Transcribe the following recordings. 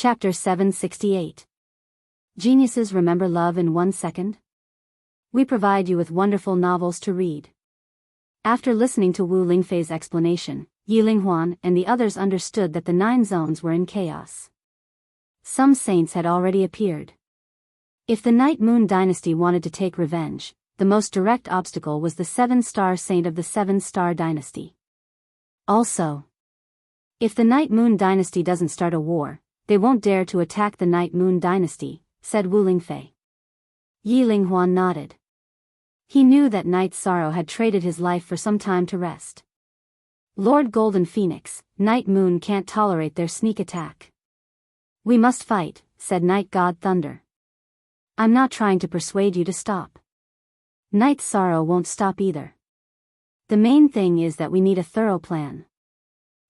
Chapter 768. Geniuses remember love in 1 second? We provide you with wonderful novels to read. After listening to Wu Lingfei's explanation, Yi Linghuan and the others understood that the 9 zones were in chaos. Some saints had already appeared. If the Night Moon dynasty wanted to take revenge, the most direct obstacle was the 7-star saint of the 7-star dynasty. Also, if the Night Moon dynasty doesn't start a war, they won't dare to attack the Night Moon dynasty, said Wu Lingfei. Yi Linghuan nodded. He knew that Night Sorrow had traded his life for some time to rest. Lord Golden Phoenix, Night Moon can't tolerate their sneak attack. We must fight, said Night God Thunder. I'm not trying to persuade you to stop. Night Sorrow won't stop either. The main thing is that we need a thorough plan.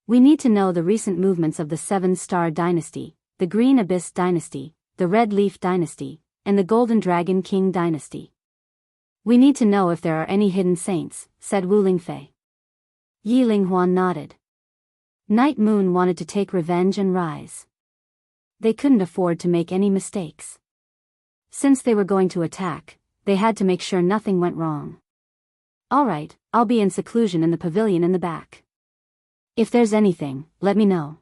We need to know the recent movements of the 7-star dynasty, the Green Abyss dynasty, the Red Leaf dynasty, and the Golden Dragon King dynasty. We need to know if there are any hidden saints, said Wu Lingfei. Yi Linghuan nodded. Night Moon wanted to take revenge and rise. They couldn't afford to make any mistakes. Since they were going to attack, they had to make sure nothing went wrong. All right, I'll be in seclusion in the pavilion in the back. If there's anything, let me know.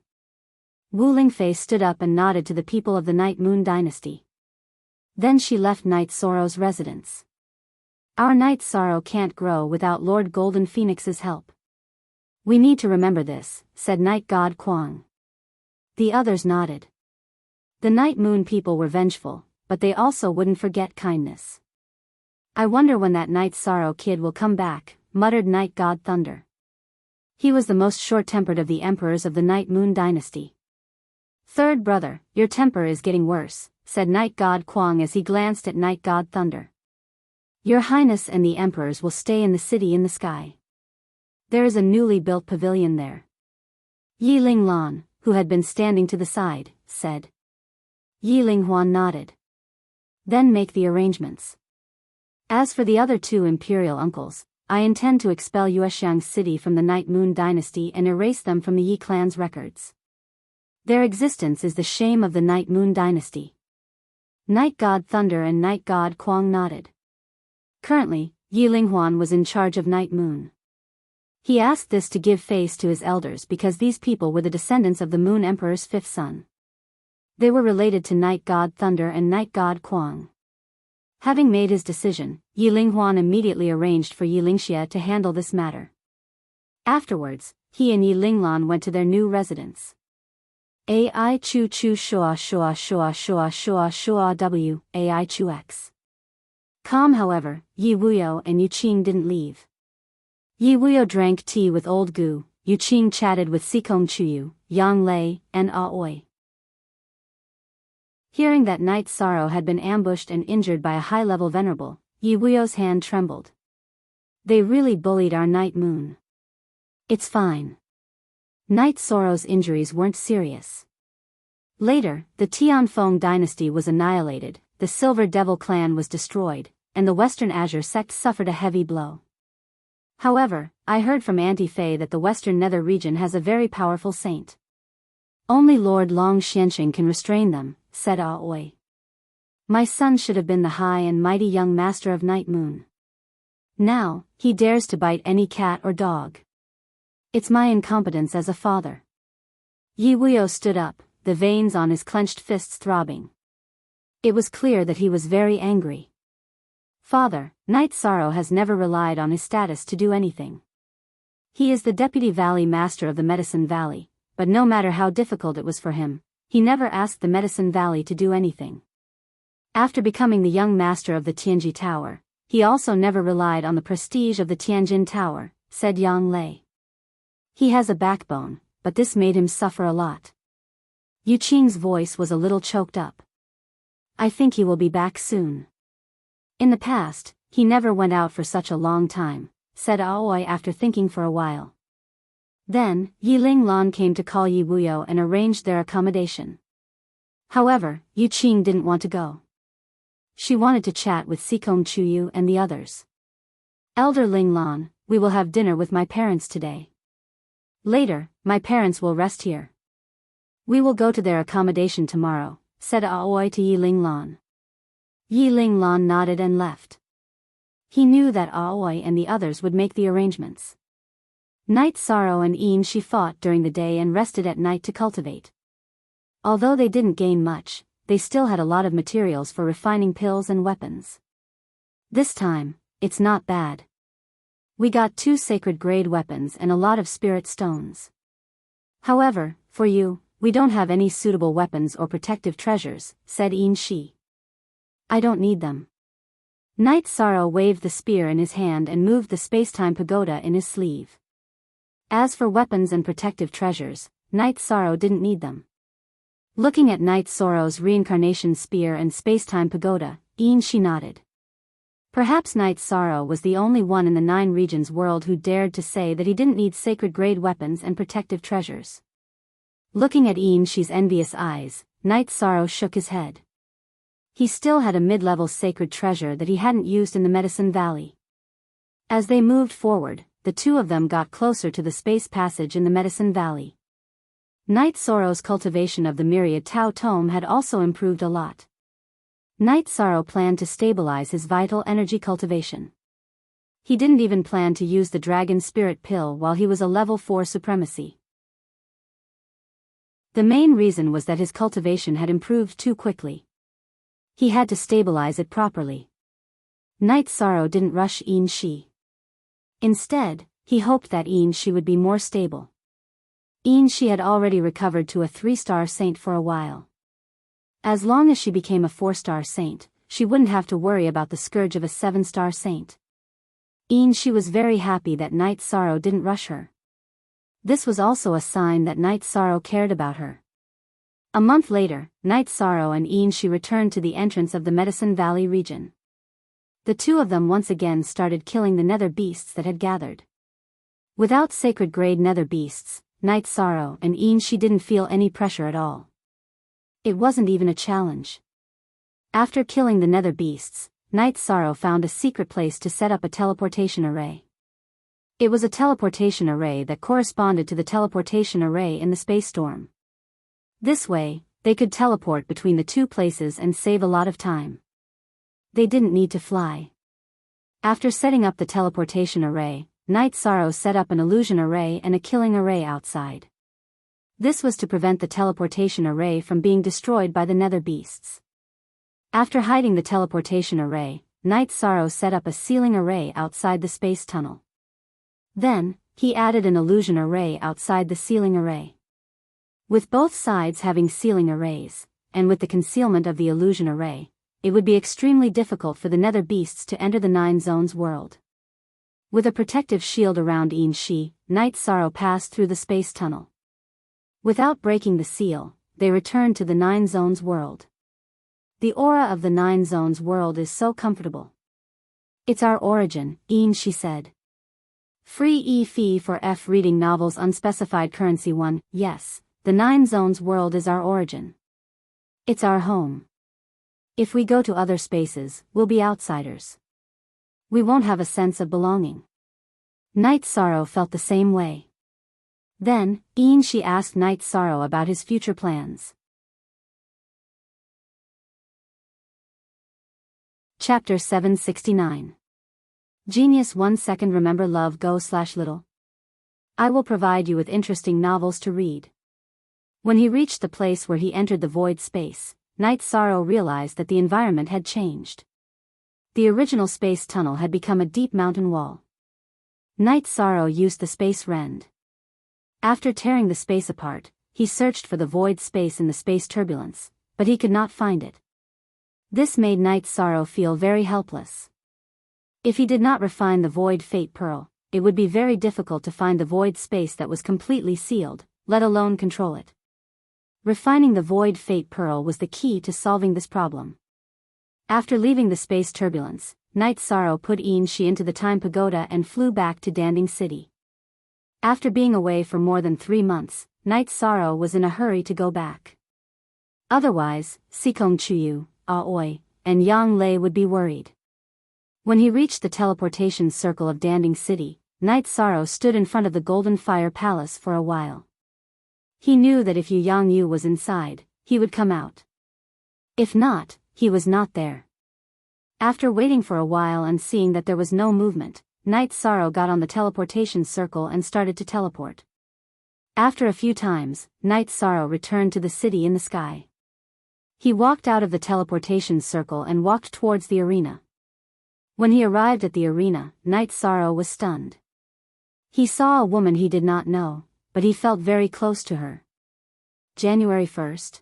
Wu Lingfei stood up and nodded to the people of the Night Moon dynasty. Then she left Night Sorrow's residence. Our Night Sorrow can't grow without Lord Golden Phoenix's help. We need to remember this, said Night God Kuang. The others nodded. The Night Moon people were vengeful, but they also wouldn't forget kindness. I wonder when that Night Sorrow kid will come back, muttered Night God Thunder. He was the most short-tempered of the emperors of the Night Moon dynasty. Third brother, your temper is getting worse, said Night God Kuang as he glanced at Night God Thunder. Your Highness and the emperors will stay in the city in the sky. There is a newly built pavilion there. Yi Linglan, who had been standing to the side, said. Yi Linghuan nodded. Then make the arrangements. As for the other 2 imperial uncles, I intend to expel Yuexiang City from the Night Moon dynasty and erase them from the Yi clan's records. Their existence is the shame of the Night Moon dynasty. Night God Thunder and Night God Kuang nodded. Currently, Yi Linghuan was in charge of Night Moon. He asked this to give face to his elders because these people were the descendants of the Moon Emperor's 5th son. They were related to Night God Thunder and Night God Kuang. Having made his decision, Yi Linghuan immediately arranged for Yi Lingxie to handle this matter. Afterwards, he and Yi Linglan went to their new residence. Ai chu chu shua shua shua shua shua shua w, ai chu x. Calm however, Yi Wuyo and Yu Qing didn't leave. Yi Wuyo drank tea with Old Gu, Yu Qing chatted with Sikong Chuyu, Yang Lei, and Aoi. Hearing that Night Sorrow had been ambushed and injured by a high-level venerable, Yi Wuyo's hand trembled. They really bullied our Night Moon. It's fine. Night Sorrow's injuries weren't serious. Later, the Tianfeng dynasty was annihilated, the Silver Devil clan was destroyed, and the Western Azure sect suffered a heavy blow. However, I heard from Auntie Fei that the Western Nether region has a very powerful saint. Only Lord Long Xianxing can restrain them, said Aoi. My son should have been the high and mighty young master of Night Moon. Now, he dares to bite any cat or dog. It's my incompetence as a father. Yi Wuyo stood up, the veins on his clenched fists throbbing. It was clear that he was very angry. Father, Night Sorrow has never relied on his status to do anything. He is the Deputy Valley Master of the Medicine Valley, but no matter how difficult it was for him, he never asked the Medicine Valley to do anything. After becoming the young master of the Tianji Tower, he also never relied on the prestige of the Tianjin Tower, said Yang Lei. He has a backbone, but this made him suffer a lot. Yu Qing's voice was a little choked up. I think he will be back soon. In the past, he never went out for such a long time, said Aoi after thinking for a while. Then, Yi Linglan came to call Yi Wuyo and arranged their accommodation. However, Yu Qing didn't want to go. She wanted to chat with Sikong Chuyu and the others. Elder Linglan, we will have dinner with my parents today. Later, my parents will rest here. We will go to their accommodation tomorrow, said Aoi to Yi Ling Lan. Yi Ling Lan nodded and left. He knew that Aoi and the others would make the arrangements. Night Sorrow and Een Shi fought during the day and rested at night to cultivate. Although they didn't gain much, they still had a lot of materials for refining pills and weapons. This time, it's not bad. We got 2 sacred grade weapons and a lot of spirit stones. However, for you, we don't have any suitable weapons or protective treasures, said Een Shi. I don't need them. Night Sorrow waved the spear in his hand and moved the space-time pagoda in his sleeve. As for weapons and protective treasures, Night Sorrow didn't need them. Looking at Night Sorrow's reincarnation spear and space-time pagoda, Een Shi nodded. Perhaps Night Sorrow was the only one in the 9 regions world who dared to say that he didn't need sacred-grade weapons and protective treasures. Looking at Een Shi's envious eyes, Night Sorrow shook his head. He still had a mid-level sacred treasure that he hadn't used in the Medicine Valley. As they moved forward, the two of them got closer to the space passage in the Medicine Valley. Night Sorrow's cultivation of the myriad Tao Tome had also improved a lot. Night Sorrow planned to stabilize his vital energy cultivation. He didn't even plan to use the Dragon Spirit Pill while he was a level 4 supremacy. The main reason was that his cultivation had improved too quickly. He had to stabilize it properly. Night Sorrow didn't rush Een Shi. Instead, he hoped that Een Shi would be more stable. Een Shi had already recovered to a 3-star saint for a while. As long as she became a 4-star saint, she wouldn't have to worry about the scourge of a 7-star saint. Een Shi was very happy that Night Sorrow didn't rush her. This was also a sign that Night Sorrow cared about her. A month later, Night Sorrow and Een Shi returned to the entrance of the Medicine Valley region. The two of them once again started killing the nether beasts that had gathered. Without sacred-grade nether beasts, Night Sorrow and Een Shi didn't feel any pressure at all. It wasn't even a challenge. After killing the nether beasts, Night Sorrow found a secret place to set up a teleportation array. It was a teleportation array that corresponded to the teleportation array in the space storm. This way, they could teleport between the 2 places and save a lot of time. They didn't need to fly. After setting up the teleportation array, Night Sorrow set up an illusion array and a killing array outside. This was to prevent the teleportation array from being destroyed by the nether beasts. After hiding the teleportation array, Night Sorrow set up a sealing array outside the space tunnel. Then, he added an illusion array outside the sealing array. With both sides having sealing arrays, and with the concealment of the illusion array, it would be extremely difficult for the nether beasts to enter the 9 zones world. With a protective shield around Een Shi, Night Sorrow passed through the space tunnel. Without breaking the seal, they returned to the 9 zones world. The aura of the 9 zones world is so comfortable. It's our origin, Een Shi said. Free fee for F reading novels unspecified currency 1, yes, the 9 zones world is our origin. It's our home. If we go to other spaces, we'll be outsiders. We won't have a sense of belonging. Night Sorrow felt the same way. Then, Een Shi asked Night Sorrow about his future plans. Chapter 769. Genius 1 second. Remember love go/little. I will provide you with interesting novels to read. When he reached the place where he entered the void space, Night Sorrow realized that the environment had changed. The original space tunnel had become a deep mountain wall. Night Sorrow used the space rend. After tearing the space apart, he searched for the void space in the space turbulence, but he could not find it. This made Night Sorrow feel very helpless. If he did not refine the void fate pearl, it would be very difficult to find the void space that was completely sealed, let alone control it. Refining the void fate pearl was the key to solving this problem. After leaving the space turbulence, Night Sorrow put Een Shi into the time pagoda and flew back to Danding City. After being away for more than 3 months, Night Sorrow was in a hurry to go back. Otherwise, Sikong Chuyu, Aoi, and Yang Lei would be worried. When he reached the teleportation circle of Danding City, Night Sorrow stood in front of the Golden Fire Palace for a while. He knew that if Yu Yang Yu was inside, he would come out. If not, he was not there. After waiting for a while and seeing that there was no movement, Night Sorrow got on the teleportation circle and started to teleport. After a few times, Night Sorrow returned to the city in the sky. He walked out of the teleportation circle and walked towards the arena. When he arrived at the arena, Night Sorrow was stunned. He saw a woman he did not know, but he felt very close to her. January 1st.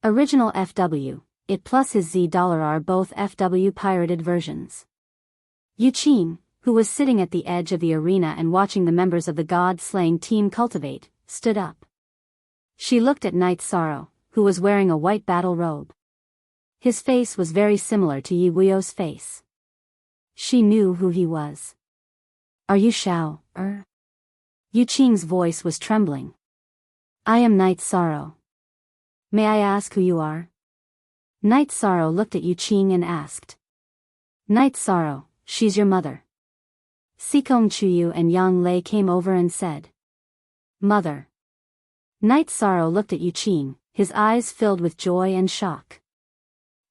Original FW, it plus his $, are both FW pirated versions. Yu Qing, who was sitting at the edge of the arena and watching the members of the god-slaying team cultivate, stood up. She looked at Night Sorrow, who was wearing a white battle robe. His face was very similar to Yi Wuyo's face. She knew who he was. Are you Shao, Yu Qing's voice was trembling. I am Night Sorrow. May I ask who you are? Night Sorrow looked at Yu Qing and asked. Night Sorrow, she's your mother. Sikong Chuyu and Yang Lei came over and said. Mother. Night Sorrow looked at Yu Qing, his eyes filled with joy and shock.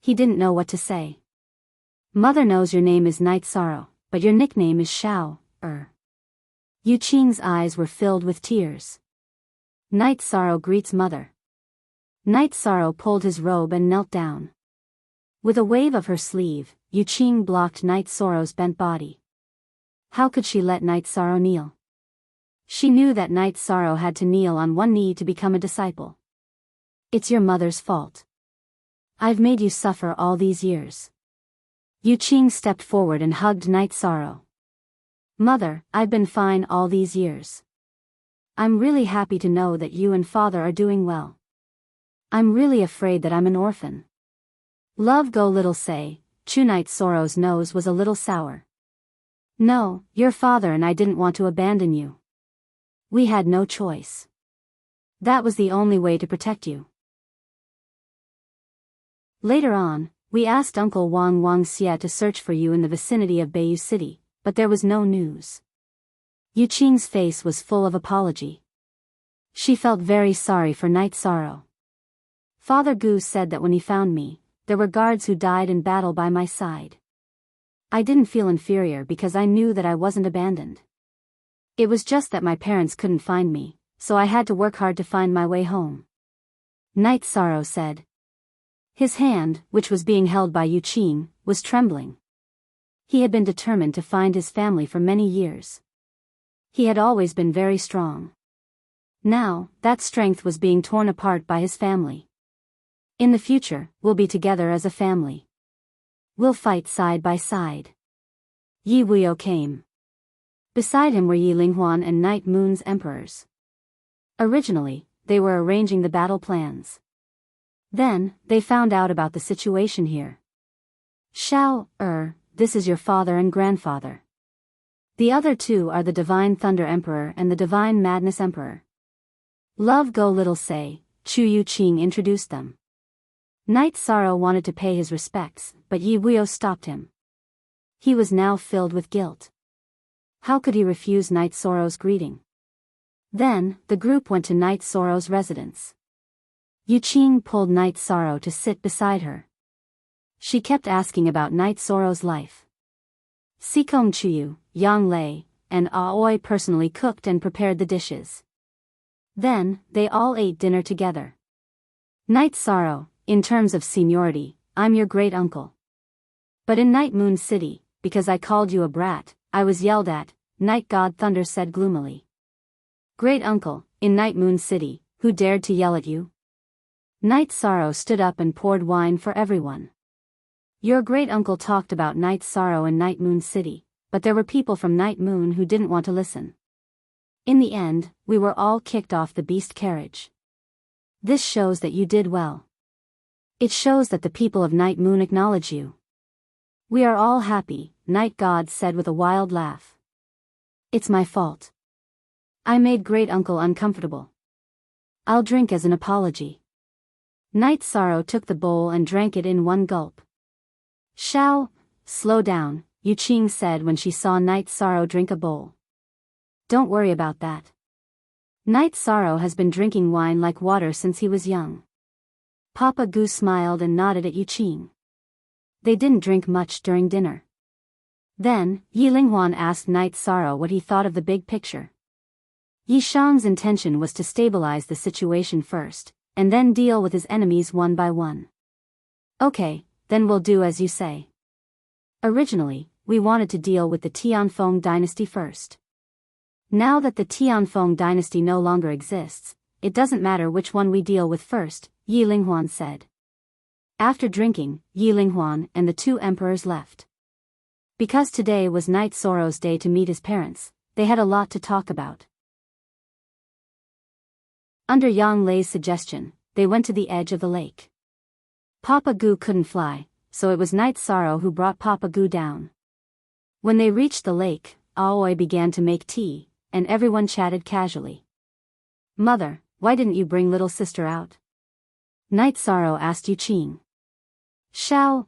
He didn't know what to say. Mother knows your name is Night Sorrow, but your nickname is Shao, Yu Qing's eyes were filled with tears. Night Sorrow greets mother. Night Sorrow pulled his robe and knelt down. With a wave of her sleeve, Yu Qing blocked Night Sorrow's bent body. How could she let Night Sorrow kneel? She knew that Night Sorrow had to kneel on one knee to become a disciple. It's your mother's fault. I've made you suffer all these years. Yu Qing stepped forward and hugged Night Sorrow. Mother, I've been fine all these years. I'm really happy to know that you and father are doing well. I'm really afraid that I'm an orphan. Love go little say, Chu. Night Sorrow's nose was a little sour. No, your father and I didn't want to abandon you. We had no choice. That was the only way to protect you. Later on, we asked Uncle Wang Xie to search for you in the vicinity of Beiyu City, but there was no news. Yu Qing's face was full of apology. She felt very sorry for Night Sorrow. Father Gu said that when he found me, there were guards who died in battle by my side. I didn't feel inferior because I knew that I wasn't abandoned. It was just that my parents couldn't find me, so I had to work hard to find my way home. Night Sorrow said. His hand, which was being held by Yu Qing, was trembling. He had been determined to find his family for many years. He had always been very strong. Now, that strength was being torn apart by his family. In the future, we'll be together as a family. We'll fight side by side. Yi Wuyo came. Beside him were Yi Linghuan and Night Moon's emperors. Originally, they were arranging the battle plans. Then, they found out about the situation here. Shao, this is your father and grandfather. The other two are the Divine Thunder Emperor and the Divine Madness Emperor. Love go little say, Chu. Yu Qing introduced them. Night Sorrow wanted to pay his respects, but Yi Wuyo stopped him. He was now filled with guilt. How could he refuse Night Sorrow's greeting? Then, the group went to Night Sorrow's residence. Yu Qing pulled Night Sorrow to sit beside her. She kept asking about Night Sorrow's life. Sikong Chuyu, Yang Lei, and Aoi personally cooked and prepared the dishes. Then, they all ate dinner together. Night Sorrow, in terms of seniority, I'm your great uncle. But in Night Moon City, because I called you a brat, I was yelled at, Night God Thunder said gloomily. Great uncle, in Night Moon City, who dared to yell at you? Night Sorrow stood up and poured wine for everyone. Your great uncle talked about Night Sorrow in Night Moon City, but there were people from Night Moon who didn't want to listen. In the end, we were all kicked off the beast carriage. This shows that you did well. It shows that the people of Night Moon acknowledge you. We are all happy, Night God said with a wild laugh. It's my fault. I made great uncle uncomfortable. I'll drink as an apology. Night Sorrow took the bowl and drank it in one gulp. Shao, slow down, Yu Qing said when she saw Night Sorrow drink a bowl. Don't worry about that. Night Sorrow has been drinking wine like water since he was young. Papa Goo smiled and nodded at Yu Qing. They didn't drink much during dinner. Then, Yi Linghuan asked Night Sorrow what he thought of the big picture. Yi Shang's intention was to stabilize the situation first, and then deal with his enemies one by one. Okay, then we'll do as you say. Originally, we wanted to deal with the Tianfeng dynasty first. Now that the Tianfeng dynasty no longer exists, it doesn't matter which one we deal with first, Yi Linghuan said. After drinking, Yi Linghuan and the two emperors left. Because today was Night Sorrow's day to meet his parents, they had a lot to talk about. Under Yang Lei's suggestion, they went to the edge of the lake. Papa Goo couldn't fly, so it was Night Sorrow who brought Papa Goo down. When they reached the lake, Aoi began to make tea, and everyone chatted casually. "Mother, why didn't you bring little sister out?" Night Sorrow asked Yu Qing. "Shao,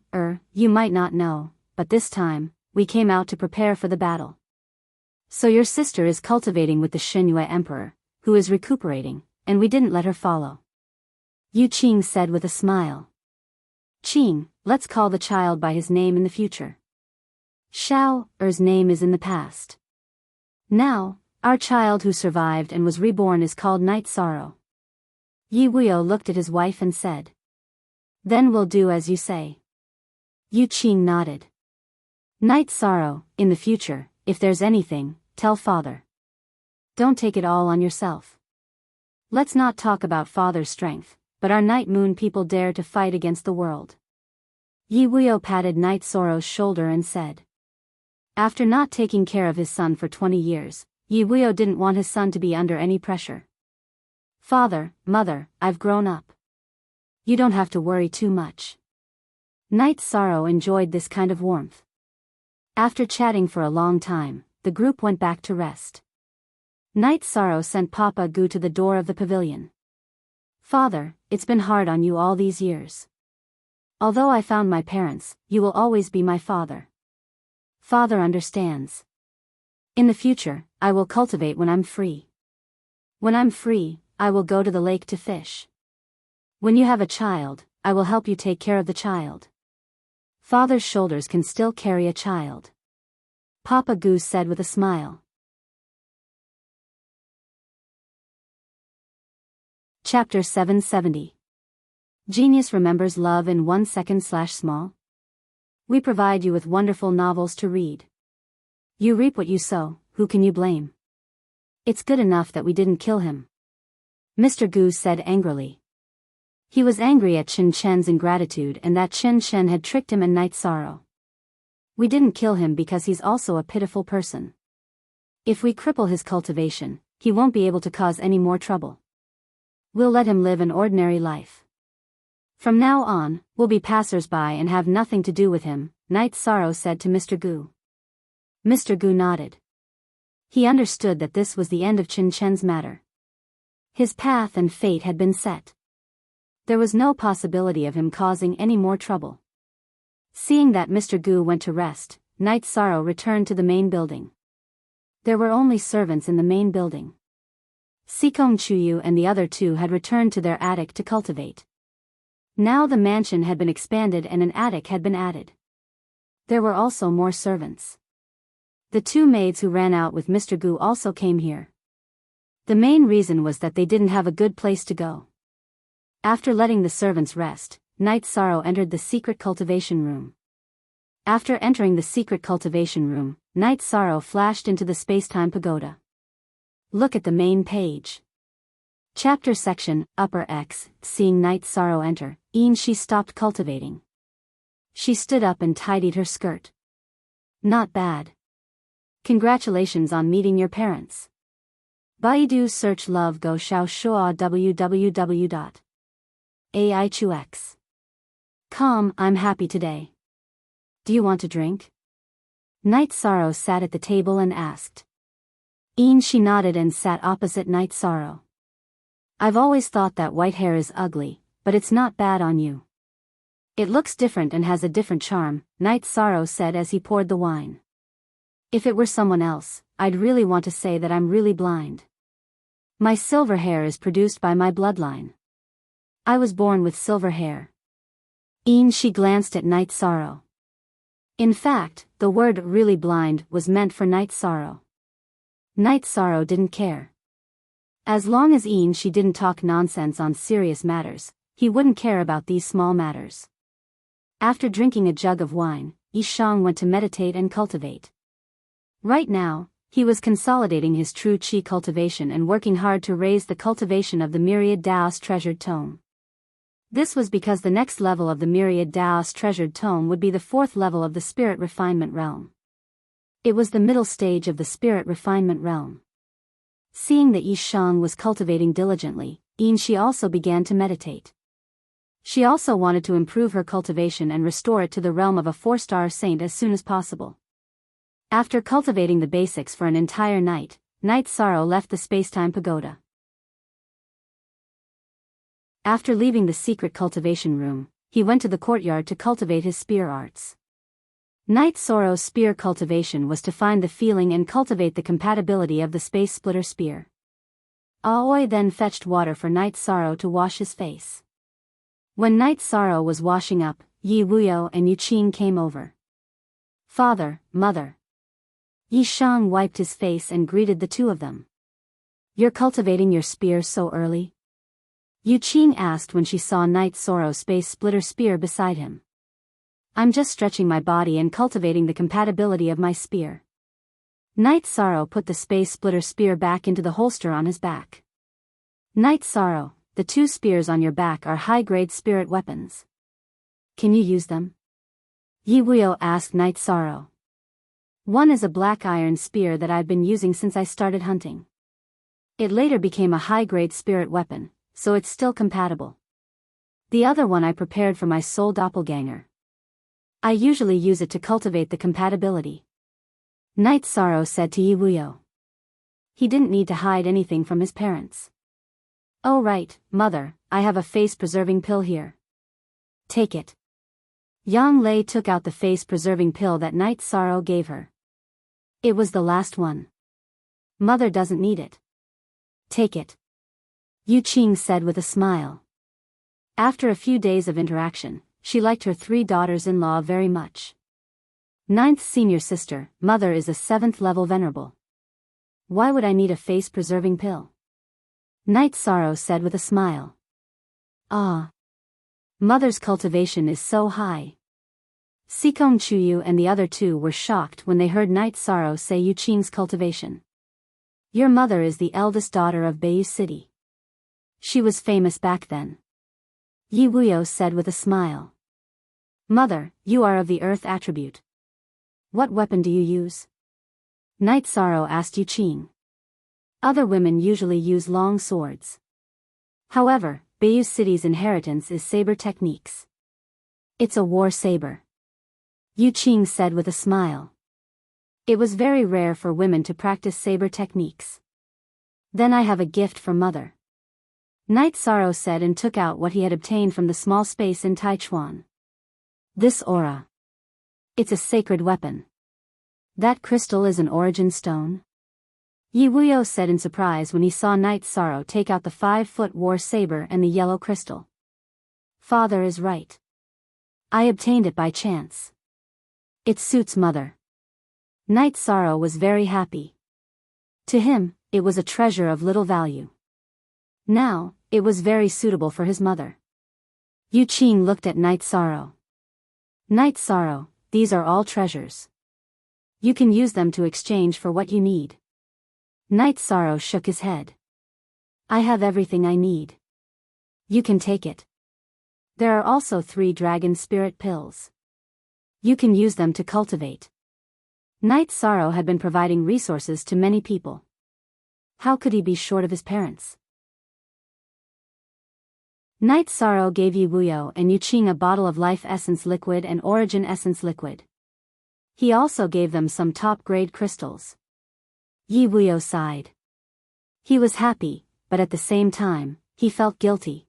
you might not know, but this time, we came out to prepare for the battle. So your sister is cultivating with the Xinyue Emperor, who is recuperating, and we didn't let her follow." Yu Qing said with a smile. "Qing, let's call the child by his name in the future. Shao's name is in the past. Now, our child who survived and was reborn is called Night Sorrow." Yi Wuyo looked at his wife and said. "Then we'll do as you say." Yu Qing nodded. "Night Sorrow, in the future, if there's anything, tell father. Don't take it all on yourself. Let's not talk about father's strength, but our Night Moon people dare to fight against the world." Yi Wuyo patted Night Sorrow's shoulder and said. After not taking care of his son for 20 years, Yi Wuyo didn't want his son to be under any pressure. "Father, mother, I've grown up. You don't have to worry too much." Night Sorrow enjoyed this kind of warmth. After chatting for a long time, the group went back to rest. Night Sorrow sent Papa Goo to the door of the pavilion. "Father, it's been hard on you all these years. Although I found my parents, you will always be my father. Father understands. In the future, I will cultivate when I'm free. When I'm free, I will go to the lake to fish. When you have a child, I will help you take care of the child. Father's shoulders can still carry a child." Papa Goo said with a smile. Chapter 770. Genius remembers love in 1 second/small. We provide you with wonderful novels to read. You reap what you sow, who can you blame? It's good enough that we didn't kill him. Mr. Goo said angrily. He was angry at Qin Chen's ingratitude and that Qin Chen had tricked him and Night Sorrow. We didn't kill him because he's also a pitiful person. If we cripple his cultivation, he won't be able to cause any more trouble. We'll let him live an ordinary life. From now on, we'll be passers-by and have nothing to do with him, Night Sorrow said to Mr. Goo. Mr. Goo nodded. He understood that this was the end of Qin Chen's matter. His path and fate had been set. There was no possibility of him causing any more trouble. Seeing that Mr. Goo went to rest, Night Sorrow returned to the main building. There were only servants in the main building. Sikong Chuyu and the other two had returned to their attic to cultivate. Now the mansion had been expanded and an attic had been added. There were also more servants. The two maids who ran out with Mr. Goo also came here. The main reason was that they didn't have a good place to go. After letting the servants rest, Night Sorrow entered the secret cultivation room. After entering the secret cultivation room, Night Sorrow flashed into the space-time pagoda. Look at the main page. Chapter section, upper X. Seeing Night Sorrow enter, she stopped cultivating. She stood up and tidied her skirt. Not bad. Congratulations on meeting your parents. Baidu search love go xiao shua www.aichux.com. I'm happy today. Do you want a drink? Night Sorrow sat at the table and asked. She nodded and sat opposite Night Sorrow. I've always thought that white hair is ugly, but it's not bad on you. It looks different and has a different charm, Night Sorrow said as he poured the wine. If it were someone else, I'd really want to say that I'm really blind. My silver hair is produced by my bloodline. I was born with silver hair. She glanced at Night Sorrow. In fact, the word really blind was meant for Night Sorrow. Night Sorrow didn't care. As long as she didn't talk nonsense on serious matters, he wouldn't care about these small matters. After drinking a jug of wine, Shang went to meditate and cultivate. Right now, he was consolidating his true qi cultivation and working hard to raise the cultivation of the myriad Dao's treasured tome. This was because the next level of the myriad Dao's treasured tome would be the fourth level of the spirit refinement realm. It was the middle stage of the spirit refinement realm. Seeing that Shang was cultivating diligently, she also began to meditate. She also wanted to improve her cultivation and restore it to the realm of a 4-star saint as soon as possible. After cultivating the basics for an entire night, Night Sorrow left the Spacetime Pagoda. After leaving the secret cultivation room, he went to the courtyard to cultivate his spear arts. Night Sorrow's spear cultivation was to find the feeling and cultivate the compatibility of the space splitter spear. Aoi then fetched water for Night Sorrow to wash his face. When Night Sorrow was washing up, Yi Wuyo and Yu Qing came over. Father, mother. Yi Shang wiped his face and greeted the two of them. You're cultivating your spear so early? Yu Qing asked when she saw Night Sorrow's space splitter spear beside him. I'm just stretching my body and cultivating the compatibility of my spear. Night Sorrow put the space splitter spear back into the holster on his back. Night Sorrow, the 2 spears on your back are high-grade spirit weapons. Can you use them? Yi Wuyo asked Night Sorrow. One is a black iron spear that I've been using since I started hunting. It later became a high-grade spirit weapon, so it's still compatible. The other one I prepared for my soul doppelganger. I usually use it to cultivate the compatibility. Night Sorrow said to Yi Wuyo. He didn't need to hide anything from his parents. Oh right, mother, I have a face-preserving pill here. Take it. Yang Lei took out the face-preserving pill that Night Sorrow gave her. It was the last one. Mother doesn't need it. Take it. Yu Qing said with a smile. After a few days of interaction, she liked her 3 daughters-in-law very much. 9th senior sister, mother is a 7th level venerable. Why would I need a face-preserving pill? Night Sorrow said with a smile. Ah. Mother's cultivation is so high. Sikong Chuyu and the other 2 were shocked when they heard Night Sorrow say Yu Qing's cultivation. Your mother is the eldest daughter of Beiyu City. She was famous back then. Yi Wuyo said with a smile. Mother, you are of the earth attribute. What weapon do you use? Night Sorrow asked Yu Qing. Other women usually use long swords. However, Beiyu City's inheritance is saber techniques. It's a war saber. Yu Qing said with a smile. It was very rare for women to practice saber techniques. Then I have a gift for mother. Night Sorrow said and took out what he had obtained from the small space in Taichuan. This aura. It's a sacred weapon. That crystal is an origin stone? Yi Wuyo said in surprise when he saw Night Sorrow take out the 5-foot war saber and the yellow crystal. Father is right. I obtained it by chance. It suits mother. Night Sorrow was very happy. To him, it was a treasure of little value. Now, it was very suitable for his mother. Yu Qing looked at Night Sorrow. Night Sorrow, these are all treasures. You can use them to exchange for what you need. Night Sorrow shook his head. I have everything I need. You can take it. There are also 3 dragon spirit pills. You can use them to cultivate. Night Sorrow had been providing resources to many people. How could he be short of his parents? Night Sorrow gave Yi Wuyo and Yu Qing a bottle of life essence liquid and origin essence liquid. He also gave them some top-grade crystals. Yi Wuyo sighed. He was happy, but at the same time, he felt guilty.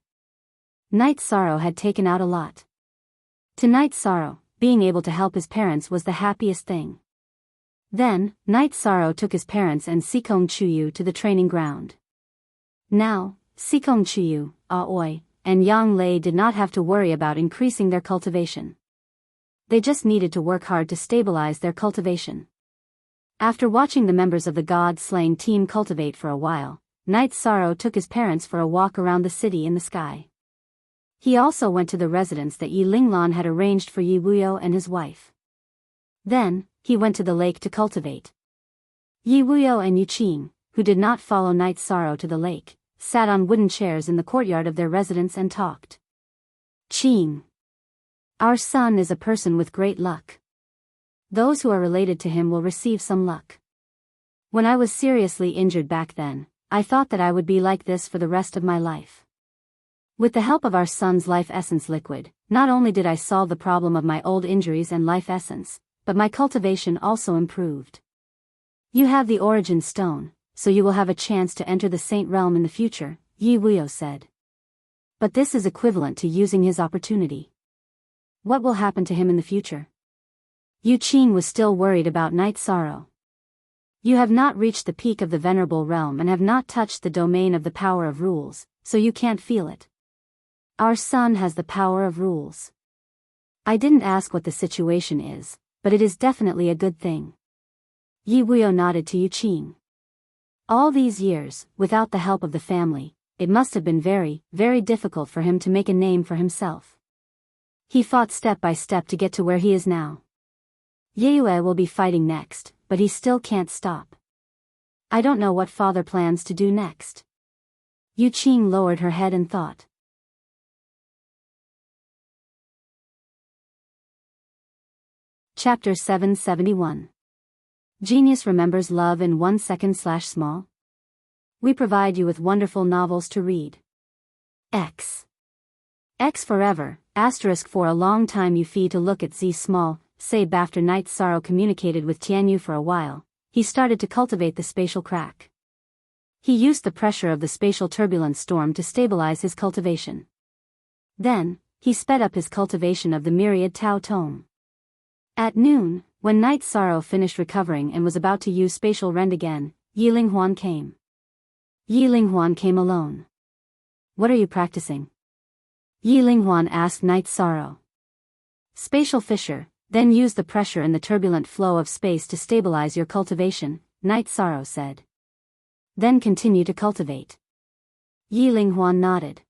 Night Sorrow had taken out a lot. To Night Sorrow, being able to help his parents was the happiest thing. Then, Night Sorrow took his parents and Sikong Chuyu to the training ground. Now, Sikong Chiyu, Aoi, and Yang Lei did not have to worry about increasing their cultivation. They just needed to work hard to stabilize their cultivation. After watching the members of the god-slaying team cultivate for a while, Night Sorrow took his parents for a walk around the city in the sky. He also went to the residence that Yi Linglan had arranged for Yi Wuyo and his wife. Then, he went to the lake to cultivate. Yi Wuyo and Yu Qing, who did not follow Night Sorrow to the lake, sat on wooden chairs in the courtyard of their residence and talked. Qing. Our son is a person with great luck. Those who are related to him will receive some luck. When I was seriously injured back then, I thought that I would be like this for the rest of my life. With the help of our son's life essence liquid, not only did I solve the problem of my old injuries and life essence, but my cultivation also improved. You have the origin stone, so you will have a chance to enter the saint realm in the future, Yi Wuyo said. But this is equivalent to using his opportunity. What will happen to him in the future? Yu Qing was still worried about Night Sorrow. You have not reached the peak of the venerable realm and have not touched the domain of the power of rules, so you can't feel it. Our son has the power of rules. I didn't ask what the situation is, but it is definitely a good thing. Yi Wuyo nodded to Yu Qing. All these years, without the help of the family, it must have been very, very difficult for him to make a name for himself. He fought step by step to get to where he is now. Yeyue will be fighting next, but he still can't stop. I don't know what father plans to do next. Yu Qing lowered her head and thought. Chapter 771. Genius remembers love in 1 second/small. We provide you with wonderful novels to read. X forever, asterisk for a long time you fee to look at Z small, Sabe after Night Sorrow communicated with Tianyu for a while, he started to cultivate the spatial crack. He used the pressure of the spatial turbulence storm to stabilize his cultivation. Then, he sped up his cultivation of the myriad Tao Tome. At noon, when Night Sorrow finished recovering and was about to use spatial rend again, Yi Linghuan came. Yi Linghuan came alone. What are you practicing? Yi Linghuan asked Night Sorrow. Spatial fissure, then use the pressure in the turbulent flow of space to stabilize your cultivation, Night Sorrow said. Then continue to cultivate. Yi Linghuan nodded.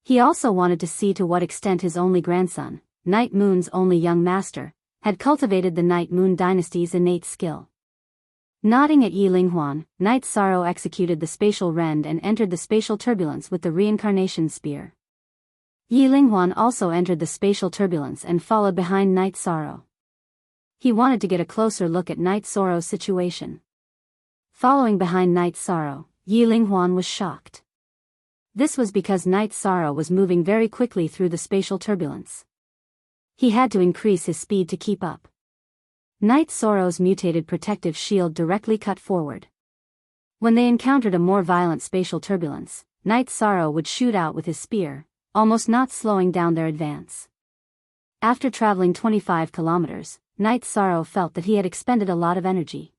He also wanted to see to what extent his only grandson, Night Moon's only young master, had cultivated the Night Moon dynasty's innate skill. Nodding at Yi Linghuan, Night Sorrow executed the spatial rend and entered the spatial turbulence with the reincarnation spear. Yi Linghuan also entered the spatial turbulence and followed behind Night Sorrow. He wanted to get a closer look at Night Sorrow's situation. Following behind Night Sorrow, Yi Linghuan was shocked. This was because Night Sorrow was moving very quickly through the spatial turbulence. He had to increase his speed to keep up. Night Sorrow's mutated protective shield directly cut forward. When they encountered a more violent spatial turbulence, Night Sorrow would shoot out with his spear, almost not slowing down their advance. After traveling 25 kilometers, Night Sorrow felt that he had expended a lot of energy.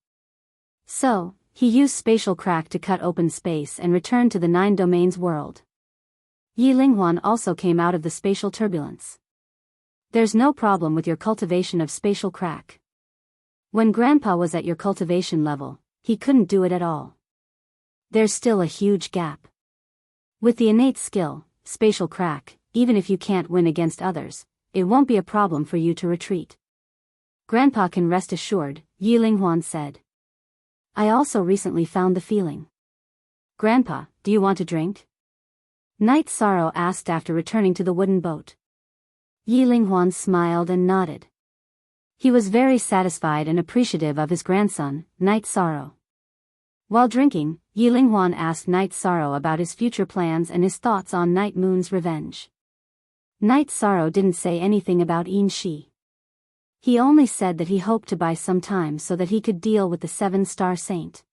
So, he used spatial crack to cut open space and returned to the 9 domains world. Yi Linghuan also came out of the spatial turbulence. There's no problem with your cultivation of spatial crack. When Grandpa was at your cultivation level, he couldn't do it at all. There's still a huge gap. With the innate skill, spatial crack, even if you can't win against others, it won't be a problem for you to retreat. Grandpa can rest assured, Yi Linghuan said. I also recently found the feeling. Grandpa, do you want a drink? Night Sorrow asked after returning to the wooden boat. Yi Linghuan smiled and nodded. He was very satisfied and appreciative of his grandson, Night Sorrow. While drinking, Yi Linghuan asked Night Sorrow about his future plans and his thoughts on Night Moon's revenge. Night Sorrow didn't say anything about Yin Shi. He only said that he hoped to buy some time so that he could deal with the 7-star saint.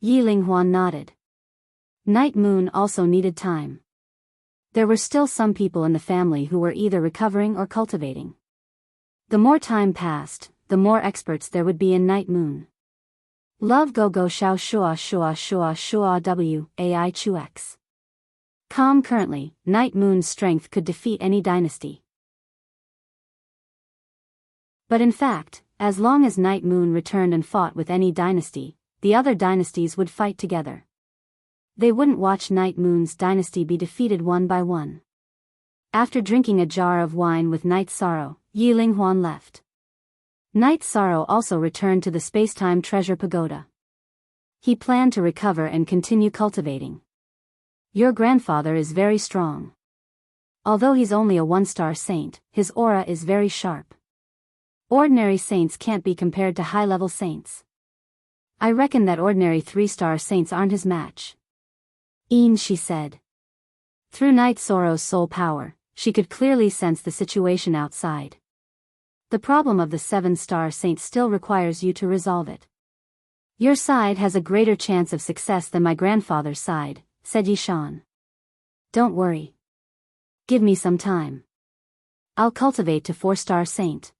Yi Linghuan nodded. Night Moon also needed time. There were still some people in the family who were either recovering or cultivating. The more time passed, the more experts there would be in Night Moon. Love go go shao shua shua shua shua w, ai chu x. Calm currently, Night Moon's strength could defeat any dynasty. But in fact, as long as Night Moon returned and fought with any dynasty, the other dynasties would fight together. They wouldn't watch Night Moon's dynasty be defeated one by one. After drinking a jar of wine with Night Sorrow, Yi Linghuan left. Night Sorrow also returned to the Spacetime Treasure Pagoda. He planned to recover and continue cultivating. Your grandfather is very strong. Although he's only a one-star saint, his aura is very sharp. Ordinary saints can't be compared to high-level saints. I reckon that ordinary 3-star saints aren't his match. She said. Through Night Sorrow's soul power, she could clearly sense the situation outside. The problem of the 7-star saint still requires you to resolve it. Your side has a greater chance of success than my grandfather's side, said Yishan. Don't worry. Give me some time. I'll cultivate to 4-star saint.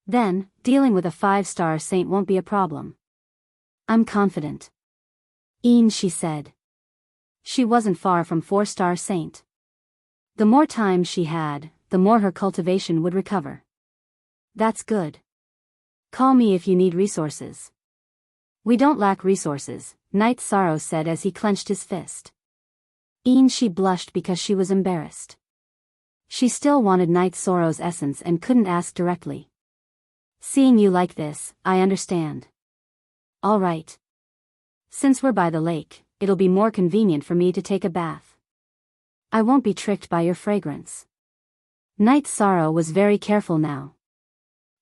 Then, dealing with a 5-star saint won't be a problem. I'm confident. She said. She wasn't far from 4-star saint. The more time she had, the more her cultivation would recover. That's good. Call me if you need resources. We don't lack resources, Night Sorrow said as he clenched his fist. She blushed because she was embarrassed. She still wanted Night Sorrow's essence and couldn't ask directly. Seeing you like this, I understand. All right. Since we're by the lake, it'll be more convenient for me to take a bath. I won't be tricked by your fragrance. Night Sorrow was very careful now.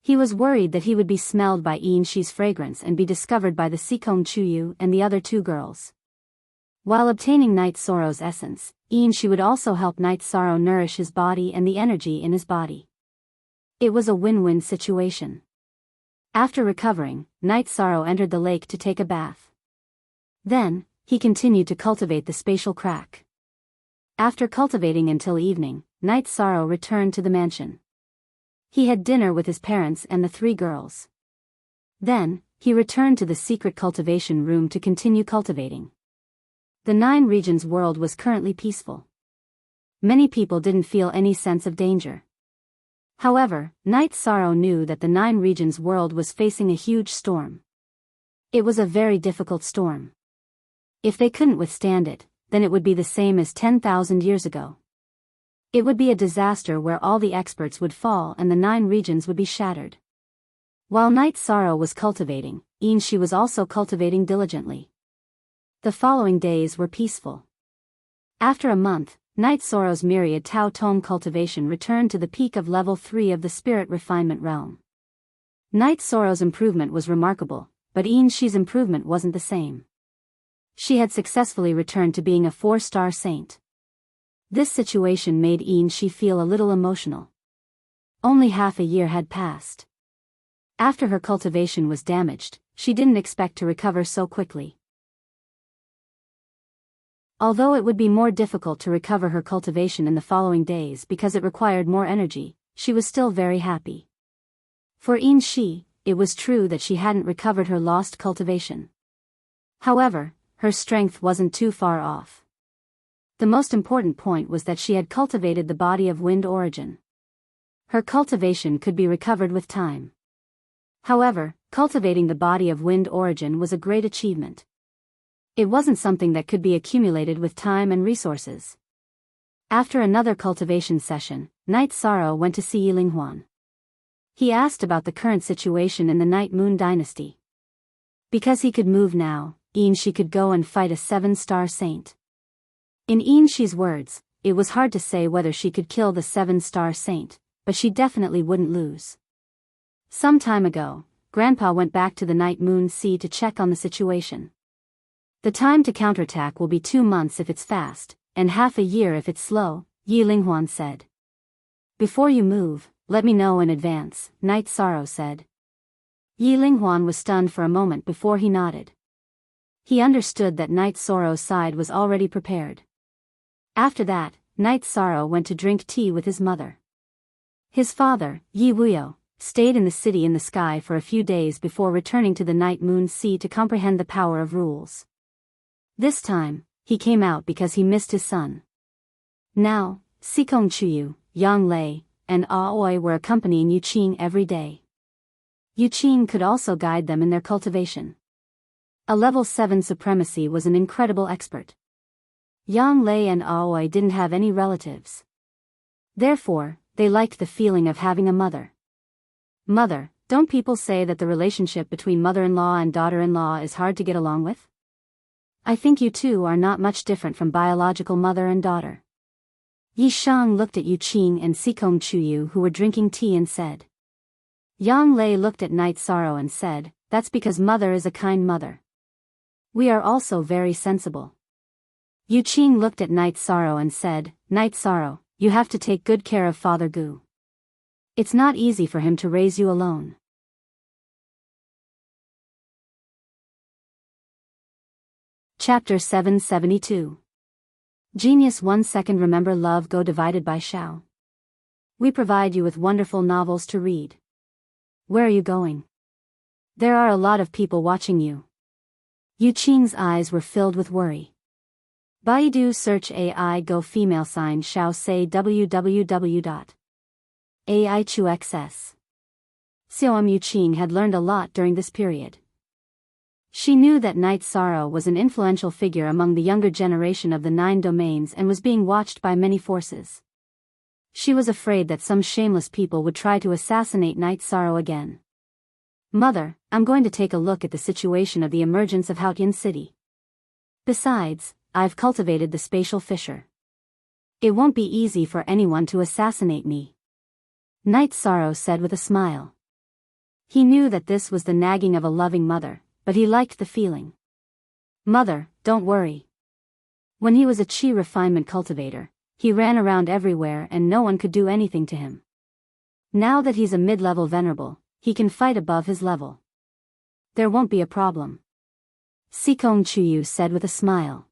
He was worried that he would be smelled by Shi's fragrance and be discovered by the Sikong Chuyu and the other 2 girls. While obtaining Night Sorrow's essence, Shi would also help Night Sorrow nourish his body and the energy in his body. It was a win-win situation. After recovering, Night Sorrow entered the lake to take a bath. Then, he continued to cultivate the spatial crack. After cultivating until evening, Night Sorrow returned to the mansion. He had dinner with his parents and the 3 girls. Then, he returned to the secret cultivation room to continue cultivating. The 9 regions world was currently peaceful. Many people didn't feel any sense of danger. However, Night Sorrow knew that the 9 regions world was facing a huge storm. It was a very difficult storm. If they couldn't withstand it, then it would be the same as 10,000 years ago. It would be a disaster where all the experts would fall and the 9 regions would be shattered. While Night Sorrow was cultivating, Shi was also cultivating diligently. The following days were peaceful. After a month, Night Sorrow's myriad Tao Tome cultivation returned to the peak of level 3 of the spirit refinement realm. Night Sorrow's improvement was remarkable, but Shi's improvement wasn't the same. She had successfully returned to being a 4-star saint. This situation made Shi feel a little emotional. Only half a year had passed. After her cultivation was damaged, she didn't expect to recover so quickly. Although it would be more difficult to recover her cultivation in the following days because it required more energy, she was still very happy. For Shi, it was true that she hadn't recovered her lost cultivation. However, her strength wasn't too far off. The most important point was that she had cultivated the body of wind origin. Her cultivation could be recovered with time. However, cultivating the body of wind origin was a great achievement. It wasn't something that could be accumulated with time and resources. After another cultivation session, Night Sorrow went to see Yi Linghuan. He asked about the current situation in the Night Moon dynasty. Because he could move now, Shi could go and fight a 7-star saint. In Shi's words, it was hard to say whether she could kill the 7-star saint, but she definitely wouldn't lose. Some time ago, Grandpa went back to the Night Moon Sea to check on the situation. The time to counterattack will be 2 months if it's fast, and half a year if it's slow, Yi Linghuan said. Before you move, let me know in advance, Night Sorrow said. Yi Linghuan was stunned for a moment before he nodded. He understood that Night Sorrow's side was already prepared. After that, Night Sorrow went to drink tea with his mother. His father, Yi Wuyo, stayed in the city in the sky for a few days before returning to the night moon sea to comprehend the power of rules. This time, he came out because he missed his son. Now, Sikong Chuyu, Yang Lei, and Aoi were accompanying Yuqing every day. Yuqing could also guide them in their cultivation. A level 7 supremacy was an incredible expert. Yang Lei and Aoi didn't have any relatives. Therefore, they liked the feeling of having a mother. Mother, don't people say that the relationship between mother-in-law and daughter-in-law is hard to get along with? I think you two are not much different from biological mother and daughter. Yi Shang looked at Yuqing and Sikong Chuyu who were drinking tea and said. Yang Lei looked at Night Sorrow and said, that's because mother is a kind mother. We are also very sensible. Yuqing looked at Night Sorrow and said, Night Sorrow, you have to take good care of Father Gu. It's not easy for him to raise you alone. Chapter 772. Genius 1 second. Remember Love Go divided by Xiao. We provide you with wonderful novels to read. Where are you going? There are a lot of people watching you. Yuqing's eyes were filled with worry. Baidu search AI Go female sign Xiao say www.aichuxs. Xiaom Yuqing had learned a lot during this period. She knew that Night Sorrow was an influential figure among the younger generation of the 9 domains and was being watched by many forces. She was afraid that some shameless people would try to assassinate Night Sorrow again. Mother, I'm going to take a look at the situation of the emergence of Haotian City. Besides, I've cultivated the spatial fissure. It won't be easy for anyone to assassinate me. Night Sorrow said with a smile. He knew that this was the nagging of a loving mother, but he liked the feeling. Mother, don't worry. When he was a chi refinement cultivator, he ran around everywhere and no one could do anything to him. Now that he's a mid-level venerable, he can fight above his level. There won't be a problem. Sikong Chuyu said with a smile.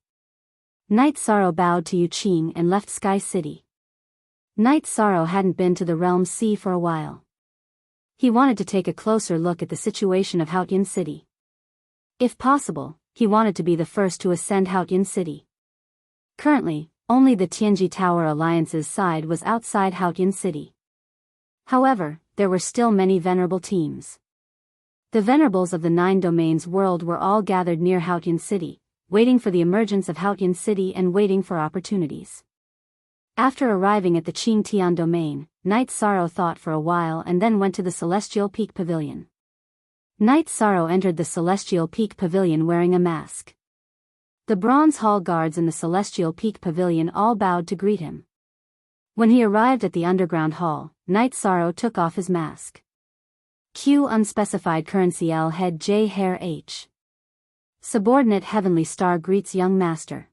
Night Sorrow bowed to Yuqing and left Sky City. Night Sorrow hadn't been to the Realm Sea for a while. He wanted to take a closer look at the situation of Haotian City. If possible, he wanted to be the first to ascend Haotian City. Currently, only the Tianji Tower Alliance's side was outside Haotian City. However, there were still many venerable teams. The venerables of the 9 domains world were all gathered near Haotian City, waiting for the emergence of Haotian City and waiting for opportunities. After arriving at the Qingtian domain, Night Sorrow thought for a while and then went to the Celestial Peak Pavilion. Night Sorrow entered the Celestial Peak Pavilion wearing a mask. The Bronze Hall guards in the Celestial Peak Pavilion all bowed to greet him. When he arrived at the underground hall, Night Sorrow took off his mask. Q unspecified currency L head J hair H. Subordinate Heavenly Star greets young master.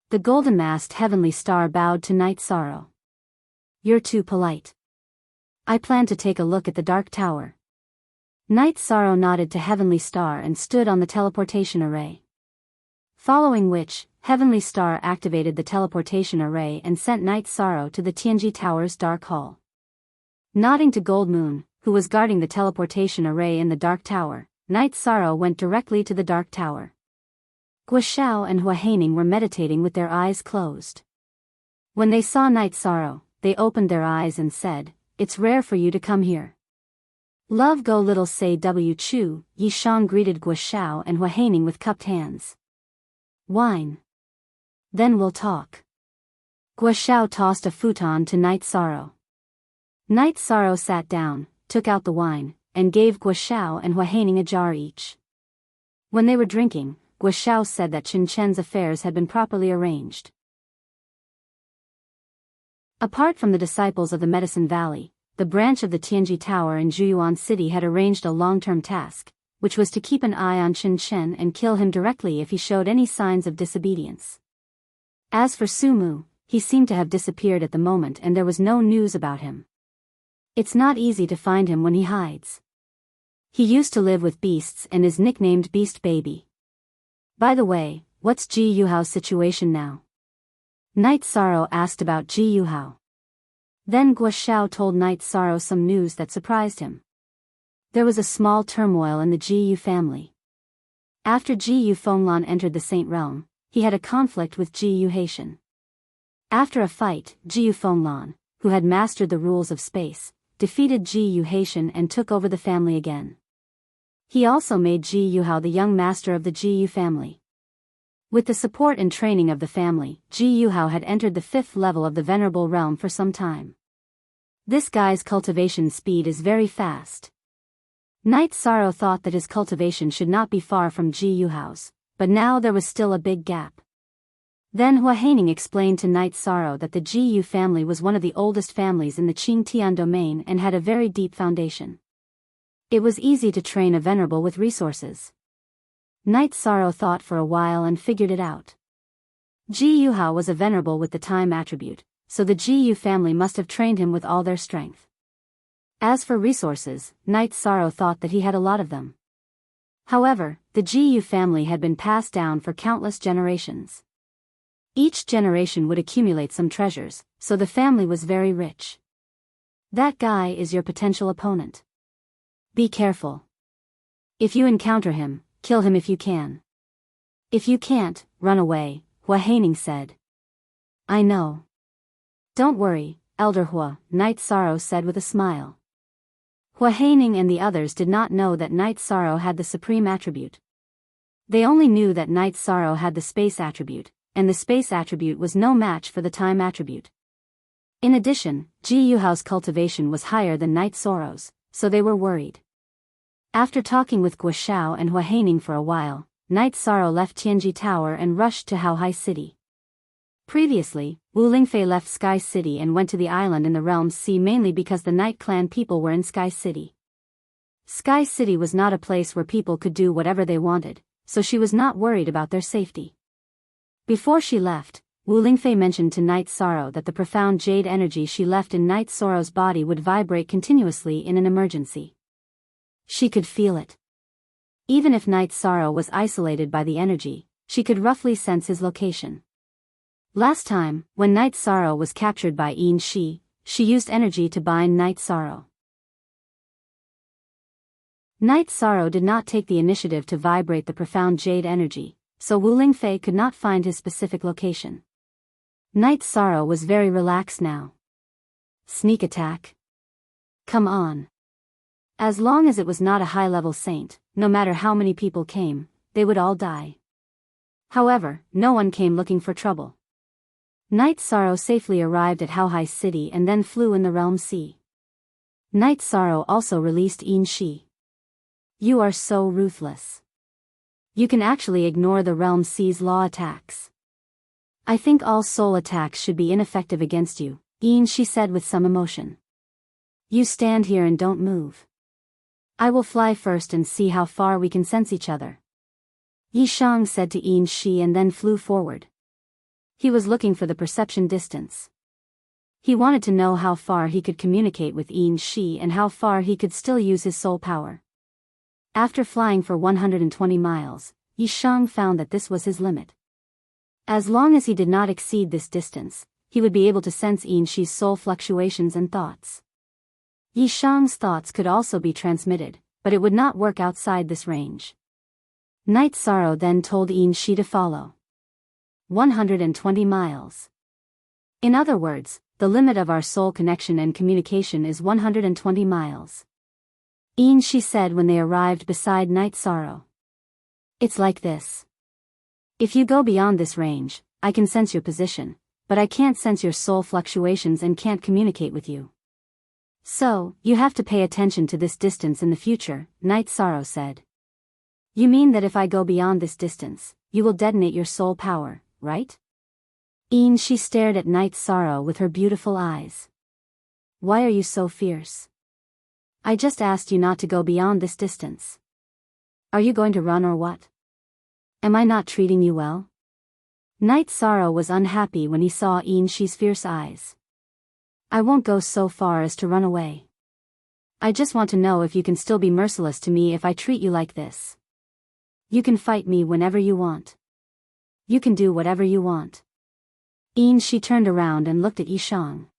The golden-masked Heavenly Star bowed to Night Sorrow. You're too polite. I plan to take a look at the Dark Tower. Night Sorrow nodded to Heavenly Star and stood on the teleportation array. Following which, Heavenly Star activated the teleportation array and sent Night Sorrow to the Tianji Tower's Dark Hall. Nodding to Gold Moon, who was guarding the teleportation array in the Dark Tower, Night Sorrow went directly to the Dark Tower. Guoxiao and Hua Haining were meditating with their eyes closed. When they saw Night Sorrow, they opened their eyes and said, "It's rare for you to come here." Love Go Little Say W Chu, Yi Shang greeted Guoxiao and Hua Haining with cupped hands. Wine. Then we'll talk. Guoxiao tossed a futon to Night Sorrow. Night Sorrow sat down, took out the wine, and gave Guoxiao and Hua Haining a jar each. When they were drinking, Guoxiao said that Chen Chen's affairs had been properly arranged. Apart from the disciples of the Medicine Valley, the branch of the Tianji Tower in Juyuan City had arranged a long-term task, which was to keep an eye on Chen Chen and kill him directly if he showed any signs of disobedience. As for Sumu, he seemed to have disappeared at the moment and there was no news about him. It's not easy to find him when he hides. He used to live with beasts and is nicknamed Beast Baby. By the way, what's Ji Yuhao's situation now? Night Sorrow asked about Ji Yuhao. Then Guo told Night Sorrow some news that surprised him. There was a small turmoil in the Ji family. After Ji Fenglan entered the Saint Realm, he had a conflict with Ji Haitian. After a fight, Ji Fenglan, who had mastered the rules of space, defeated Ji Haitian and took over the family again. He also made Ji Hao the young master of the Ji family. With the support and training of the family, Ji Hao had entered the 5th level of the Venerable Realm for some time. This guy's cultivation speed is very fast. Night Sorrow thought that his cultivation should not be far from Ji Hao's, but now there was still a big gap. Then Hua Haining explained to Night Sorrow that the Ji family was one of the oldest families in the Qingtian domain and had a very deep foundation. It was easy to train a venerable with resources. Night Sorrow thought for a while and figured it out. Ji Hao was a venerable with the time attribute, so the Ji family must have trained him with all their strength. As for resources, Night Sorrow thought that he had a lot of them. However, the Ji family had been passed down for countless generations. Each generation would accumulate some treasures, so the family was very rich. That guy is your potential opponent. Be careful. If you encounter him, kill him if you can. If you can't, run away, Hua Haining said. I know. Don't worry, Elder Hua, Night Sorrow said with a smile. Hua Haining and the others did not know that Night Sorrow had the supreme attribute. They only knew that Night Sorrow had the space attribute, and the space attribute was no match for the time attribute. In addition, Ji Hao's cultivation was higher than Night Sorrow's, so they were worried. After talking with Guo and Hua Haining for a while, Night Sorrow left Tianji Tower and rushed to Haohai City. Previously, Wu Lingfei left Sky City and went to the island in the Realms Sea mainly because the Night Clan people were in Sky City. Sky City was not a place where people could do whatever they wanted, so she was not worried about their safety. Before she left, Wu Lingfei mentioned to Night Sorrow that the profound jade energy she left in Night Sorrow's body would vibrate continuously in an emergency. She could feel it. Even if Night Sorrow was isolated by the energy, she could roughly sense his location. Last time, when Night Sorrow was captured by Yin Shi, she used energy to bind Night Sorrow. Night Sorrow did not take the initiative to vibrate the profound jade energy, so Wu Lingfei could not find his specific location. Night Sorrow was very relaxed now. Sneak attack? Come on. As long as it was not a high-level saint, no matter how many people came, they would all die. However, no one came looking for trouble. Night Sorrow safely arrived at Haohai City and then flew in the Realm Sea. Night Sorrow also released Yin Shi. You are so ruthless. You can actually ignore the Realm Sea's law attacks. I think all soul attacks should be ineffective against you, Yin Shi said with some emotion. You stand here and don't move. I will fly first and see how far we can sense each other. Yi Shang said to Yin Shi and then flew forward. He was looking for the perception distance. He wanted to know how far he could communicate with Yin Shi and how far he could still use his soul power. After flying for 120 miles, Yi Shang found that this was his limit. As long as he did not exceed this distance, he would be able to sense Yin Shi's soul fluctuations and thoughts. Yi Shang's thoughts could also be transmitted, but it would not work outside this range. Night Sorrow then told Yin Shi to follow. 120 miles. In other words, the limit of our soul connection and communication is 120 miles. Yin Shi said when they arrived beside Night Sorrow. It's like this. If you go beyond this range, I can sense your position, but I can't sense your soul fluctuations and can't communicate with you. So, you have to pay attention to this distance in the future, Night Sorrow said. You mean that if I go beyond this distance, you will detonate your soul power, right? Yin Shi stared at Night Sorrow with her beautiful eyes. Why are you so fierce? I just asked you not to go beyond this distance. Are you going to run or what? Am I not treating you well? Night Sorrow was unhappy when he saw Yin Shi's fierce eyes. I won't go so far as to run away. I just want to know if you can still be merciless to me if I treat you like this. You can fight me whenever you want. You can do whatever you want. Yin Shi turned around and looked at Yi Shang.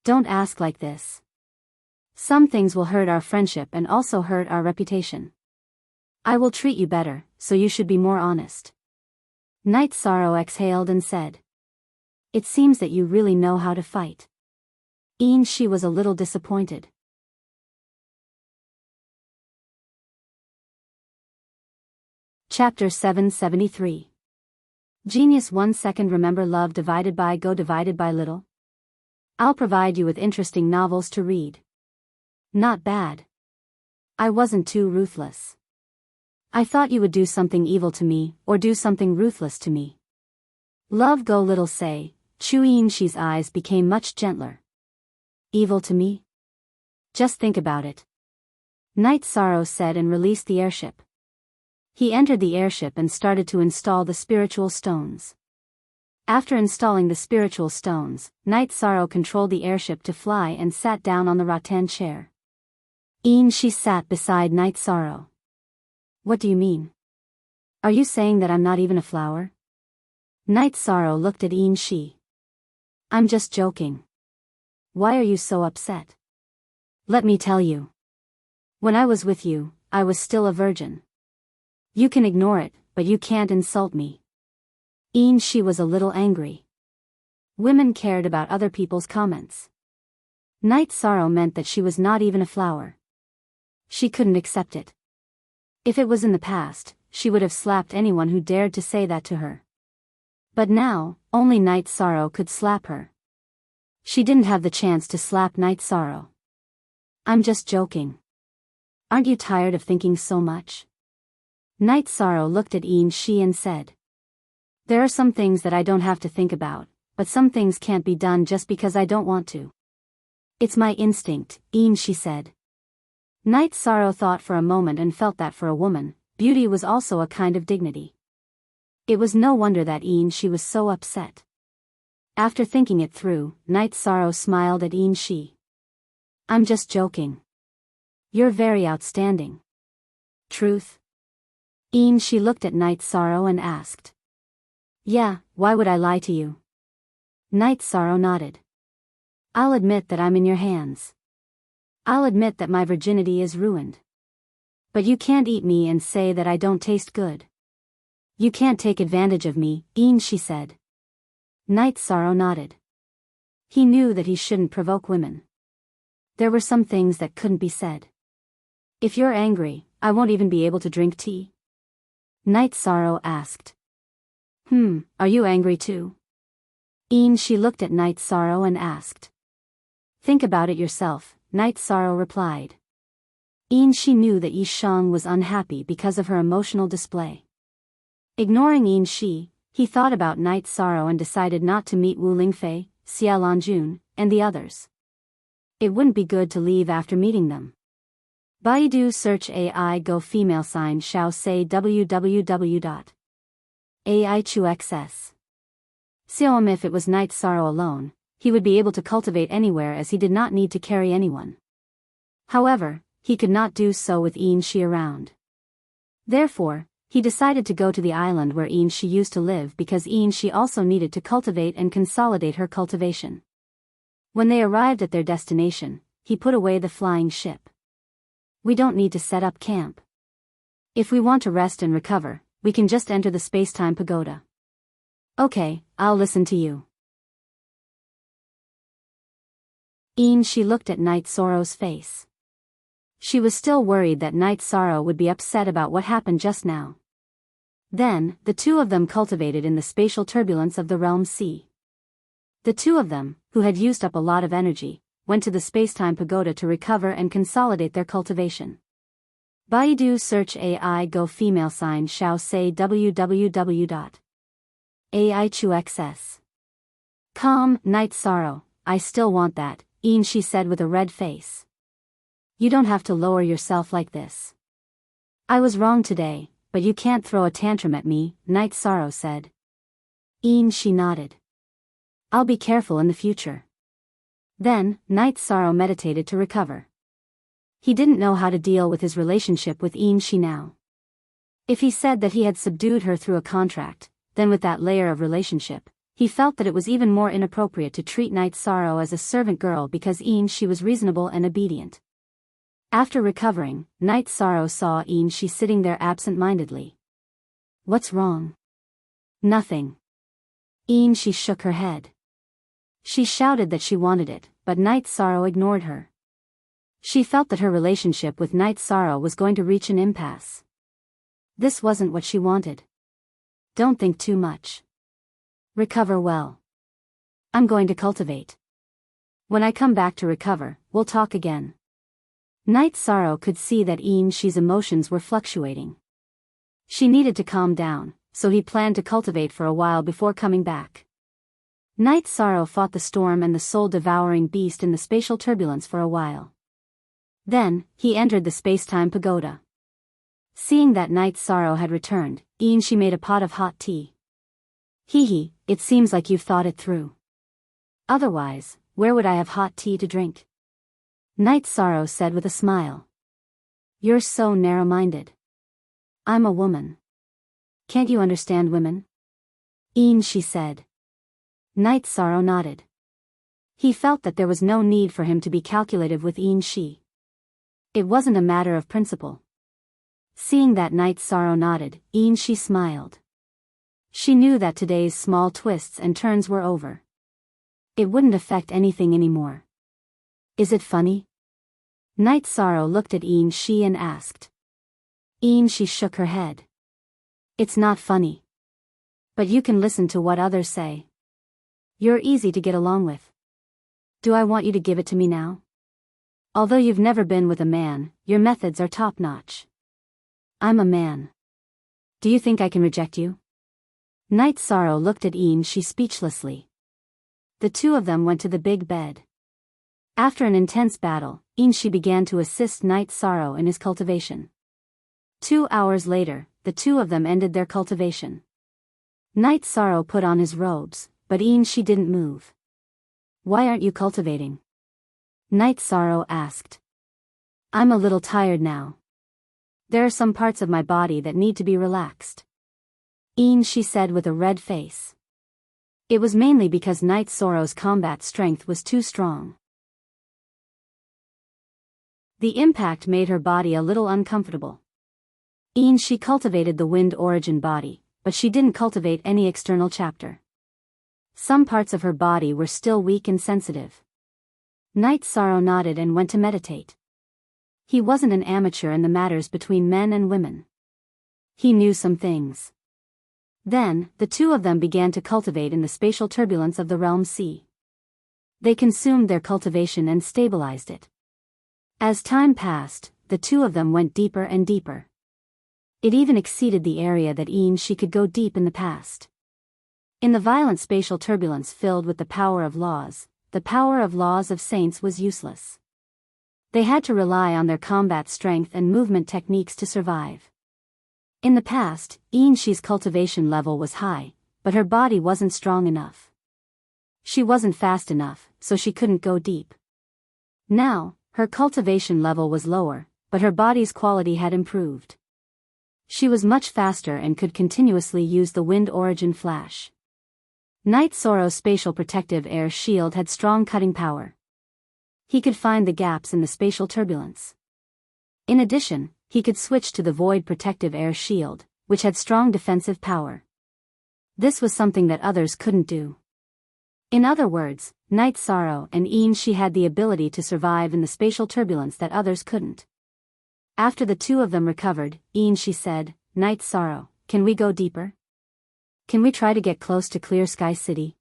Don't ask like this. Some things will hurt our friendship and also hurt our reputation. I will treat you better, so you should be more honest. Night Sorrow exhaled and said. It seems that you really know how to fight. She was a little disappointed. Chapter 773. Genius 1 second. Remember love divided by go divided by little? I'll provide you with interesting novels to read. Not bad. I wasn't too ruthless. I thought you would do something evil to me, or do something ruthless to me. Love go little say, She's eyes became much gentler. Evil to me? Just think about it. Night Sorrow said and released the airship. He entered the airship and started to install the spiritual stones. After installing the spiritual stones, Night Sorrow controlled the airship to fly and sat down on the rattan chair. She sat beside Night Sorrow. What do you mean? Are you saying that I'm not even a flower? Night Sorrow looked at she. I'm just joking. Why are you so upset? Let me tell you. When I was with you, I was still a virgin. You can ignore it, but you can't insult me. She was a little angry. Women cared about other people's comments. Night Sorrow meant that she was not even a flower. She couldn't accept it. If it was in the past, she would have slapped anyone who dared to say that to her. But now, only Night Sorrow could slap her. She didn't have the chance to slap Night Sorrow. I'm just joking. Aren't you tired of thinking so much? Night Sorrow looked at she and said. There are some things that I don't have to think about, but some things can't be done just because I don't want to. It's my instinct, she said. Night Sorrow thought for a moment and felt that for a woman, beauty was also a kind of dignity. It was no wonder that she was so upset. After thinking it through, Night Sorrow smiled at she. I'm just joking. You're very outstanding. Truth? She looked at Night Sorrow and asked. Yeah, why would I lie to you? Night Sorrow nodded. I'll admit that I'm in your hands. I'll admit that my virginity is ruined. But you can't eat me and say that I don't taste good. You can't take advantage of me, she said. Night Sorrow nodded. He knew that he shouldn't provoke women. There were some things that couldn't be said. If you're angry, I won't even be able to drink tea. Night Sorrow asked. Are you angry too? She looked at Night Sorrow and asked. Think about it yourself, Night Sorrow replied. She knew that Yi Shang was unhappy because of her emotional display. Ignoring he thought about Night Sorrow and decided not to meet Wu Lingfei, Xia Lanjun, and the others. It wouldn't be good to leave after meeting them. Baidu search AI go female sign shao say www.aichuxs. If it was Night Sorrow alone, he would be able to cultivate anywhere as he did not need to carry anyone. However, he could not do so with she around. Therefore, he decided to go to the island where she used to live because she also needed to cultivate and consolidate her cultivation. When they arrived at their destination, he put away the flying ship. We don't need to set up camp. If we want to rest and recover, we can just enter the space-time pagoda. Okay, I'll listen to you. She looked at Night Sorrow's face. She was still worried that Night Sorrow would be upset about what happened just now. Then, the two of them cultivated in the spatial turbulence of the realm sea. The two of them, who had used up a lot of energy, went to the space-time pagoda to recover and consolidate their cultivation. Baidu search AI go female sign shao say www.aichuxs. Calm, Night Sorrow, I still want that, she said with a red face. You don't have to lower yourself like this. I was wrong today, but you can't throw a tantrum at me, Night Sorrow said. She nodded. I'll be careful in the future. Then, Night Sorrow meditated to recover. He didn't know how to deal with his relationship with she now. If he said that he had subdued her through a contract, then with that layer of relationship, He felt that it was even more inappropriate to treat Night Sorrow as a servant girl because she was reasonable and obedient. After recovering, Night Sorrow saw she sitting there absent-mindedly. "What's wrong?" "Nothing." She shook her head. She shouted that she wanted it, but Night Sorrow ignored her. She felt that her relationship with Night Sorrow was going to reach an impasse. This wasn't what she wanted. "Don't think too much. Recover well. I'm going to cultivate. When I come back to recover, we'll talk again." Night Sorrow could see that she's emotions were fluctuating. She needed to calm down, so he planned to cultivate for a while before coming back. Night Sorrow fought the storm and the soul-devouring beast in the spatial turbulence for a while. Then, he entered the space-time pagoda. Seeing that Night Sorrow had returned, she made a pot of hot tea. "Hee, it seems like you've thought it through. Otherwise, where would I have hot tea to drink?" Night Sorrow said with a smile. "You're so narrow-minded. I'm a woman. Can't you understand women?" She said. Night Sorrow nodded. He felt that there was no need for him to be calculative with she. It wasn't a matter of principle. Seeing that Night Sorrow nodded, she smiled. She knew that today's small twists and turns were over. It wouldn't affect anything anymore. "Is it funny?" Night Sorrow looked at she and asked. She shook her head. "It's not funny. But you can listen to what others say. You're easy to get along with. Do I want you to give it to me now? Although you've never been with a man, your methods are top-notch. I'm a man. Do you think I can reject you?" Night Sorrow looked at she speechlessly. The two of them went to the big bed. After an intense battle, she began to assist Night Sorrow in his cultivation. 2 hours later, the two of them ended their cultivation. Night Sorrow put on his robes, but she didn't move. "Why aren't you cultivating?" Night Sorrow asked. "I'm a little tired now. There are some parts of my body that need to be relaxed." She said with a red face. It was mainly because Night Sorrow's combat strength was too strong. The impact made her body a little uncomfortable. She cultivated the wind origin body, but she didn't cultivate any external chapter. Some parts of her body were still weak and sensitive. Night Sorrow nodded and went to meditate. He wasn't an amateur in the matters between men and women. He knew some things. Then, the two of them began to cultivate in the spatial turbulence of the realm sea. They consumed their cultivation and stabilized it. As time passed, the two of them went deeper and deeper. It even exceeded the area that she could go deep in the past. In the violent spatial turbulence filled with the power of laws of saints was useless. They had to rely on their combat strength and movement techniques to survive. In the past, she's cultivation level was high, but her body wasn't strong enough. She wasn't fast enough, so she couldn't go deep. Now, her cultivation level was lower, but her body's quality had improved. She was much faster and could continuously use the wind origin flash. Night Sorrow's spatial protective air shield had strong cutting power. He could find the gaps in the spatial turbulence. In addition, he could switch to the void protective air shield, which had strong defensive power. This was something that others couldn't do. In other words, Night Sorrow and she had the ability to survive in the spatial turbulence that others couldn't. After the two of them recovered, she said, "Night Sorrow, can we go deeper? Can we try to get close to Clear Sky City?"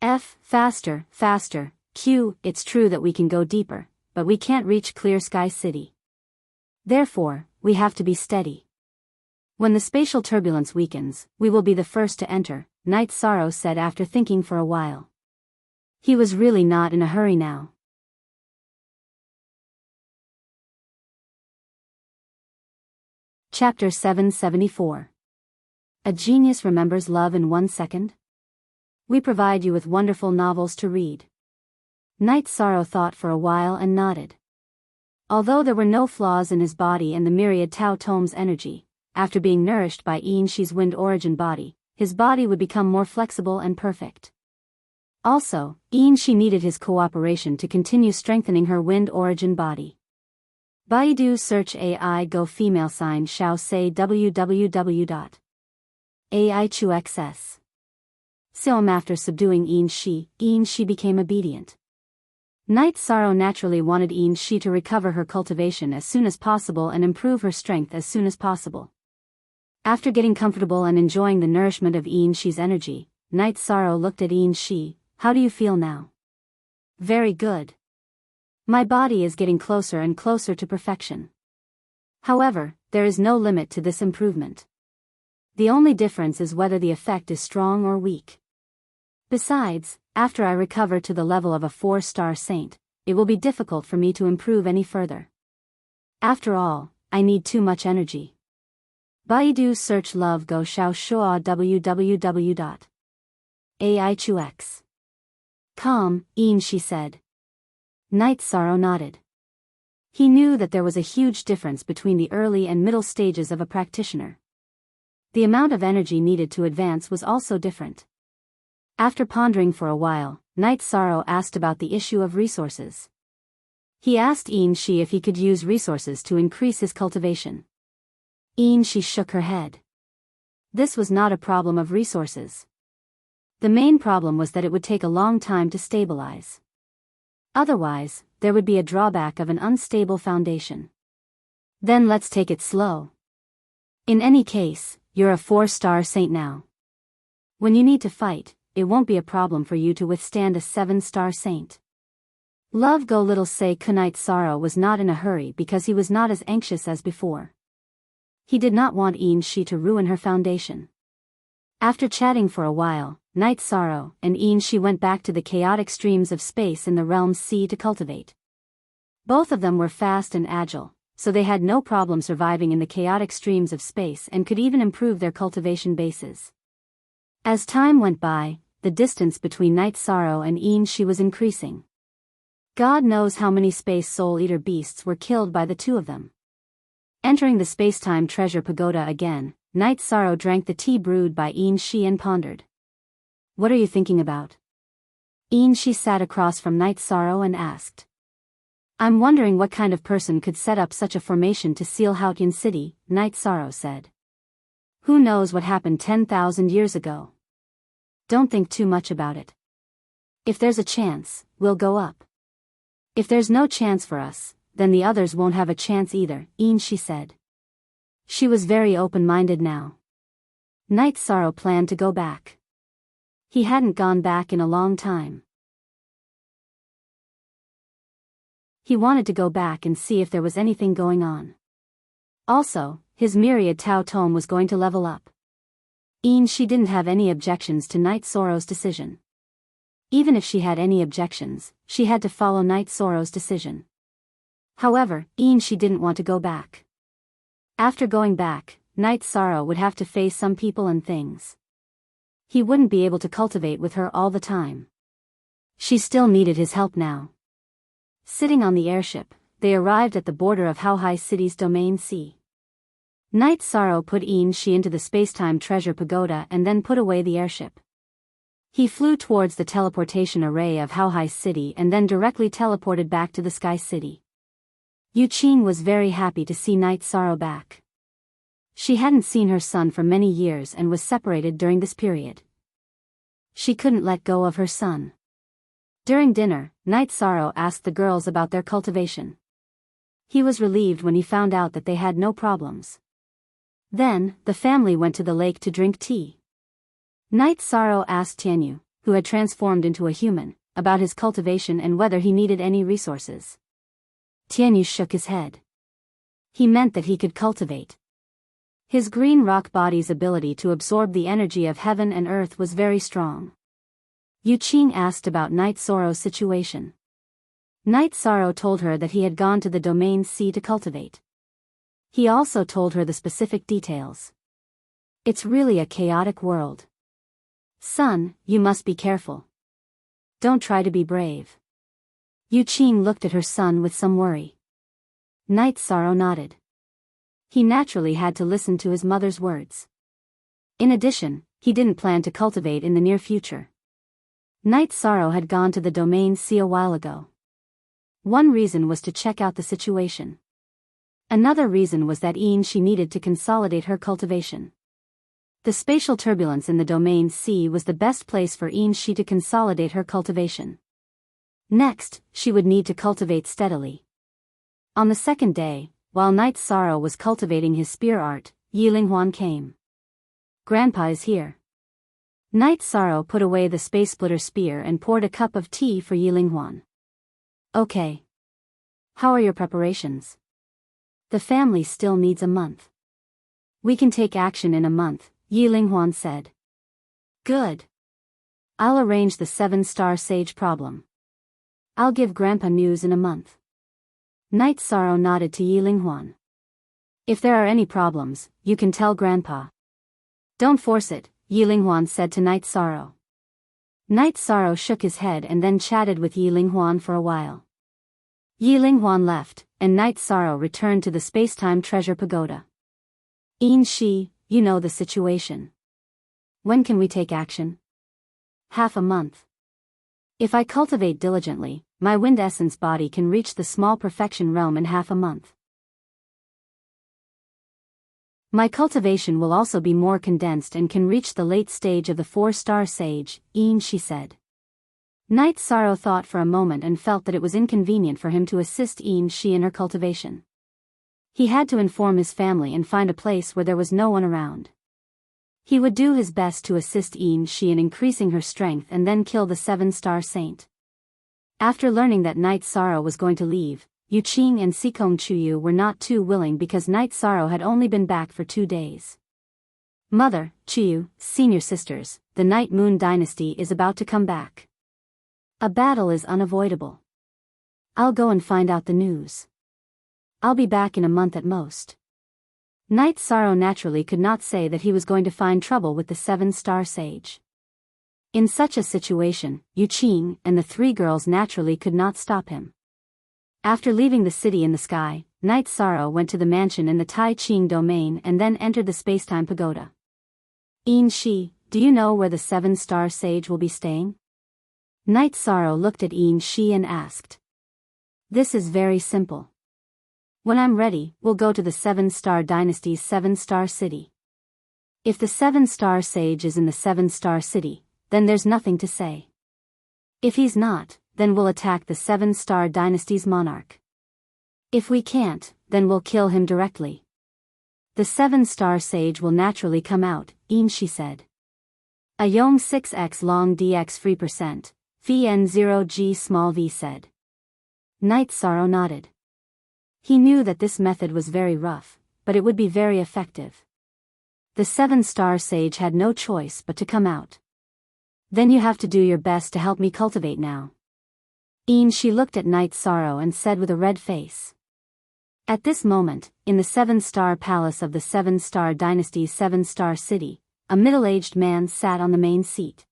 Faster, faster, Q. It's true that we can go deeper, but we can't reach Clear Sky City. Therefore, we have to be steady. When the spatial turbulence weakens, we will be the first to enter, Night Sorrow said after thinking for a while. He was really not in a hurry now. Chapter 774. A Genius Remembers Love in 1 Second? We provide you with wonderful novels to read. Night Sorrow thought for a while and nodded. Although there were no flaws in his body and the myriad Tao Tome's energy, after being nourished by she's wind origin body, his body would become more flexible and perfect. Also, she needed his cooperation to continue strengthening her wind origin body. Baidu search AI go female sign shao say www.aichuxs. After subduing she became obedient. Night Sorrow naturally wanted she to recover her cultivation as soon as possible and improve her strength as soon as possible. After getting comfortable and enjoying the nourishment of she's energy, Night Sorrow looked at she. How do you feel now? Very good. My body is getting closer and closer to perfection. However, there is no limit to this improvement. The only difference is whether the effect is strong or weak. Besides, after I recover to the level of a 4-star saint, it will be difficult for me to improve any further. After all, I need too much energy. Baidu search love go shao shua www.aichuxs. Calm, she said. Night Sorrow nodded. He knew that there was a huge difference between the early and middle stages of a practitioner. The amount of energy needed to advance was also different. After pondering for a while, Night Sorrow asked about the issue of resources. He asked she if he could use resources to increase his cultivation. She shook her head. This was not a problem of resources. The main problem was that it would take a long time to stabilize. Otherwise, there would be a drawback of an unstable foundation. Then let's take it slow. In any case, you're a 4-star saint now. When you need to fight, it won't be a problem for you to withstand a 7-star saint. Love go little say Night Sorrow was not in a hurry because he was not as anxious as before. He did not want she to ruin her foundation. After chatting for a while, Night Sorrow and she went back to the chaotic streams of space in the realm sea to cultivate. Both of them were fast and agile, so they had no problem surviving in the chaotic streams of space and could even improve their cultivation bases. As time went by, the distance between Night Sorrow and she was increasing. God knows how many space soul-eater beasts were killed by the two of them. Entering the space-time treasure pagoda again, Night Sorrow drank the tea brewed by she and pondered. What are you thinking about? She sat across from Night Sorrow and asked. I'm wondering what kind of person could set up such a formation to seal Haotian City, Night Sorrow said. Who knows what happened 10,000 years ago? Don't think too much about it. If there's a chance, we'll go up. If there's no chance for us, then the others won't have a chance either, she said. She was very open-minded now. Night Sorrow planned to go back. He hadn't gone back in a long time. He wanted to go back and see if there was anything going on. Also, his myriad Tao tome was going to level up. She didn't have any objections to Night Sorrow's decision. Even if she had any objections, she had to follow Night Sorrow's decision. However, she didn't want to go back. After going back, Night Sorrow would have to face some people and things. He wouldn't be able to cultivate with her all the time. She still needed his help now. Sitting on the airship, they arrived at the border of Haohai City's domain sea. Night Sorrow put she into the space-time treasure pagoda and then put away the airship. He flew towards the teleportation array of Haohai City and then directly teleported back to the Sky City. Yuqing was very happy to see Night Sorrow back. She hadn't seen her son for many years and was separated during this period. She couldn't let go of her son. During dinner, Night Sorrow asked the girls about their cultivation. He was relieved when he found out that they had no problems. Then, the family went to the lake to drink tea. Night Sorrow asked Tianyu, who had transformed into a human, about his cultivation and whether he needed any resources. Tianyu shook his head. He meant that he could cultivate. His green rock body's ability to absorb the energy of heaven and earth was very strong. Yuqing asked about Night Sorrow's situation. Night Sorrow told her that he had gone to the domain sea to cultivate. He also told her the specific details. It's really a chaotic world. Son, you must be careful. Don't try to be brave. Yuqing looked at her son with some worry. Night Sorrow nodded. He naturally had to listen to his mother's words. In addition, he didn't plan to cultivate in the near future. Night Sorrow had gone to the domain C a while ago. One reason was to check out the situation. Another reason was that she needed to consolidate her cultivation. The spatial turbulence in the domain C was the best place for she to consolidate her cultivation. Next, she would need to cultivate steadily. On the second day, while Night Sorrow was cultivating his spear art, Yilinghuan came. "Grandpa is here." Night Sorrow put away the space splitter spear and poured a cup of tea for Yilinghuan. "Okay. How are your preparations?" "The family still needs a month." "We can take action in a month," Yilinghuan said. "Good. I'll arrange the 7-star sage problem. I'll give Grandpa news in a month." Night Sorrow nodded to Yilinghuan. "If there are any problems, you can tell Grandpa." "Don't force it," Yilinghuan said to Night Sorrow. Night Sorrow shook his head and then chatted with Yilinghuan for a while. Yilinghuan left, and Night Sorrow returned to the Spacetime Treasure Pagoda. "Shi, you know the situation. When can we take action?" "Half a month. If I cultivate diligently, my wind essence body can reach the small perfection realm in half a month. My cultivation will also be more condensed and can reach the late stage of the 4-star sage," she said. Night Sorrow thought for a moment and felt that it was inconvenient for him to assist she in her cultivation. He had to inform his family and find a place where there was no one around. He would do his best to assist she in increasing her strength and then kill the 7-star saint. After learning that Night Sorrow was going to leave, Yu Qing and Sikong Chuyu were not too willing because Night Sorrow had only been back for 2 days. "Mother, Chuyu, senior sisters, the Night Moon dynasty is about to come back. A battle is unavoidable. I'll go and find out the news. I'll be back in a month at most." Night Sorrow naturally could not say that he was going to find trouble with the 7-star sage. In such a situation, Yu Qing and the 3 girls naturally could not stop him. After leaving the city in the sky, Night Sorrow went to the mansion in the Tai Ching domain and then entered the Spacetime Pagoda. "Shi, do you know where the 7-star sage will be staying?" Night Sorrow looked at Shi and asked. "This is very simple. When I'm ready, we'll go to the 7-star dynasty's 7-star city. If the 7-star sage is in the 7-star city, then there's nothing to say. If he's not, then we'll attack the 7-star dynasty's monarch. If we can't, then we'll kill him directly. The 7-star sage will naturally come out," she said. "A Yong 6x long dx free %, Phi N0G small v said. Night Sorrow nodded. He knew that this method was very rough, but it would be very effective. The 7-star sage had no choice but to come out. "Then you have to do your best to help me cultivate now." She looked at Night Sorrow and said with a red face. At this moment, in the 7-star palace of the 7-star dynasty's 7-star city, a middle-aged man sat on the main seat.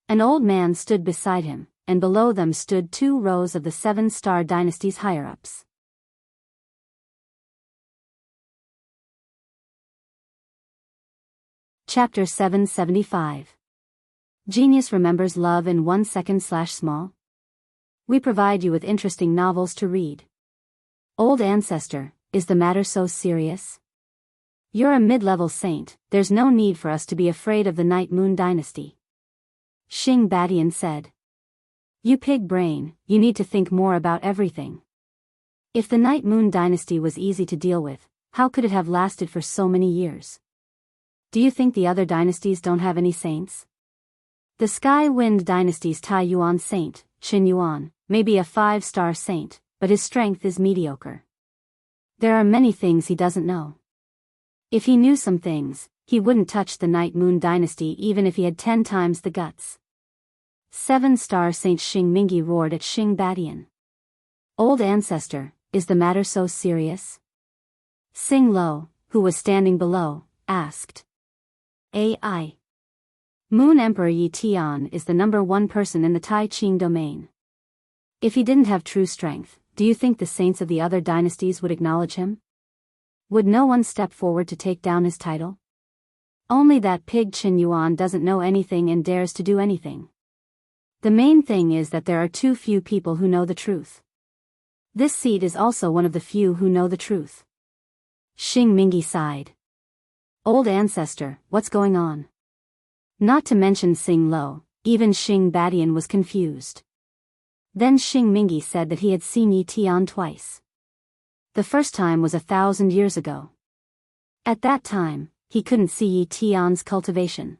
An old man stood beside him, and below them stood 2 rows of the 7-star dynasty's higher-ups. Chapter 775. Genius Remembers Love in 1 second/small? We provide you with interesting novels to read. Old Ancestor, Is the Matter So Serious? You're a mid-level saint, there's no need for us to be afraid of the Night Moon dynasty. Xing Badian said. You pig brain, you need to think more about everything. If the Night Moon dynasty was easy to deal with, how could it have lasted for so many years? Do you think the other dynasties don't have any saints? The Sky Wind dynasty's Tai Yuan saint, Qin Yuan, may be a 5-star saint, but his strength is mediocre. There are many things he doesn't know. If he knew some things, he wouldn't touch the Night Moon dynasty even if he had 10 times the guts. 7-star Saint Xing Mingi roared at Xing Badian. Old Ancestor, is the matter so serious? Xing Lo, who was standing below, asked. AI. Moon Emperor Yi Tian is the #1 person in the Tai Ching domain. If he didn't have true strength, do you think the saints of the other dynasties would acknowledge him? Would no one step forward to take down his title? Only that pig Chen Yuan doesn't know anything and dares to do anything. The main thing is that there are too few people who know the truth. This seat is also one of the few who know the truth. Xing Mingi sighed. Old ancestor, what's going on? Not to mention Xing Lo, even Xing Badian was confused. Then Xing Mingi said that he had seen Yi Tian twice. The first time was 1,000 years ago. At that time, he couldn't see Yi Tian's cultivation.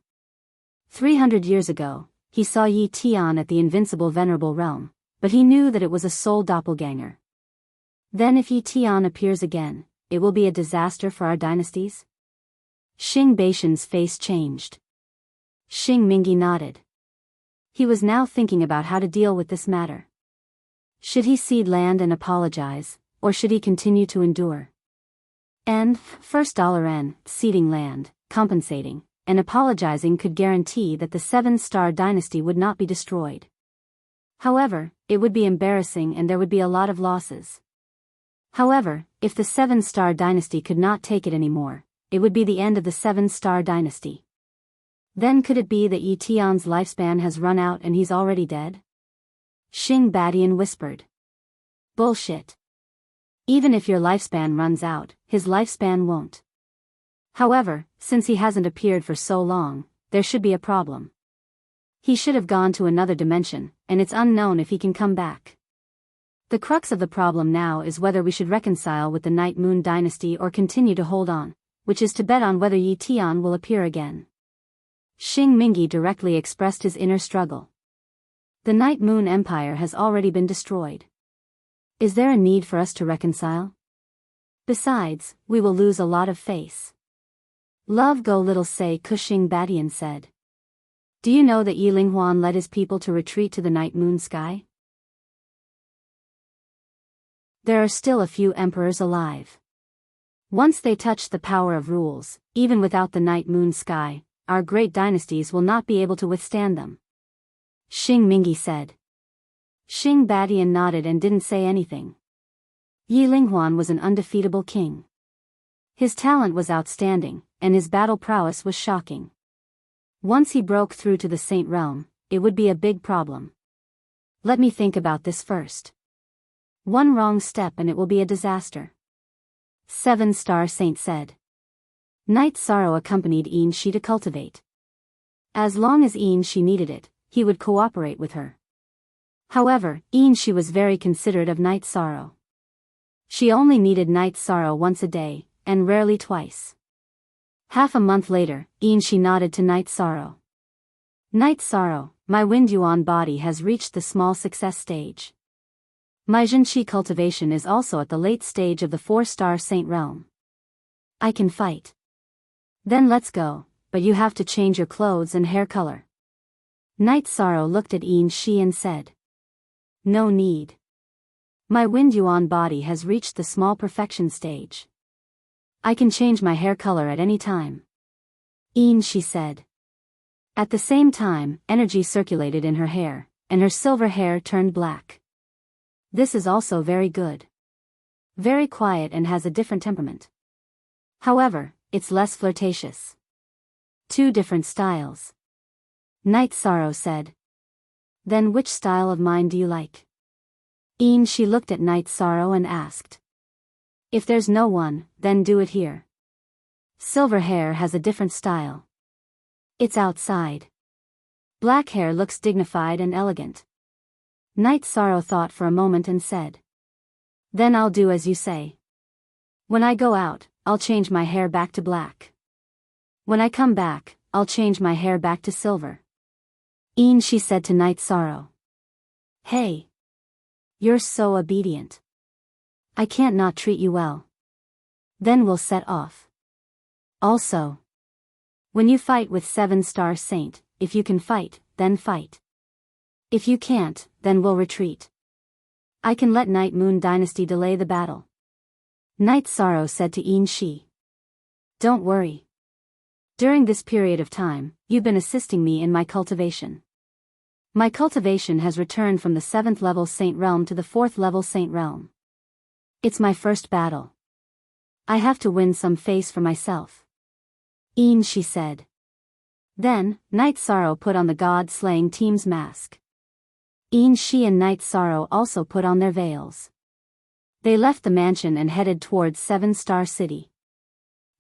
300 years ago, he saw Yi Tian at the invincible venerable realm, but he knew that it was a soul doppelganger. Then if Yi Tian appears again, it will be a disaster for our dynasties? Xing Baishan's face changed. Xing Mingi nodded. He was now thinking about how to deal with this matter. Should he cede land and apologize, or should he continue to endure? And, first $N, ceding land, compensating, and apologizing could guarantee that the 7-star dynasty would not be destroyed. However, it would be embarrassing and there would be a lot of losses. However, if the 7-star dynasty could not take it anymore, it would be the end of the 7-star dynasty. Then could it be that Yi Tian's lifespan has run out and he's already dead? Xing Badian whispered. Bullshit. Even if your lifespan runs out, his lifespan won't. However, since he hasn't appeared for so long, there should be a problem. He should have gone to another dimension, and it's unknown if he can come back. The crux of the problem now is whether we should reconcile with the Night Moon dynasty or continue to hold on, which is to bet on whether Yi Tian will appear again. Xing Mingi directly expressed his inner struggle. The Night Moon Empire has already been destroyed. Is there a need for us to reconcile? Besides, we will lose a lot of face. Love go little say Xing Badian said. Do you know that Yi Linghuan led his people to retreat to the Night Moon sky? There are still a few emperors alive. Once they touch the power of rules, even without the Night Moon sky, our great dynasties will not be able to withstand them. Xing Mingi said. Xing Badian nodded and didn't say anything. Yi Linghuan was an undefeatable king. His talent was outstanding, and his battle prowess was shocking. Once he broke through to the Saint Realm, it would be a big problem. Let me think about this first. One wrong step and it will be a disaster. 7-star Saint said. Night Sorrow accompanied Yin Shi to cultivate. As long as Yin Shi needed it, he would cooperate with her. However, Yin Shi was very considerate of Night Sorrow. She only needed Night Sorrow once a day, and rarely twice. Half a month later, Yin Shi nodded to Night Sorrow. Night Sorrow, my Wind Yuan body has reached the small success stage. My Jinshi cultivation is also at the late stage of the 4-star Saint Realm. I can fight. Then let's go, but you have to change your clothes and hair color. Night Sorrow looked at Yin Shi and said. No need. My Wind Yuan body has reached the small perfection stage. I can change my hair color at any time. Yin Shi said. At the same time, energy circulated in her hair, and her silver hair turned black. This is also very good. Very quiet and has a different temperament. However, it's less flirtatious. 2 different styles. Night Sorrow said. Then which style of mine do you like? Yin Shi looked at Night Sorrow and asked. If there's no one, then do it here. Silver hair has a different style. It's outside. Black hair looks dignified and elegant. Night Sorrow thought for a moment and said. Then I'll do as you say. When I go out, I'll change my hair back to black. When I come back, I'll change my hair back to silver. Yin Shi said to Night Sorrow. Hey. You're so obedient. I can't not treat you well. Then we'll set off. Also. When you fight with 7-star Saint, if you can fight, then fight. If you can't, then we'll retreat. I can let Night Moon Dynasty delay the battle. Night Sorrow said to Yin Shi. Don't worry. During this period of time, you've been assisting me in my cultivation. My cultivation has returned from the 7th level Saint Realm to the 4th level Saint Realm. It's my first battle. I have to win some face for myself. She said. Then, Night Sorrow put on the god-slaying team's mask. She and Night Sorrow also put on their veils. They left the mansion and headed towards Seven Star City.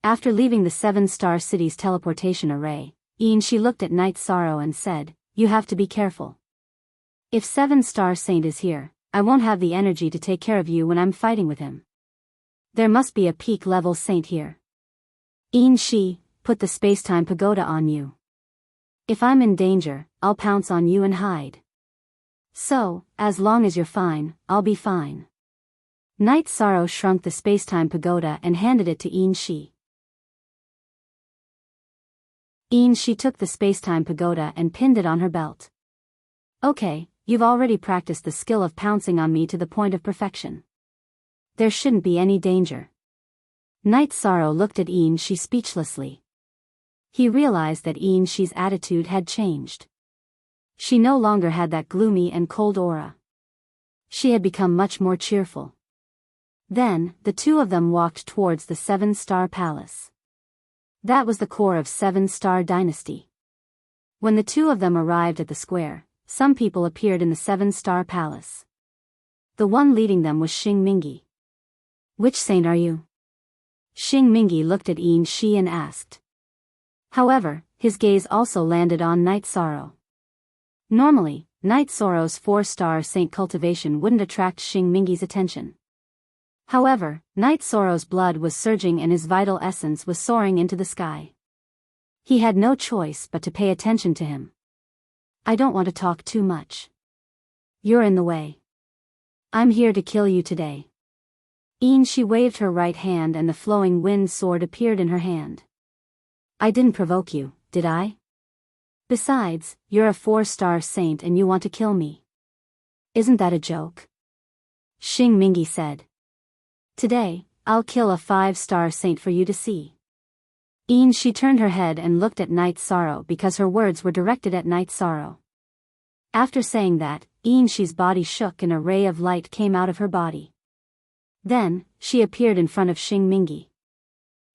After leaving the Seven Star City's teleportation array, she looked at Night Sorrow and said, "You have to be careful. If Seven Star Saint is here, I won't have the energy to take care of you when I'm fighting with him. There must be a peak-level saint here. She, put the space-time pagoda on you. If I'm in danger, I'll pounce on you and hide. So, as long as you're fine, I'll be fine." Night Sorrow shrunk the space-time pagoda and handed it to She. She took the space-time pagoda and pinned it on her belt. "Okay, you've already practiced the skill of pouncing on me to the point of perfection. There shouldn't be any danger." Night Sorrow looked at She speechlessly. He realized that She's attitude had changed. She no longer had that gloomy and cold aura. She had become much more cheerful. Then, the two of them walked towards the Seven Star Palace. That was the core of Seven Star Dynasty. When the two of them arrived at the square, some people appeared in the Seven Star Palace. The one leading them was Xing Mingi. "Which saint are you?" Xing Mingi looked at She and asked. However, his gaze also landed on Night Sorrow. Normally, Night Sorrow's 4-star saint cultivation wouldn't attract Xing Mingi's attention. However, Night Sorrow's blood was surging and his vital essence was soaring into the sky. He had no choice but to pay attention to him. "I don't want to talk too much. You're in the way. I'm here to kill you today." She waved her right hand and the flowing wind sword appeared in her hand. "I didn't provoke you, did I? Besides, you're a 4-star saint and you want to kill me. Isn't that a joke?" Xing Mingi said. "Today, I'll kill a 5-star saint for you to see." She turned her head and looked at Night Sorrow because her words were directed at Night Sorrow. After saying that, She's body shook and a ray of light came out of her body. Then, she appeared in front of Xing Mingi.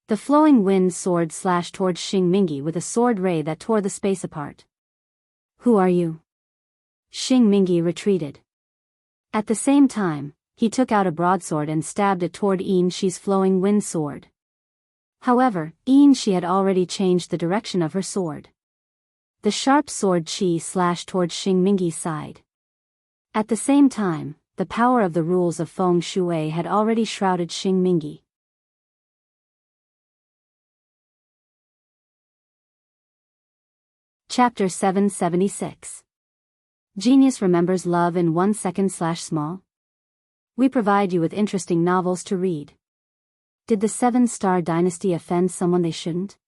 The flowing wind sword slashed towards Xing Mingi with a sword ray that tore the space apart. "Who are you?" Xing Mingi retreated. At the same time, he took out a broadsword and stabbed it toward She's flowing wind sword. However, She had already changed the direction of her sword. The sharp sword Qi slashed towards Xing Mingi's side. At the same time, the power of the rules of Feng Shui had already shrouded Xing Mingi. Chapter 776. Genius remembers love in 1 second/small. We provide you with interesting novels to read. Did the 7-star dynasty offend someone they shouldn't?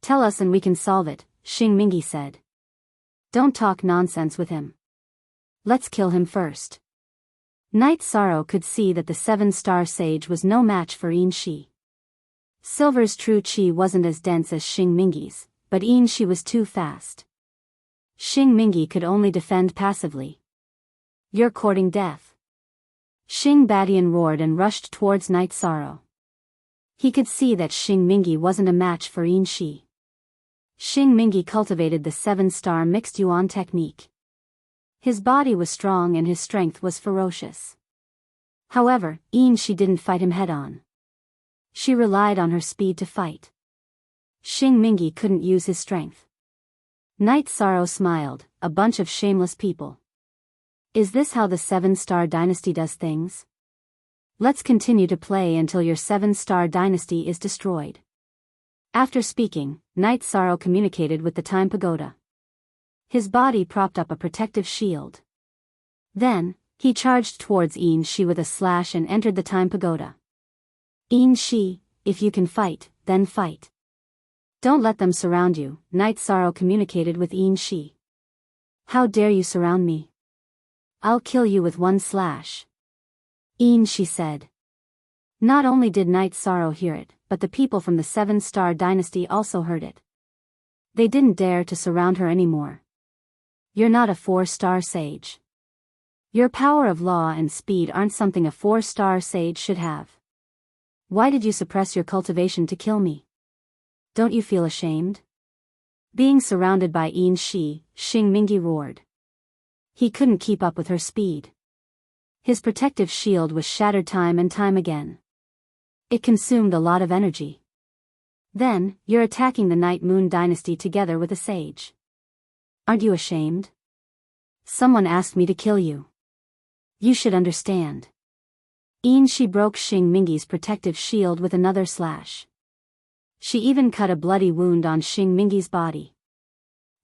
Tell us and we can solve it, Xing Mingi said. Don't talk nonsense with him. Let's kill him first. Night Sorrow could see that the 7-star sage was no match for Shi. Silver's true chi wasn't as dense as Xing Mingi's, but Shi was too fast. Xing Mingi could only defend passively. You're courting death. Xing Badian roared and rushed towards Night Sorrow. He could see that Xing Mingi wasn't a match for Shi. Xing Mingi cultivated the 7-star mixed yuan technique. His body was strong and his strength was ferocious. However, Shi didn't fight him head-on. She relied on her speed to fight. Xing Mingi couldn't use his strength. Night Sorrow smiled, a bunch of shameless people. Is this how the 7-star dynasty does things? Let's continue to play until your 7-star dynasty is destroyed. After speaking, Night Sorrow communicated with the Time Pagoda. His body propped up a protective shield. Then, he charged towards Shi with a slash and entered the Time Pagoda. Shi, if you can fight, then fight. Don't let them surround you, Night Sorrow communicated with Shi. How dare you surround me? I'll kill you with one slash. Shi said. Not only did Night Sorrow hear it, but the people from the 7-star dynasty also heard it. They didn't dare to surround her anymore. You're not a 4-star sage. Your power of law and speed aren't something a 4-star sage should have. Why did you suppress your cultivation to kill me? Don't you feel ashamed? Being surrounded by Xing Mingyi roared. He couldn't keep up with her speed. His protective shield was shattered time and time again. It consumed a lot of energy. Then, you're attacking the Night Moon Dynasty together with a sage. Aren't you ashamed? Someone asked me to kill you. You should understand. She broke Xing Mingyi's protective shield with another slash. She even cut a bloody wound on Xing Mingyi's body.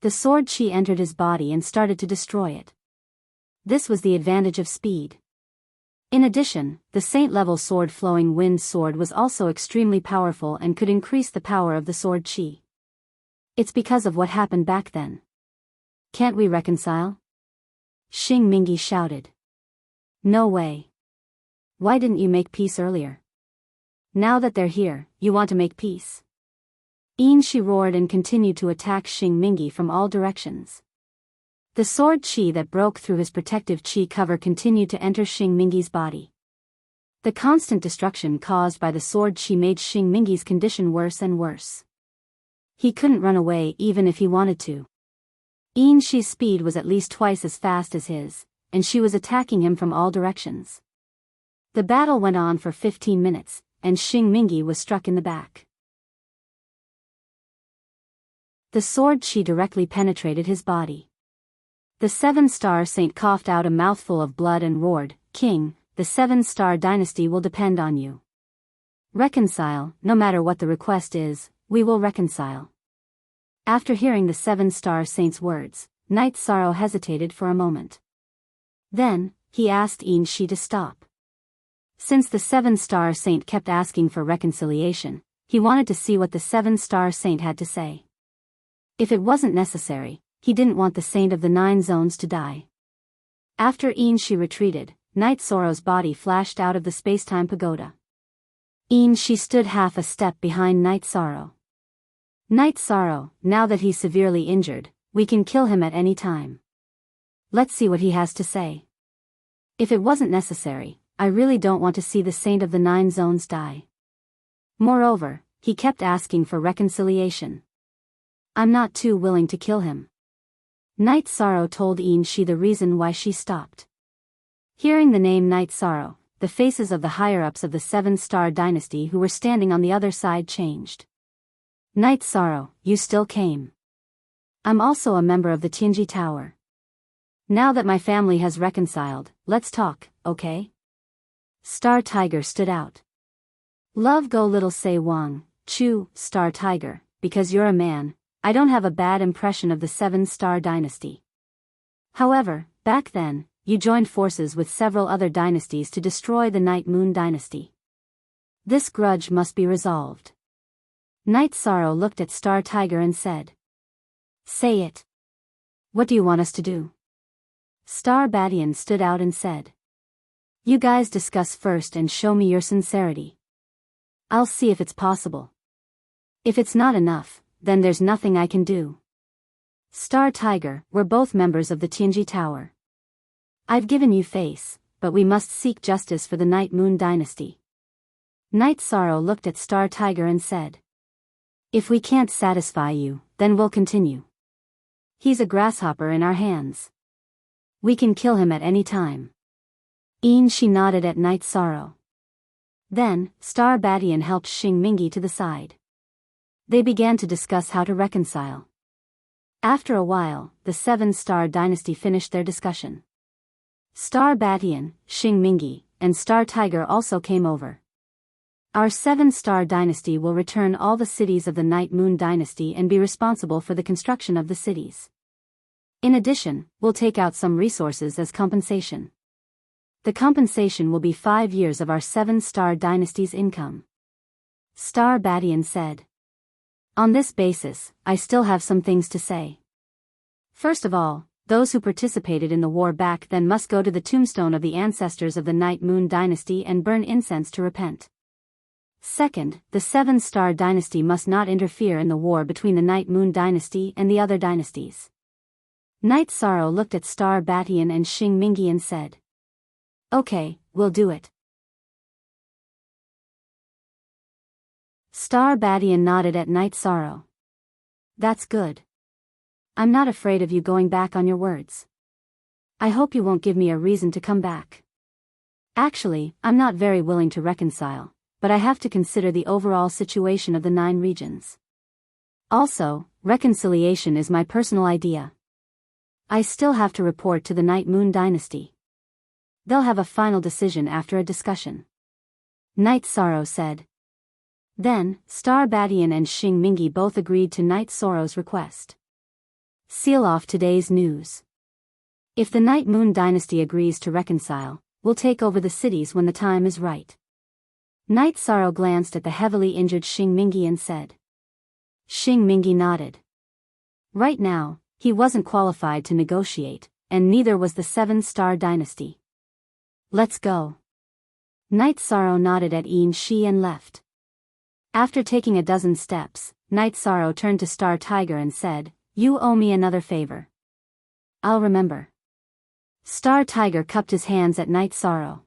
The sword chi entered his body and started to destroy it. This was the advantage of speed. In addition, the saint-level sword Flowing Wind sword was also extremely powerful and could increase the power of the sword chi. It's because of what happened back then. Can't we reconcile? Xing Mingyi shouted. No way. Why didn't you make peace earlier? Now that they're here, you want to make peace? She roared and continued to attack Xing Mingyi from all directions. The sword chi that broke through his protective chi cover continued to enter Xing Mingyi's body. The constant destruction caused by the sword chi made Xing Mingyi's condition worse and worse. He couldn't run away even if he wanted to. Xi's speed was at least twice as fast as his, and she was attacking him from all directions. The battle went on for 15 minutes, and Xing Mingyi was struck in the back. The sword chi directly penetrated his body. The seven-star saint coughed out a mouthful of blood and roared, "King, the seven-star dynasty will depend on you. Reconcile, no matter what the request is, we will reconcile." After hearing the seven-star saint's words, Knight Sorrow hesitated for a moment. Then, he asked Xi to stop. Since the seven-star saint kept asking for reconciliation, he wanted to see what the seven-star saint had to say. If it wasn't necessary, he didn't want the Saint of the Nine Zones to die. After Xi retreated, Knight Sorrow's body flashed out of the space-time pagoda. Xi stood half a step behind Knight Sorrow. Knight Sorrow, now that he's severely injured, we can kill him at any time. Let's see what he has to say. If it wasn't necessary, I really don't want to see the Saint of the Nine Zones die. Moreover, he kept asking for reconciliation. I'm not too willing to kill him. Knight Sorrow told Xi the reason why she stopped. Hearing the name Knight Sorrow, the faces of the higher-ups of the Seven-Star Dynasty who were standing on the other side changed. Knight Sorrow, you still came. I'm also a member of the Tianji Tower. Now that my family has reconciled, let's talk, okay? Star Tiger stood out. Love go little say Wang, Chu, Star Tiger, because you're a man, I don't have a bad impression of the Seven-Star Dynasty. However, back then, you joined forces with several other dynasties to destroy the Night Moon Dynasty. This grudge must be resolved. Knight Sorrow looked at Star Tiger and said. Say it. What do you want us to do? Star Badian stood out and said. You guys discuss first and show me your sincerity. I'll see if it's possible. If it's not enough, then there's nothing I can do. Star Tiger, we're both members of the Tianji Tower. I've given you face, but we must seek justice for the Night Moon Dynasty. Knight Sorrow looked at Star Tiger and said. If we can't satisfy you, then we'll continue. He's a grasshopper in our hands. We can kill him at any time. She nodded at Knight Sorrow. Then, Star Badian helped Xing Mingyi to the side. They began to discuss how to reconcile. After a while, the Seven-Star Dynasty finished their discussion. Star Badian, Xing Mingyi, and Star Tiger also came over. Our Seven-Star Dynasty will return all the cities of the Night Moon Dynasty and be responsible for the construction of the cities. In addition, we'll take out some resources as compensation. The compensation will be 5 years of our Seven-Star Dynasty's income. Star Badian said. On this basis, I still have some things to say. First of all, those who participated in the war back then must go to the tombstone of the ancestors of the Night Moon Dynasty and burn incense to repent. Second, the Seven-Star Dynasty must not interfere in the war between the Night Moon Dynasty and the other dynasties. Knight Sorrow looked at Star Badian and Xing Mingyi and said. Okay, we'll do it. Star Badian nodded at Night Sorrow. That's good. I'm not afraid of you going back on your words. I hope you won't give me a reason to come back. Actually, I'm not very willing to reconcile, but I have to consider the overall situation of the 9 regions. Also, reconciliation is my personal idea. I still have to report to the Night Moon Dynasty. They'll have a final decision after a discussion. Night Sorrow said. Then, Star Badian and Xing Mingi both agreed to Night Sorrow's request. Seal off today's news. If the Night Moon Dynasty agrees to reconcile, we'll take over the cities when the time is right. Night Sorrow glanced at the heavily injured Xing Mingi and said. Xing Mingi nodded. Right now, he wasn't qualified to negotiate, and neither was the 7-star dynasty. Let's go. Night Sorrow nodded at Yin Shi and left. After taking a dozen steps, Night Sorrow turned to Star Tiger and said, You owe me another favor. I'll remember. Star Tiger cupped his hands at Night Sorrow.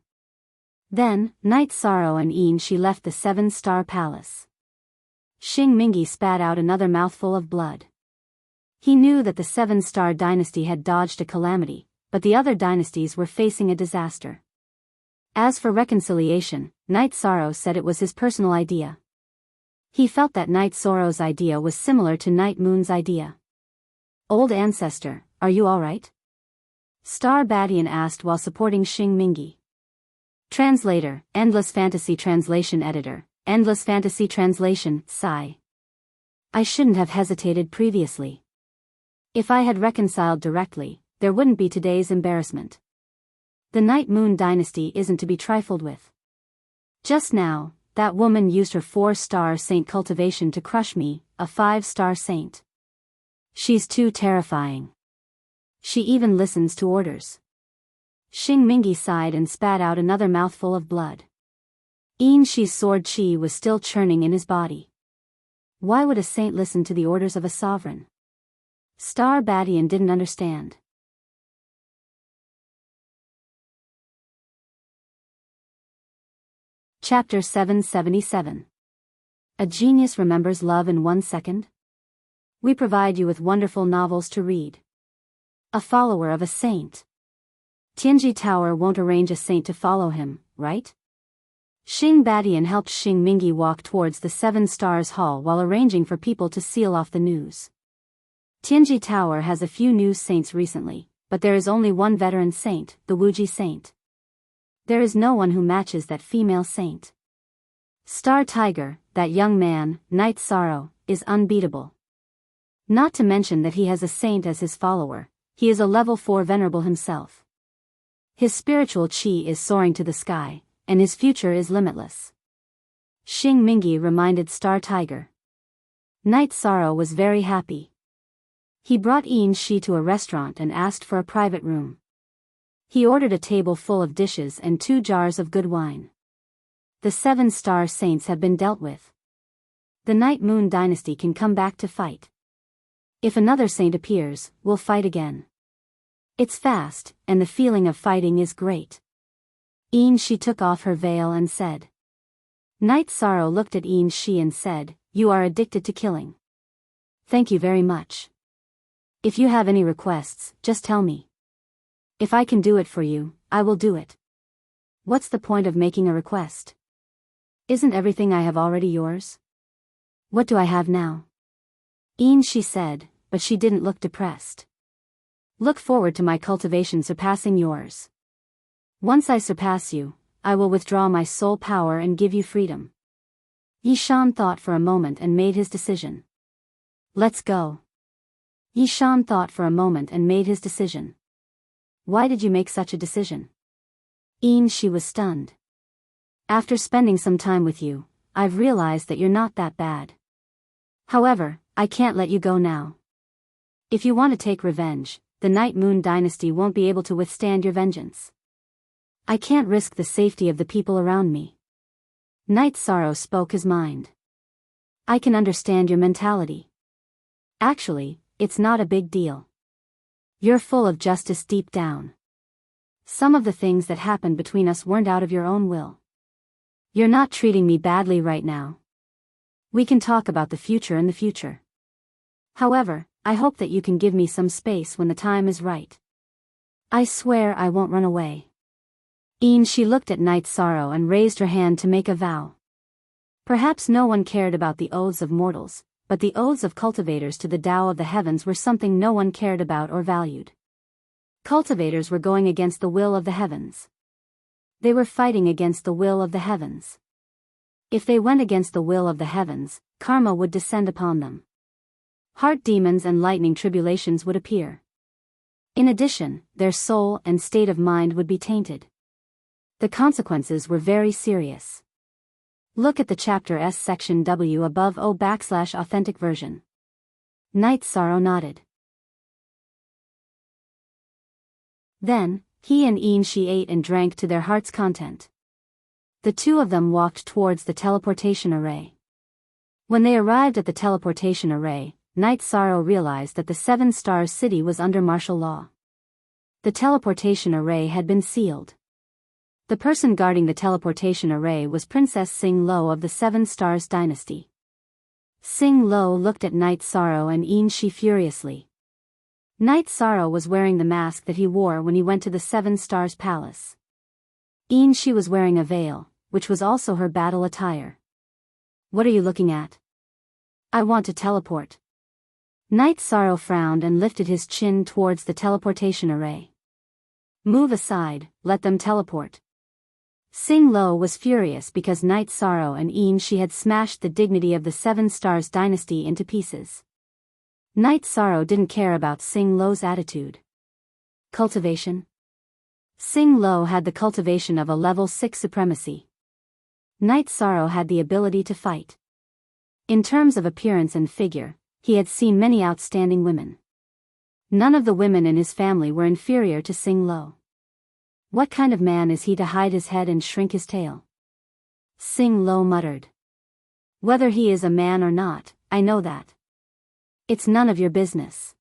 Then, Night Sorrow and Yin Shi left the 7-star palace. Xing Mingi spat out another mouthful of blood. He knew that the 7-star dynasty had dodged a calamity, but the other dynasties were facing a disaster. As for reconciliation, Night Sorrow said it was his personal idea. He felt that Night Sorrow's idea was similar to Night Moon's idea. Old ancestor, are you alright? Star Badian asked while supporting Xing Mingi. Translator, Endless Fantasy Translation Editor, Endless Fantasy Translation, sigh. I shouldn't have hesitated previously. If I had reconciled directly, there wouldn't be today's embarrassment. The Night Moon Dynasty isn't to be trifled with. Just now, that woman used her 4-star saint cultivation to crush me, a 5-star saint. She's too terrifying. She even listens to orders. Xing Mingi sighed and spat out another mouthful of blood. Yin Shi's sword chi was still churning in his body. Why would a saint listen to the orders of a sovereign? Star Badian didn't understand. Chapter 777. A genius remembers love in 1 second? We provide you with wonderful novels to read. A follower of a saint. Tianji Tower won't arrange a saint to follow him, right? Xing Badian helped Xing Mingi walk towards the 7 Stars Hall while arranging for people to seal off the news. Tianji Tower has a few new saints recently, but there is only one veteran saint, the Wuji Saint. There is no one who matches that female saint. Star Tiger, that young man, Night Sorrow, is unbeatable. Not to mention that he has a saint as his follower, he is a level 4 venerable himself. His spiritual chi is soaring to the sky, and his future is limitless. Xing Mingi reminded Star Tiger. Night Sorrow was very happy. He brought Yin Shi to a restaurant and asked for a private room. He ordered a table full of dishes and 2 jars of good wine. The 7-star saints have been dealt with. The Night Moon Dynasty can come back to fight. If another saint appears, we'll fight again. It's fast, and the feeling of fighting is great. Yin Shi took off her veil and said. Night Sorrow looked at Yin Shi and said, You are addicted to killing. Thank you very much. If you have any requests, just tell me. If I can do it for you, I will do it. What's the point of making a request? Isn't everything I have already yours? What do I have now? Yin Shi said, but she didn't look depressed. Look forward to my cultivation surpassing yours. Once I surpass you, I will withdraw my soul power and give you freedom. Yishan thought for a moment and made his decision. Let's go. Yishan thought for a moment and made his decision. Why did you make such a decision? Yin Shi was stunned. After spending some time with you, I've realized that you're not that bad. However, I can't let you go now. If you want to take revenge, the Night Moon Dynasty won't be able to withstand your vengeance. I can't risk the safety of the people around me. Night Sorrow spoke his mind. I can understand your mentality. Actually, it's not a big deal. You're full of justice deep down. Some of the things that happened between us weren't out of your own will. You're not treating me badly right now. We can talk about the future in the future. However, I hope that you can give me some space when the time is right. I swear I won't run away. She looked at Night Sorrow and raised her hand to make a vow. Perhaps no one cared about the oaths of mortals, but the oaths of cultivators to the Tao of the heavens were something no one cared about or valued. Cultivators were going against the will of the heavens. They were fighting against the will of the heavens. If they went against the will of the heavens, karma would descend upon them. Heart demons and lightning tribulations would appear. In addition, their soul and state of mind would be tainted. The consequences were very serious. Look at the chapter S section W above O/authentic version. Night Sorrow nodded. Then, he and she ate and drank to their heart's content. The two of them walked towards the teleportation array. When they arrived at the teleportation array, Night Sorrow realized that the Seven Stars City was under martial law. The teleportation array had been sealed. The person guarding the teleportation array was Princess Sing Lo of the Seven Stars Dynasty. Sing Lo looked at Night Sorrow and she furiously. Night Sorrow was wearing the mask that he wore when he went to the Seven Stars Palace. She was wearing a veil, which was also her battle attire. What are you looking at? I want to teleport. Night Sorrow frowned and lifted his chin towards the teleportation array. Move aside, let them teleport. Sing Lo was furious because Night Sorrow and she had smashed the dignity of the Seven Stars Dynasty into pieces. Night Sorrow didn't care about Sing Lo's attitude. Cultivation. Sing Lo had the cultivation of a level 6 supremacy. Night Sorrow had the ability to fight. In terms of appearance and figure, he had seen many outstanding women. None of the women in his family were inferior to Sing Lo. What kind of man is he to hide his head and shrink his tail? Sing Lo muttered. Whether he is a man or not, I know that. It's none of your business.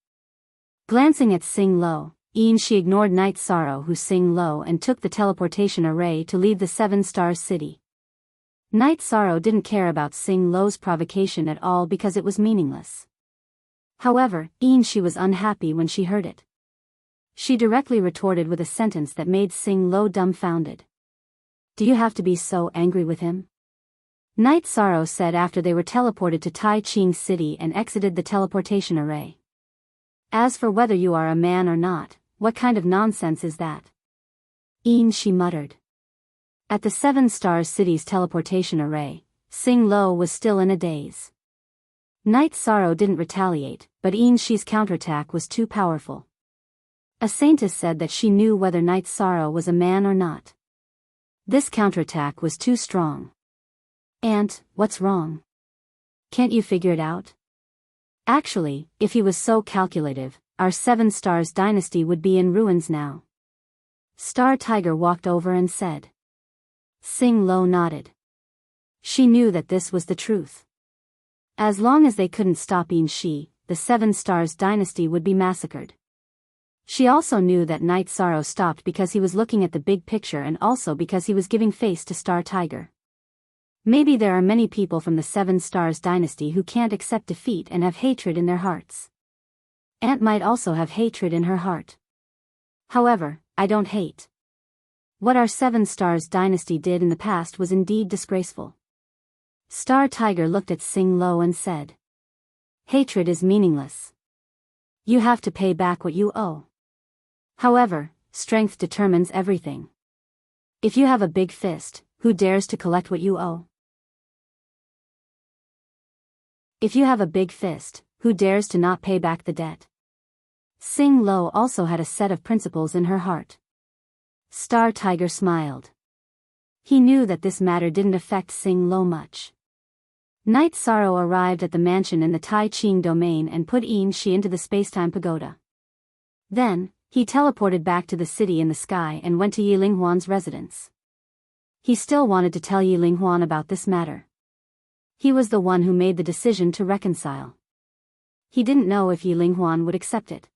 Glancing at Sing Lo, she ignored Night Sorrow who Sing Lo and took the teleportation array to leave the Seven Stars City. Night Sorrow didn't care about Sing Lo's provocation at all because it was meaningless. However, she was unhappy when she heard it. She directly retorted with a sentence that made Sing Lo dumbfounded. Do you have to be so angry with him? Night Sorrow said after they were teleported to Tai Ching City and exited the teleportation array. As for whether you are a man or not, what kind of nonsense is that? She muttered. At the Seven Stars City's teleportation array, Sing Lo was still in a daze. Night Sorrow didn't retaliate, but she's counterattack was too powerful. A saintess said that she knew whether Night Sorrow was a man or not. This counterattack was too strong. Aunt, what's wrong? Can't you figure it out? Actually, if he was so calculative, our Seven Stars Dynasty would be in ruins now. Star Tiger walked over and said. Sing Lo nodded. She knew that this was the truth. As long as they couldn't stop the Seven Stars Dynasty would be massacred. She also knew that Night Sorrow stopped because he was looking at the big picture and also because he was giving face to Star Tiger. Maybe there are many people from the Seven Stars Dynasty who can't accept defeat and have hatred in their hearts. Aunt might also have hatred in her heart. However, I don't hate. What our Seven Stars Dynasty did in the past was indeed disgraceful. Star Tiger looked at Sing Lo and said. Hatred is meaningless. You have to pay back what you owe. However, strength determines everything. If you have a big fist, who dares to collect what you owe? If you have a big fist, who dares to not pay back the debt? Sing Lo also had a set of principles in her heart. Star Tiger smiled. He knew that this matter didn't affect Sing Lo much. Night Sorrow arrived at the mansion in the Tai Ching domain and put she into the spacetime pagoda. Then, he teleported back to the city in the sky and went to Yiling Huan's residence. He still wanted to tell Yiling Huan about this matter. He was the one who made the decision to reconcile. He didn't know if Yiling Huan would accept it.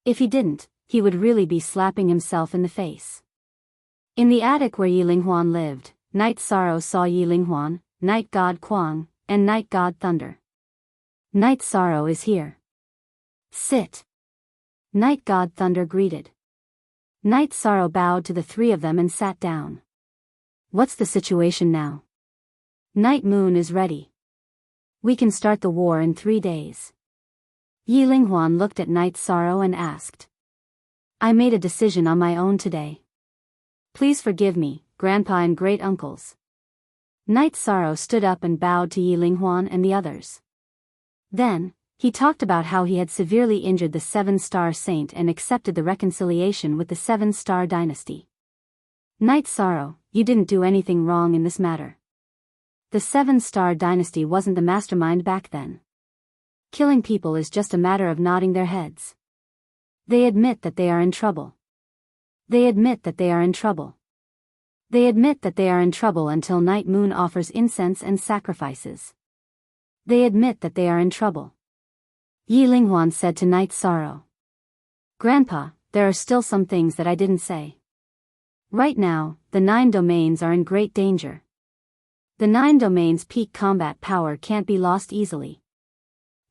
If he didn't, he would really be slapping himself in the face. In the attic where Yiling Huan lived, Night Sorrow saw Yiling Huan, Night God Kuang, and Night God Thunder. Night Sorrow is here. Sit. Night God Thunder greeted. Night Sorrow bowed to the three of them and sat down. What's the situation now? Night Moon is ready. We can start the war in 3 days. Yi Linghuan looked at Night Sorrow and asked. I made a decision on my own today. Please forgive me, Grandpa and great uncles. Night Sorrow stood up and bowed to Yi Linghuan and the others. Then, he talked about how he had severely injured the 7-star saint and accepted the reconciliation with the 7-star dynasty. Night Sorrow, you didn't do anything wrong in this matter. The 7-star dynasty wasn't the mastermind back then. Killing people is just a matter of nodding their heads. They admit that they are in trouble. They admit that they are in trouble. They admit that they are in trouble until Night Moon offers incense and sacrifices. They admit that they are in trouble. Yi Linghuan said to Night Sorrow. Grandpa, there are still some things that I didn't say. Right now, the 9 domains are in great danger. The 9 domains' peak combat power can't be lost easily.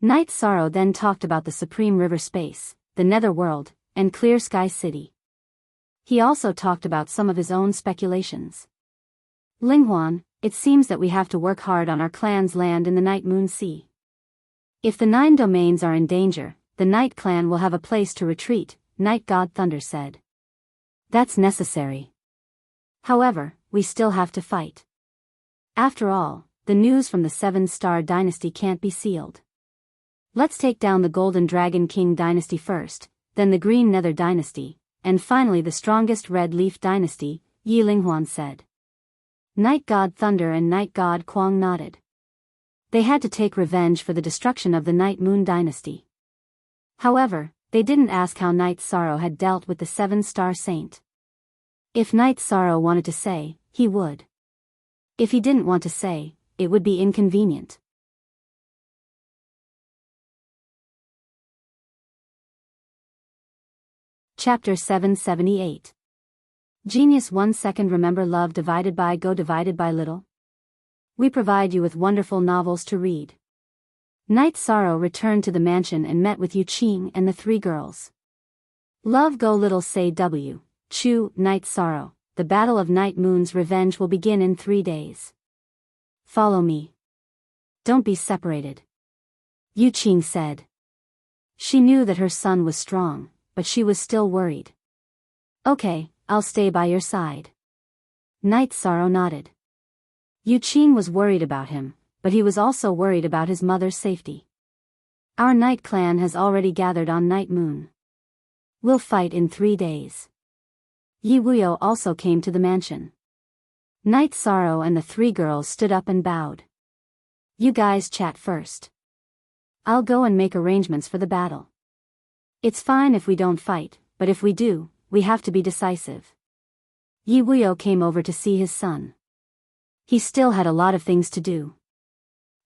Night Sorrow then talked about the Supreme River Space, the Netherworld, and Clear Sky City. He also talked about some of his own speculations. Linghuan, it seems that we have to work hard on our clan's land in the Night Moon Sea. If the 9 domains are in danger, the Night Clan will have a place to retreat, Night God Thunder said. That's necessary. However, we still have to fight. After all, the news from the 7-star dynasty can't be sealed. Let's take down the Golden Dragon King dynasty first, then the Green Nether dynasty, and finally the strongest Red Leaf dynasty, Yi Linghuan said. Night God Thunder and Night God Kwang nodded. They had to take revenge for the destruction of the Night Moon dynasty. However, they didn't ask how Night Sorrow had dealt with the 7-star saint. If Night Sorrow wanted to say, he would. If he didn't want to say, it would be inconvenient. Chapter 778. Genius 1 second. Remember love divided by go divided by little? We provide you with wonderful novels to read. Night Sorrow returned to the mansion and met with Yu Qing and the 3 girls. Love go little say W. Chu, Night Sorrow, the Battle of Night Moon's revenge will begin in 3 days. Follow me. Don't be separated. Yu Qing said. She knew that her son was strong, but she was still worried. Okay, I'll stay by your side. Night Sorrow nodded. Yu Qing was worried about him, but he was also worried about his mother's safety. Our Night Clan has already gathered on Night Moon. We'll fight in 3 days. Yi Wuyo also came to the mansion. Night Sorrow and the 3 girls stood up and bowed. You guys chat first. I'll go and make arrangements for the battle. It's fine if we don't fight, but if we do, we have to be decisive. Yi Wuyo came over to see his son. He still had a lot of things to do.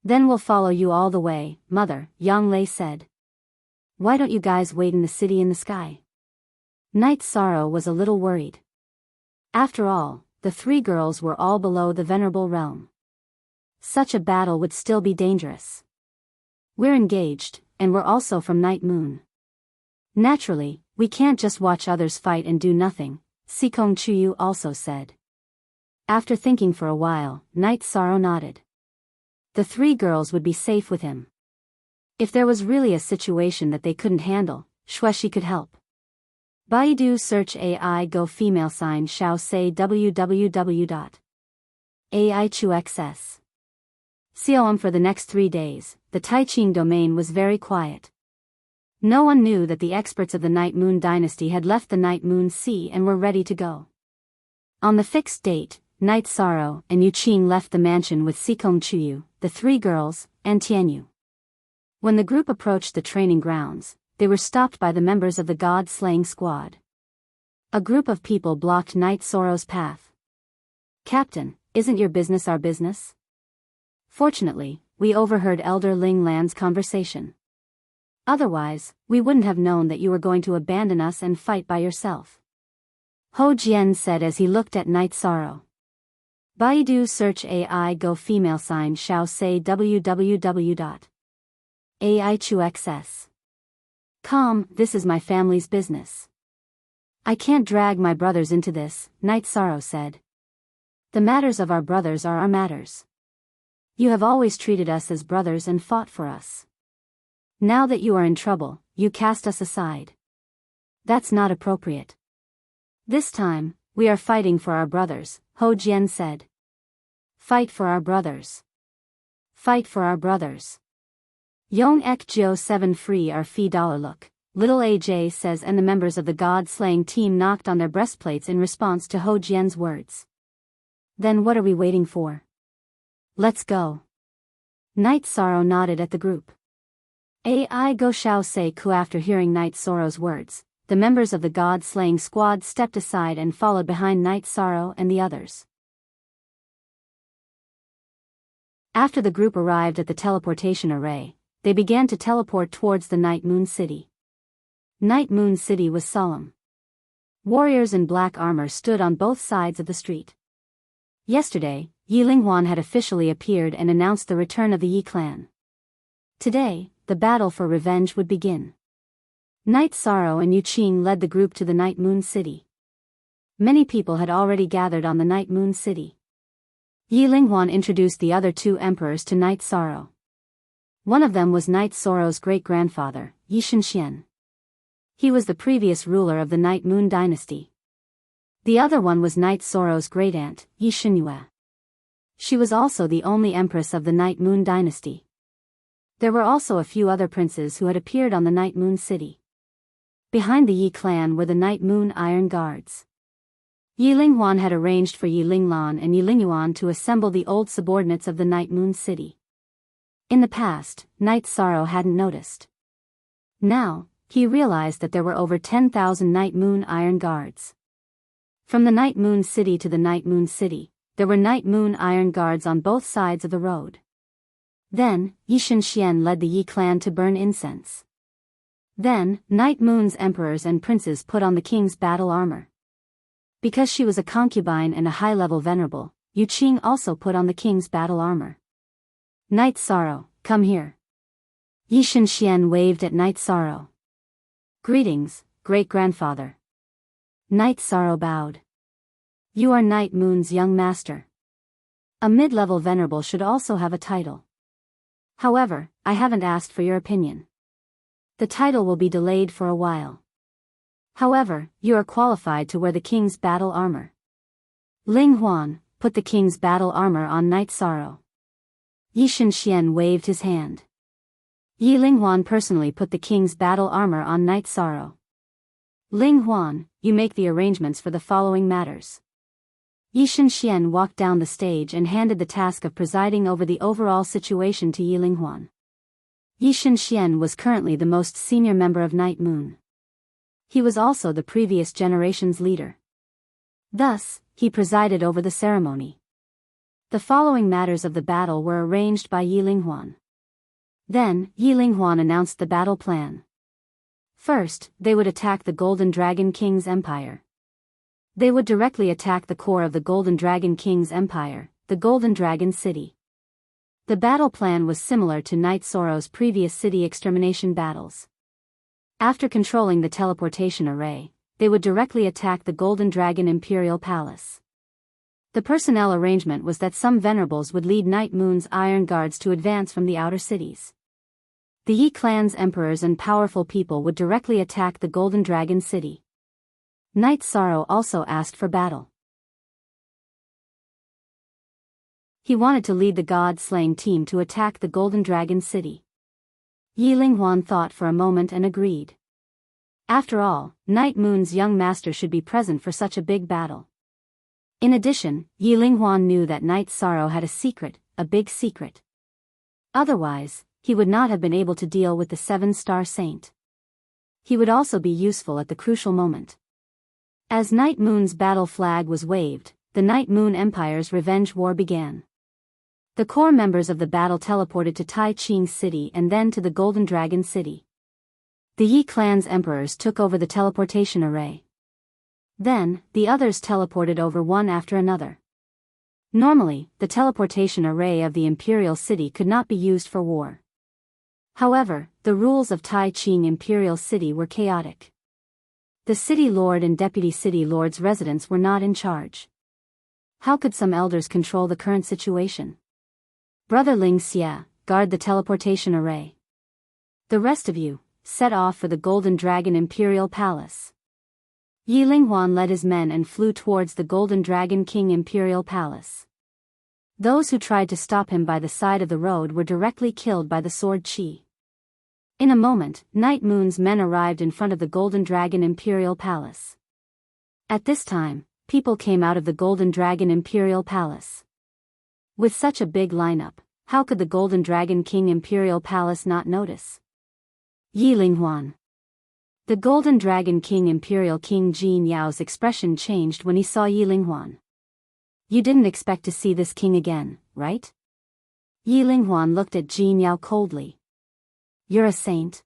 Then we'll follow you all the way, Mother, Yang Lei said. Why don't you guys wait in the city in the sky? Night Sorrow was a little worried. After all, the 3 girls were all below the Venerable Realm. Such a battle would still be dangerous. We're engaged, and we're also from Night Moon. Naturally, we can't just watch others fight and do nothing, Sikong Chuyu also said. After thinking for a while, Night Sorrow nodded. The 3 girls would be safe with him. If there was really a situation that they couldn't handle, Shueshi could help. Baidu search AI go female sign shao say www.aichuxs. For the next 3 days, the Taiqing domain was very quiet. No one knew that the experts of the Night Moon dynasty had left the Night Moon Sea and were ready to go. On the fixed date, Night Sorrow and Yu Qing left the mansion with Sikong Chuyu, the 3 girls, and Tianyu. When the group approached the training grounds, they were stopped by the members of the God-slaying squad. A group of people blocked Night Sorrow's path. Captain, isn't your business our business? Fortunately, we overheard Elder Ling Lan's conversation. Otherwise, we wouldn't have known that you were going to abandon us and fight by yourself. Ho Jian said as he looked at Night Sorrow. Baidu search AI go female sign shao say www.aichuxs.com. This is my family's business. I can't drag my brothers into this, Night Sorrow said. The matters of our brothers are our matters. You have always treated us as brothers and fought for us. Now that you are in trouble, you cast us aside. That's not appropriate. This time, we are fighting for our brothers, Ho Jian said. Fight for our brothers. Fight for our brothers. Yong Ek Jio 7 free our fee dollar look, little AJ says, and the members of the god-slaying team knocked on their breastplates in response to Ho Jian's words. Then what are we waiting for? Let's go. Night Sorrow nodded at the group. AI go shao say ku. After hearing Night Sorrow's words, the members of the god-slaying squad stepped aside and followed behind Night Sorrow and the others. After the group arrived at the teleportation array, they began to teleport towards the Night Moon City. Night Moon City was solemn. Warriors in black armor stood on both sides of the street. Yesterday, Yi Linghuan had officially appeared and announced the return of the Yi clan. Today, the battle for revenge would begin. Night Sorrow and Yu Qing led the group to the Night Moon City. Many people had already gathered on the Night Moon City. Yi Linghuan introduced the other two emperors to Night Sorrow. One of them was Night Sorrow's great-grandfather, Yi Shenxian. He was the previous ruler of the Night Moon dynasty. The other one was Night Sorrow's great-aunt, Yi Shenyue. She was also the only empress of the Night Moon dynasty. There were also a few other princes who had appeared on the Night Moon City. Behind the Yi clan were the Night Moon Iron Guards. Yi Linghuan had arranged for Yi Linglan and Yi Lingyuan to assemble the old subordinates of the Night Moon City. In the past, Night Sorrow hadn't noticed. Now, he realized that there were over 10,000 Night Moon Iron Guards. From the Night Moon City to the Night Moon City, there were Night Moon Iron Guards on both sides of the road. Then, Yi Shenxian led the Yi clan to burn incense. Then, Night Moon's emperors and princes put on the king's battle armor. Because she was a concubine and a high-level venerable, Yu Qing also put on the king's battle armor. Night Sorrow, come here. Yi Shenxian waved at Night Sorrow. Greetings, great-grandfather. Night Sorrow bowed. You are Night Moon's young master. A mid-level venerable should also have a title. However, I haven't asked for your opinion. The title will be delayed for a while. However, you are qualified to wear the king's battle armor. Ling Huan, put the king's battle armor on Night Sorrow. Yi Shenxian waved his hand. Yi Linghuan personally put the king's battle armor on Night Sorrow. Ling Huan, you make the arrangements for the following matters. Yi Shenxian walked down the stage and handed the task of presiding over the overall situation to Yi Linghuan. Yi Shenxian was currently the most senior member of Night Moon. He was also the previous generation's leader. Thus, he presided over the ceremony. The following matters of the battle were arranged by Yi Linghuan. Then, Yi Linghuan announced the battle plan. First, they would attack the Golden Dragon King's empire. They would directly attack the core of the Golden Dragon King's empire, the Golden Dragon City. The battle plan was similar to Night Sorrow's previous city extermination battles. After controlling the teleportation array, they would directly attack the Golden Dragon Imperial Palace. The personnel arrangement was that some venerables would lead Night Moon's Iron Guards to advance from the outer cities. The Yi clan's emperors and powerful people would directly attack the Golden Dragon City. Night Sorrow also asked for battle. He wanted to lead the god-slaying team to attack the Golden Dragon City. Yi Linghuan thought for a moment and agreed. After all, Night Moon's young master should be present for such a big battle. In addition, Yi Linghuan knew that Night Sorrow had a big secret. Otherwise, he would not have been able to deal with the 7-star saint. He would also be useful at the crucial moment. As Night Moon's battle flag was waved, the Night Moon Empire's revenge war began. The core members of the battle teleported to Tai Ching City and then to the Golden Dragon City. The Yi clan's emperors took over the teleportation array. Then, the others teleported over one after another. Normally, the teleportation array of the Imperial City could not be used for war. However, the rules of Tai Ching Imperial City were chaotic. The city lord and deputy city lord's residents were not in charge. How could some elders control the current situation? Brother Ling Xia, guard the teleportation array. The rest of you, set off for the Golden Dragon Imperial Palace. Yi Linghuan led his men and flew towards the Golden Dragon King Imperial Palace. Those who tried to stop him by the side of the road were directly killed by the sword Qi. In a moment, Night Moon's men arrived in front of the Golden Dragon Imperial Palace. At this time, people came out of the Golden Dragon Imperial Palace. With such a big lineup, how could the Golden Dragon King Imperial Palace not notice? Yi Linghuan. The Golden Dragon King Imperial King Jin Yao's expression changed when he saw Yi Linghuan. You didn't expect to see this king again, right? Yi Linghuan looked at Jin Yao coldly. You're a saint?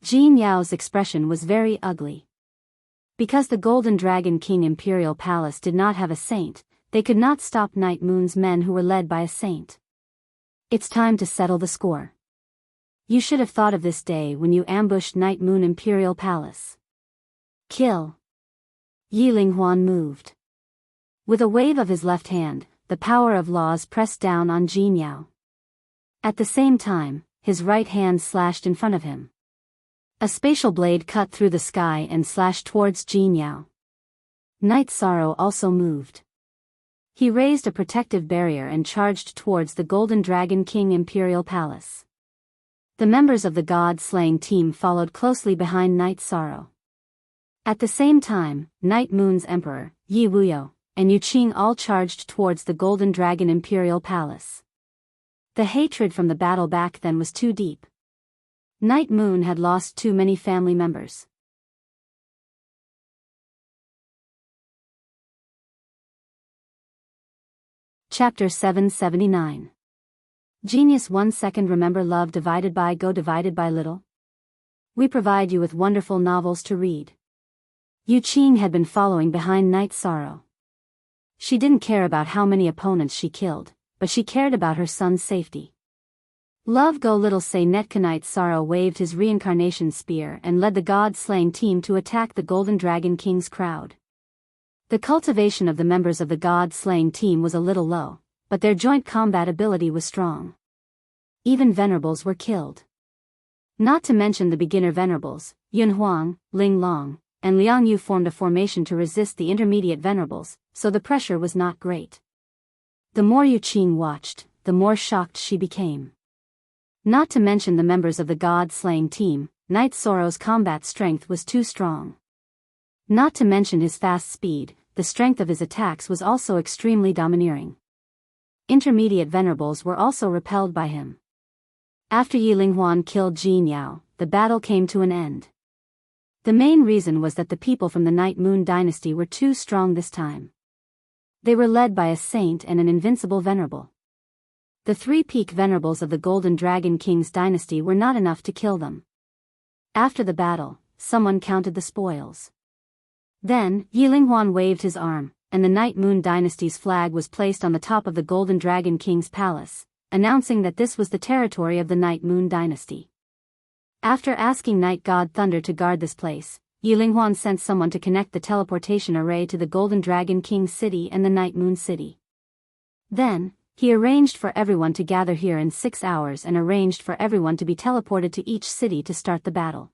Jin Yao's expression was very ugly. Because the Golden Dragon King Imperial Palace did not have a saint, they could not stop Night Moon's men who were led by a saint. It's time to settle the score. You should have thought of this day when you ambushed Night Moon Imperial Palace. Kill. Yi Linghuan moved. With a wave of his left hand, the power of laws pressed down on Jin Yao. At the same time, his right hand slashed in front of him. A spatial blade cut through the sky and slashed towards Jin Yao. Night Sorrow also moved. He raised a protective barrier and charged towards the Golden Dragon King Imperial Palace. The members of the God-slaying team followed closely behind Night Sorrow. At the same time, Night Moon's Emperor, Yi Wuyo, and Yu Qing all charged towards the Golden Dragon Imperial Palace. The hatred from the battle back then was too deep. Night Moon had lost too many family members. Chapter 779. Genius 1 second. Remember love divided by go divided by little? We provide you with wonderful novels to read. Yu Qing had been following behind Night Sorrow. She didn't care about how many opponents she killed, but she cared about her son's safety. Love go little say Netka. Night Sorrow waved his reincarnation spear and led the god-slaying team to attack the Golden Dragon King's crowd. The cultivation of the members of the god-slaying team was a little low, but their joint combat ability was strong. Even venerables were killed. Not to mention the beginner venerables, Yun Huang, Ling Long, and Liang Yu formed a formation to resist the intermediate venerables, so the pressure was not great. The more Yu Qing watched, the more shocked she became. Not to mention the members of the god-slaying team, Night Sorrow's combat strength was too strong. Not to mention his fast speed, the strength of his attacks was also extremely domineering. Intermediate venerables were also repelled by him. After Yi Linghuan killed Jin Yao, the battle came to an end. The main reason was that the people from the Night Moon dynasty were too strong this time. They were led by a saint and an invincible venerable. The three peak venerables of the Golden Dragon King's dynasty were not enough to kill them. After the battle, someone counted the spoils. Then, Yi Linghuan waved his arm, and the Night Moon dynasty's flag was placed on the top of the Golden Dragon King's palace, announcing that this was the territory of the Night Moon dynasty. After asking Night God Thunder to guard this place, Yi Linghuan sent someone to connect the teleportation array to the Golden Dragon King's city and the Night Moon city. Then, he arranged for everyone to gather here in 6 hours and arranged for everyone to be teleported to each city to start the battle.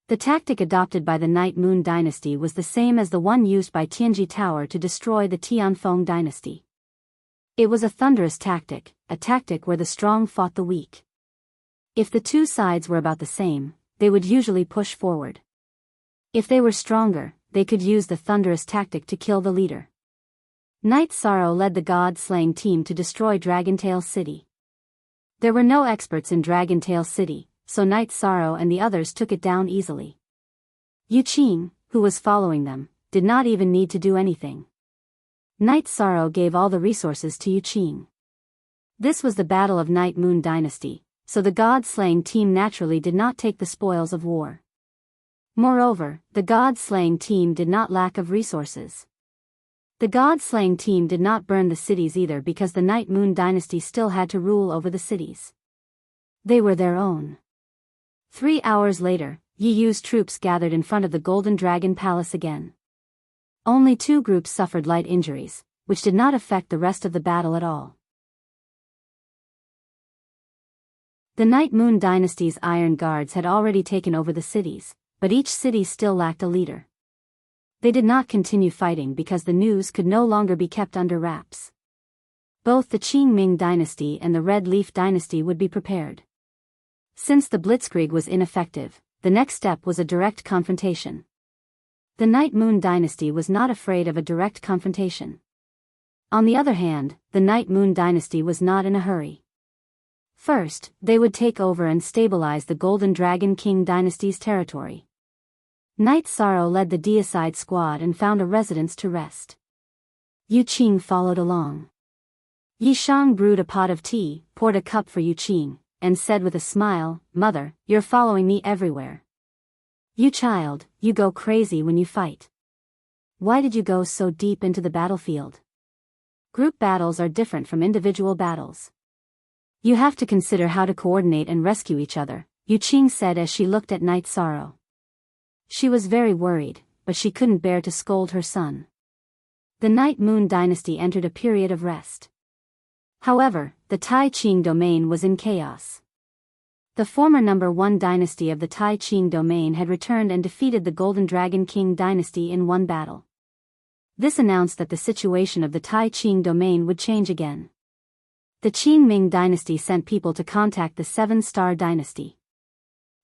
The tactic adopted by the Night Moon dynasty was the same as the one used by Tianji Tower to destroy the Tianfeng dynasty. It was a thunderous tactic, a tactic where the strong fought the weak. If the two sides were about the same, they would usually push forward. If they were stronger, they could use the thunderous tactic to kill the leader. Night Sorrow led the god-slaying team to destroy Dragontail City. There were no experts in Dragontail City, so Night Sorrow and the others took it down easily. Yu Qing, who was following them, did not even need to do anything. Night Sorrow gave all the resources to Yu Qing. This was the Battle of Night Moon Dynasty, so the god-slaying team naturally did not take the spoils of war. Moreover, the god-slaying team did not lack of resources. The god-slaying team did not burn the cities either because the Night Moon dynasty still had to rule over the cities. They were their own. 3 hours later, Yi Yu's troops gathered in front of the Golden Dragon Palace again. Only 2 groups suffered light injuries, which did not affect the rest of the battle at all. The Night Moon dynasty's Iron Guards had already taken over the cities, but each city still lacked a leader. They did not continue fighting because the news could no longer be kept under wraps. Both the Qing Ming dynasty and the Red Leaf dynasty would be prepared. Since the blitzkrieg was ineffective, the next step was a direct confrontation. The Night Moon dynasty was not afraid of a direct confrontation. On the other hand, the Night Moon dynasty was not in a hurry. First, they would take over and stabilize the Golden Dragon King dynasty's territory. Night Sorrow led the deicide squad and found a residence to rest. Yu Qing followed along. Yi Shang brewed a pot of tea, poured a cup for Yu Qing, and said with a smile, "Mother, you're following me everywhere. You child, you go crazy when you fight. Why did you go so deep into the battlefield? Group battles are different from individual battles. You have to consider how to coordinate and rescue each other," Yu Qing said as she looked at Night Sorrow. She was very worried, but she couldn't bear to scold her son. The Night Moon dynasty entered a period of rest. However, the Tai Qing domain was in chaos. The former number 1 dynasty of the Tai Qing domain had returned and defeated the Golden Dragon King dynasty in one battle. This announced that the situation of the Tai Qing domain would change again. The Qing Ming dynasty sent people to contact the 7-star dynasty.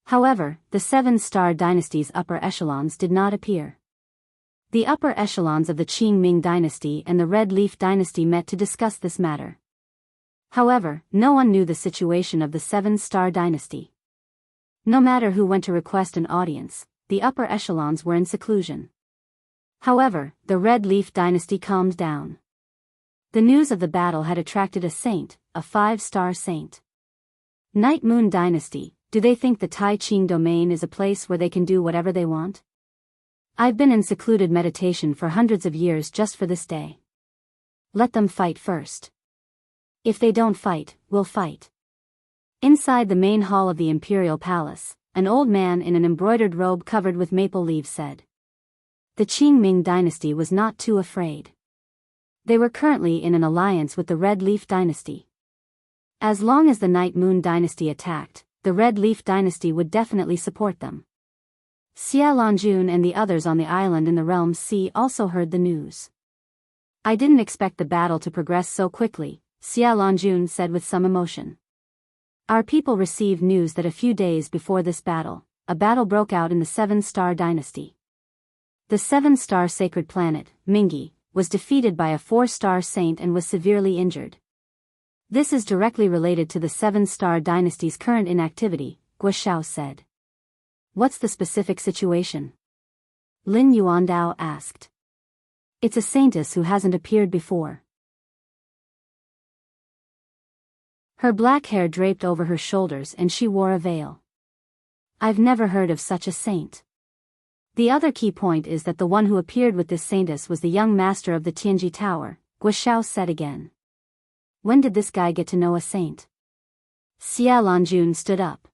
However, the 7-star dynasty's upper echelons did not appear. The upper echelons of the Qing Ming dynasty and the Red Leaf dynasty met to discuss this matter. However, no one knew the situation of the 7-star dynasty. No matter who went to request an audience, the upper echelons were in seclusion. However, the Red Leaf dynasty calmed down. The news of the battle had attracted a saint, a 5-star saint. Night Moon dynasty, do they think the Tai Qing domain is a place where they can do whatever they want? I've been in secluded meditation for hundreds of years just for this day. Let them fight first. If they don't fight, we'll fight. Inside the main hall of the Imperial Palace, an old man in an embroidered robe covered with maple leaves said. The Qing Ming dynasty was not too afraid. They were currently in an alliance with the Red Leaf dynasty. As long as the Night Moon dynasty attacked, the Red Leaf dynasty would definitely support them. Xia Longjun and the others on the island in the Realm Sea also heard the news. I didn't expect the battle to progress so quickly, Xia Longjun said with some emotion. Our people received news that a few days before this battle, a battle broke out in the 7-star dynasty. The 7-star sacred planet, Mingi, was defeated by a 4-star saint and was severely injured. This is directly related to the 7-star dynasty's current inactivity, Guo said. What's the specific situation? Lin Yuandao asked. It's a saintess who hasn't appeared before. Her black hair draped over her shoulders and she wore a veil. I've never heard of such a saint. The other key point is that the one who appeared with this saintess was the young master of the Tianji Tower, Guo said again. When did this guy get to know a saint? Xia Longjun stood up.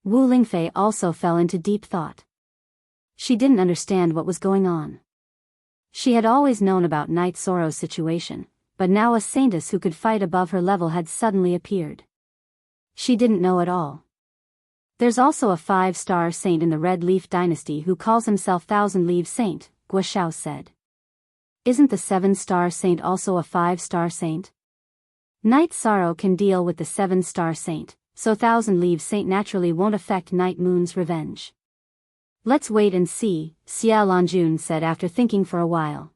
Wu Lingfei also fell into deep thought. She didn't understand what was going on. She had always known about Night Sorrow's situation, but now a saintess who could fight above her level had suddenly appeared. She didn't know at all. There's also a 5-star saint in the Red Leaf dynasty who calls himself Thousand Leaf Saint, Guo said. Isn't the 7-star saint also a 5-star saint? Night Sorrow can deal with the 7-star saint, so Thousand Leaves Saint naturally won't affect Night Moon's revenge. Let's wait and see, Xia Longjun said after thinking for a while.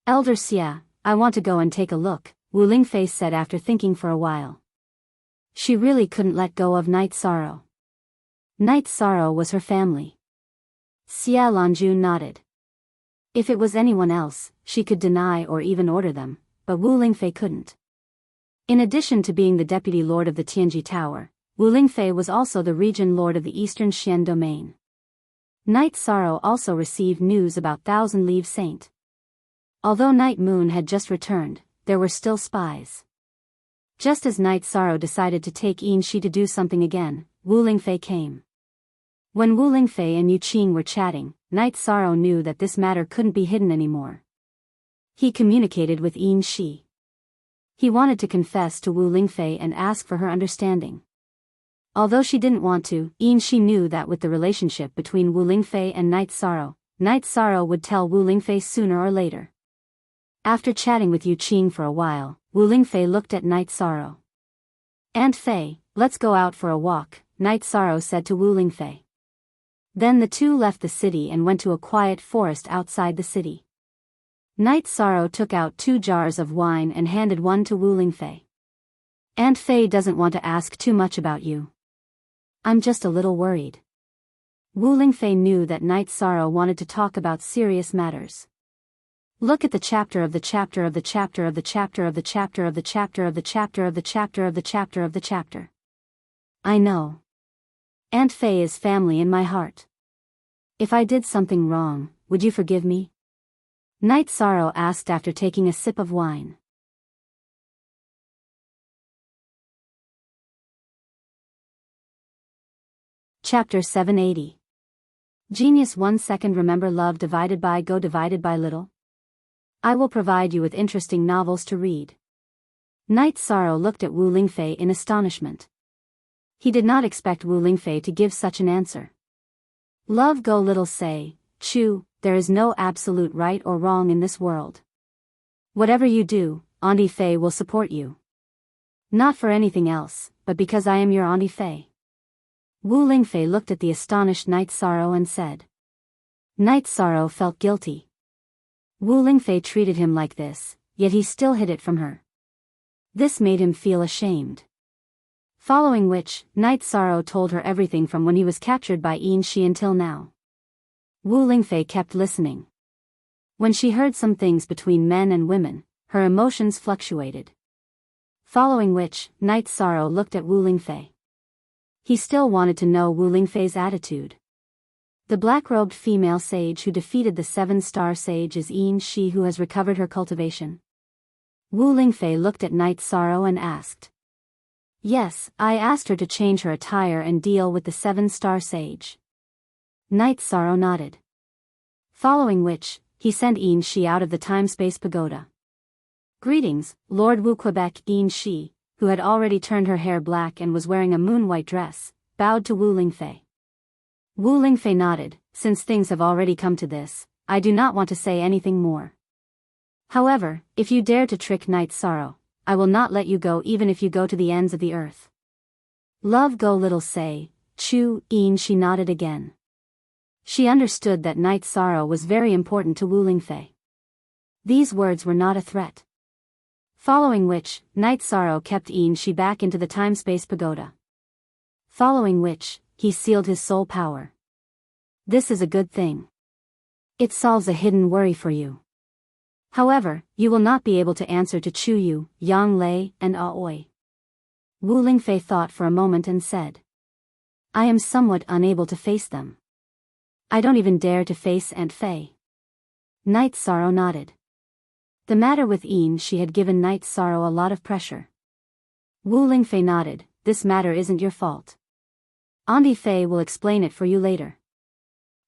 Elder Xia, I want to go and take a look, Wu Lingfei said after thinking for a while. She really couldn't let go of Night Sorrow. Night Sorrow was her family. Xia Longjun nodded. If it was anyone else, she could deny or even order them, but Wu Lingfei couldn't. In addition to being the deputy lord of the Tianji Tower, Wu Lingfei was also the region lord of the Eastern Xian domain. Night Sorrow also received news about Thousand Leaves Saint. Although Night Moon had just returned, there were still spies. Just as Night Sorrow decided to take Shi to do something again, Wu Lingfei came. When Wu Lingfei and Yu Qing were chatting, Night Sorrow knew that this matter couldn't be hidden anymore. He communicated with Shi. He wanted to confess to Wu Lingfei and ask for her understanding. Although she didn't want to, Shi knew that with the relationship between Wu Lingfei and Night Sorrow would tell Wu Lingfei sooner or later. After chatting with Yu Qing for a while, Wu Lingfei looked at Night Sorrow. "Aunt Fei, let's go out for a walk," Night Sorrow said to Wu Lingfei. Then the two left the city and went to a quiet forest outside the city. Night Sorrow took out 2 jars of wine and handed one to Wu Lingfei. "Aunt Fei doesn't want to ask too much about you. I'm just a little worried." Wu Lingfei knew that Night Sorrow wanted to talk about serious matters. Look at the chapter of the chapter of the chapter of the chapter of the chapter of the chapter of the chapter of the chapter of the chapter of the chapter. I know. Aunt Fei is family in my heart. If I did something wrong, would you forgive me? Night Sorrow asked after taking a sip of wine. Chapter 780. Genius 1 second. Remember love divided by go divided by little? I will provide you with interesting novels to read. Night Sorrow looked at Wu Lingfei in astonishment. He did not expect Wu Lingfei to give such an answer. Love go little say, Chu, there is no absolute right or wrong in this world. Whatever you do, Auntie Fei will support you. Not for anything else, but because I am your Auntie Fei. Wu Lingfei looked at the astonished Night Sorrow and said. Night Sorrow felt guilty. Wu Lingfei treated him like this, yet he still hid it from her. This made him feel ashamed. Following which, Night Sorrow told her everything from when he was captured by Shi until now. Wu Lingfei kept listening. When she heard some things between men and women, her emotions fluctuated. Following which, Night Sorrow looked at Wu Lingfei. He still wanted to know Wu Lingfei's attitude. The black-robed female sage who defeated the 7-star sage is Shi who has recovered her cultivation. Wu Lingfei looked at Night Sorrow and asked. Yes, I asked her to change her attire and deal with the 7-star sage. Night Sorrow nodded. Following which, he sent Shi out of the time-space pagoda. Greetings, Lord Wu. Quebec. Shi, who had already turned her hair black and was wearing a moon-white dress, bowed to Wu Lingfei. Wu Lingfei nodded. Since things have already come to this, I do not want to say anything more. However, if you dare to trick Night Sorrow, I will not let you go even if you go to the ends of the earth. Love go little say, Chu. She nodded again. She understood that Night Sorrow was very important to Wu Lingfei. These words were not a threat. Following which, Night Sorrow kept Shi back into the time-space pagoda. Following which, he sealed his soul power. This is a good thing. It solves a hidden worry for you. However, you will not be able to answer to Chu Yu, Yang Lei, and Aoi. Wu Lingfei thought for a moment and said. I am somewhat unable to face them. I don't even dare to face Aunt Fei. Night Sorrow nodded. The matter with she had given Night Sorrow a lot of pressure. Wu Lingfei nodded. This matter isn't your fault. Auntie Fei will explain it for you later.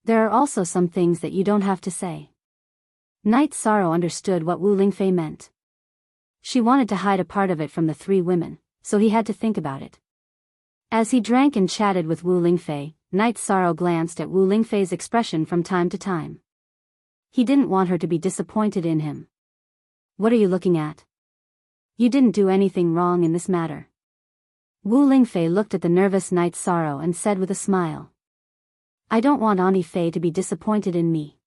There are also some things that you don't have to say. Night Sorrow understood what Wu Lingfei meant. She wanted to hide a part of it from the 3 women, so he had to think about it. As he drank and chatted with Wu Lingfei, Night Sorrow glanced at Wu Lingfei's expression from time to time. He didn't want her to be disappointed in him. What are you looking at? You didn't do anything wrong in this matter. Wu Lingfei looked at the nervous Night Sorrow and said with a smile. I don't want Auntie Fei to be disappointed in me.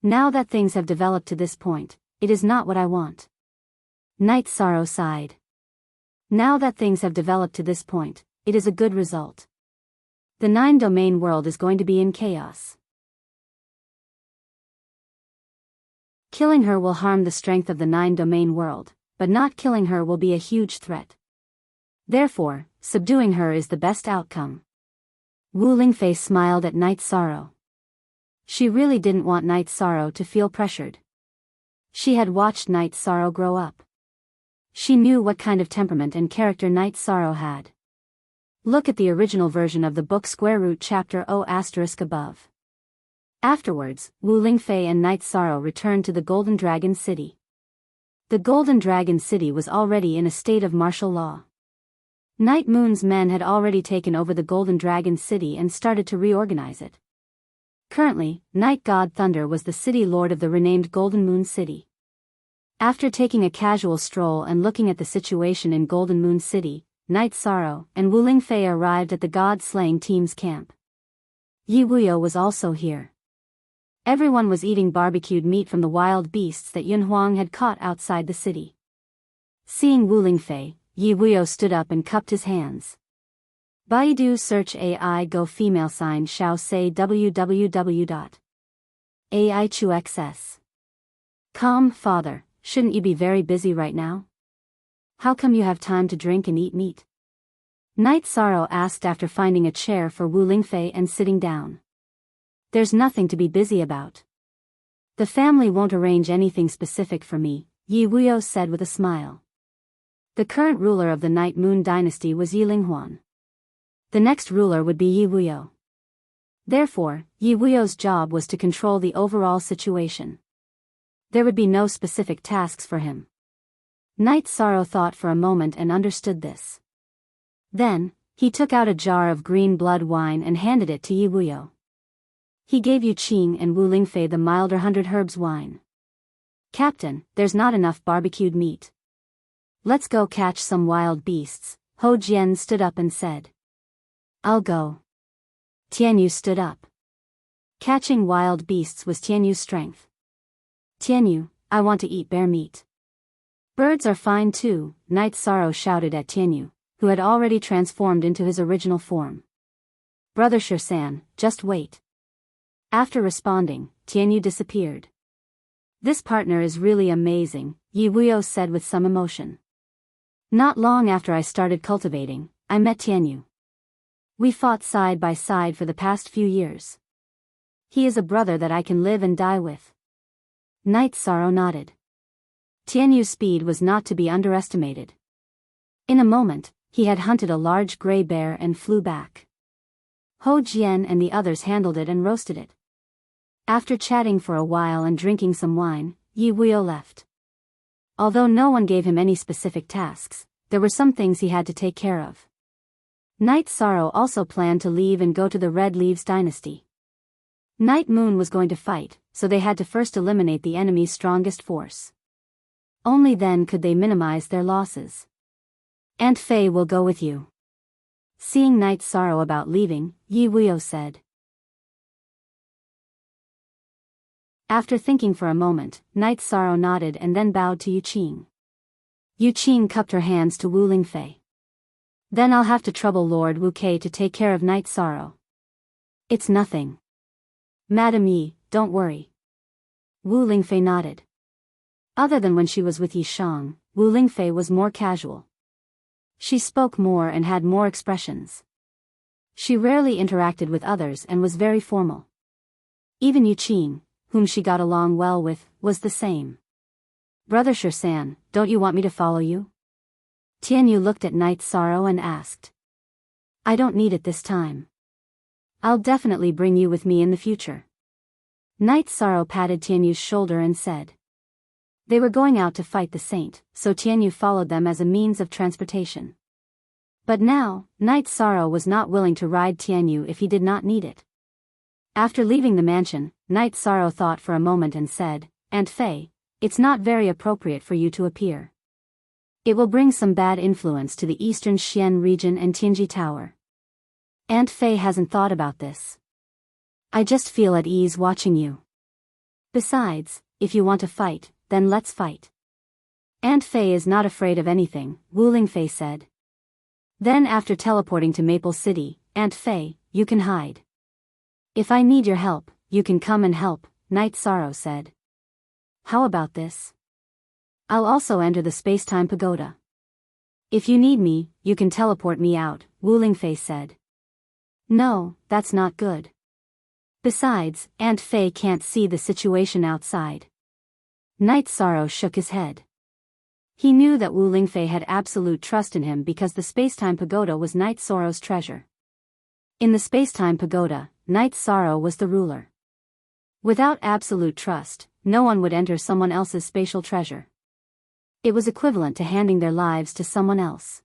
Now that things have developed to this point, it is not what I want. Night Sorrow sighed. Now that things have developed to this point, it is a good result. The 9-domain world is going to be in chaos. Killing her will harm the strength of the 9-domain world, but not killing her will be a huge threat. Therefore, subduing her is the best outcome. Wu Lingfei smiled at Night Sorrow. She really didn't want Night Sorrow to feel pressured. She had watched Night Sorrow grow up. She knew what kind of temperament and character Night Sorrow had. Look at the original version of the book square root chapter O** above. Afterwards, Wu Lingfei and Night Sorrow returned to the Golden Dragon City. The Golden Dragon City was already in a state of martial law. Night Moon's men had already taken over the Golden Dragon City and started to reorganize it. Currently, Night God Thunder was the city lord of the renamed Golden Moon City. After taking a casual stroll and looking at the situation in Golden Moon City, Night Sorrow and Wu Lingfei arrived at the god-slaying team's camp. Yi Wuyo was also here. Everyone was eating barbecued meat from the wild beasts that Yun Huang had caught outside the city. Seeing Wu Lingfei, Yi Wuyo stood up and cupped his hands. Baidu search AI go female sign shao say www.aichuxs.com. Father, shouldn't you be very busy right now? How come you have time to drink and eat meat? Night Sorrow asked after finding a chair for Wu Lingfei and sitting down. There's nothing to be busy about. The family won't arrange anything specific for me, Yi Wuyo said with a smile. The current ruler of the Night Moon dynasty was Yi Linghuan. The next ruler would be Yi Wuyo. Therefore, Yi Wuyo's job was to control the overall situation. There would be no specific tasks for him. Night Sorrow thought for a moment and understood this. Then, he took out a jar of green blood wine and handed it to Yi Wuyo. He gave Yu Qing and Wu Lingfei the milder 100 herbs wine. Captain, there's not enough barbecued meat. Let's go catch some wild beasts, Ho Jian stood up and said. I'll go. Tianyu stood up. Catching wild beasts was Tianyu's strength. Tianyu, I want to eat bear meat. Birds are fine too, Night Sorrow shouted at Tianyu, who had already transformed into his original form. Brother Shirsan, just wait. After responding, Tianyu disappeared. This partner is really amazing, Yi Wuyo said with some emotion. Not long after I started cultivating, I met Tianyu. We fought side by side for the past few years. He is a brother that I can live and die with. Night Sorrow nodded. Tianyu's speed was not to be underestimated. In a moment, he had hunted a large gray bear and flew back. Ho Jian and the others handled it and roasted it. After chatting for a while and drinking some wine, Yi Wuyo left. Although no one gave him any specific tasks, there were some things he had to take care of. Night Sorrow also planned to leave and go to the Red Leaves dynasty. Night Moon was going to fight, so they had to first eliminate the enemy's strongest force. Only then could they minimize their losses. Aunt Fei will go with you. Seeing Night Sorrow about leaving, Yi Wuyo said. After thinking for a moment, Night Sorrow nodded and then bowed to Yu Qing. Yu Qing cupped her hands to Wu Lingfei. Then I'll have to trouble Lord Wu Kei to take care of Night Sorrow. It's nothing. Madam Yi, don't worry. Wu Lingfei nodded. Other than when she was with Yi Shang, Wu Lingfei was more casual. She spoke more and had more expressions. She rarely interacted with others and was very formal. Even Yu Qing, whom she got along well with, was the same. Brother Shirsan, don't you want me to follow you? Tianyu looked at Night Sorrow and asked. I don't need it this time. I'll definitely bring you with me in the future. Night Sorrow patted Tianyu's shoulder and said. They were going out to fight the saint, so Tianyu followed them as a means of transportation. But now, Night Sorrow was not willing to ride Tianyu if he did not need it. After leaving the mansion, Night Sorrow thought for a moment and said, Aunt Fei, it's not very appropriate for you to appear. It will bring some bad influence to the eastern Xian region and Tianji Tower. Aunt Fei hasn't thought about this. I just feel at ease watching you. Besides, if you want to fight, then let's fight. Aunt Fei is not afraid of anything, Wu Lingfei said. Then after teleporting to Maple City, Aunt Fei, you can hide. If I need your help, you can come and help, Night Sorrow said. How about this? I'll also enter the space-time pagoda. If you need me, you can teleport me out, Wu Lingfei said. No, that's not good. Besides, Aunt Fei can't see the situation outside. Night Sorrow shook his head. He knew that Wu Lingfei had absolute trust in him because the Spacetime Pagoda was Night Sorrow's treasure. In the Spacetime Pagoda, Night Sorrow was the ruler. Without absolute trust, no one would enter someone else's spatial treasure. It was equivalent to handing their lives to someone else.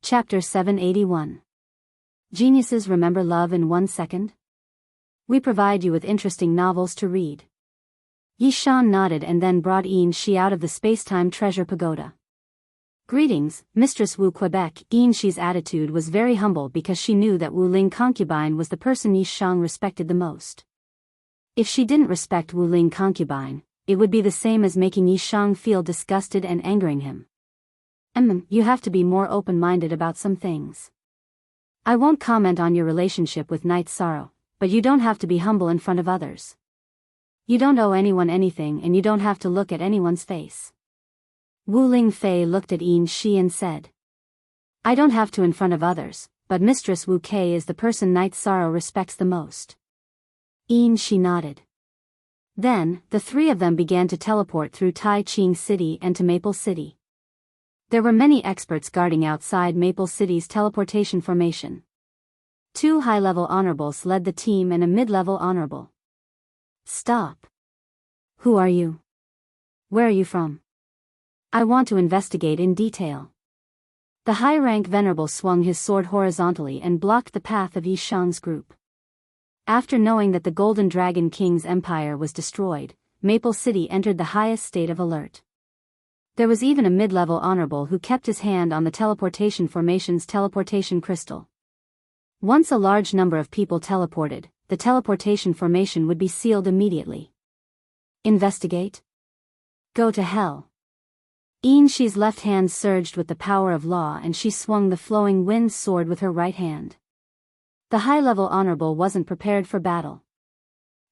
Chapter 781. Geniuses Remember Love in 1 Second? We provide you with interesting novels to read. Yi Shan nodded and then brought Yin Shi out of the Spacetime Treasure Pagoda. Greetings, Mistress Wu Quebec. Yin Shi's attitude was very humble because she knew that Wu Ling concubine was the person Yi Shang respected the most. If she didn't respect Wu Ling concubine, it would be the same as making Yi Shang feel disgusted and angering him. You have to be more open-minded about some things. I won't comment on your relationship with Night Sorrow, but you don't have to be humble in front of others. You don't owe anyone anything and you don't have to look at anyone's face. Wu Lingfei looked at Yin Shi and said, I don't have to in front of others, but Mistress Wu Kei is the person Night Sorrow respects the most. Yin Shi nodded. Then, the three of them began to teleport through Tai Ching City and to Maple City. There were many experts guarding outside Maple City's teleportation formation. 2 high-level honorables led the team and a mid-level honorable. Stop. Who are you? Where are you from? I want to investigate in detail. The high-rank venerable swung his sword horizontally and blocked the path of Yi Shang's group. After knowing that the Golden Dragon King's empire was destroyed, Maple City entered the highest state of alert. There was even a mid-level honorable who kept his hand on the teleportation formation's teleportation crystal. Once a large number of people teleported, the teleportation formation would be sealed immediately. Investigate? Go to hell. Yin Shi's left hand surged with the power of law and she swung the flowing wind sword with her right hand. The high-level honorable wasn't prepared for battle.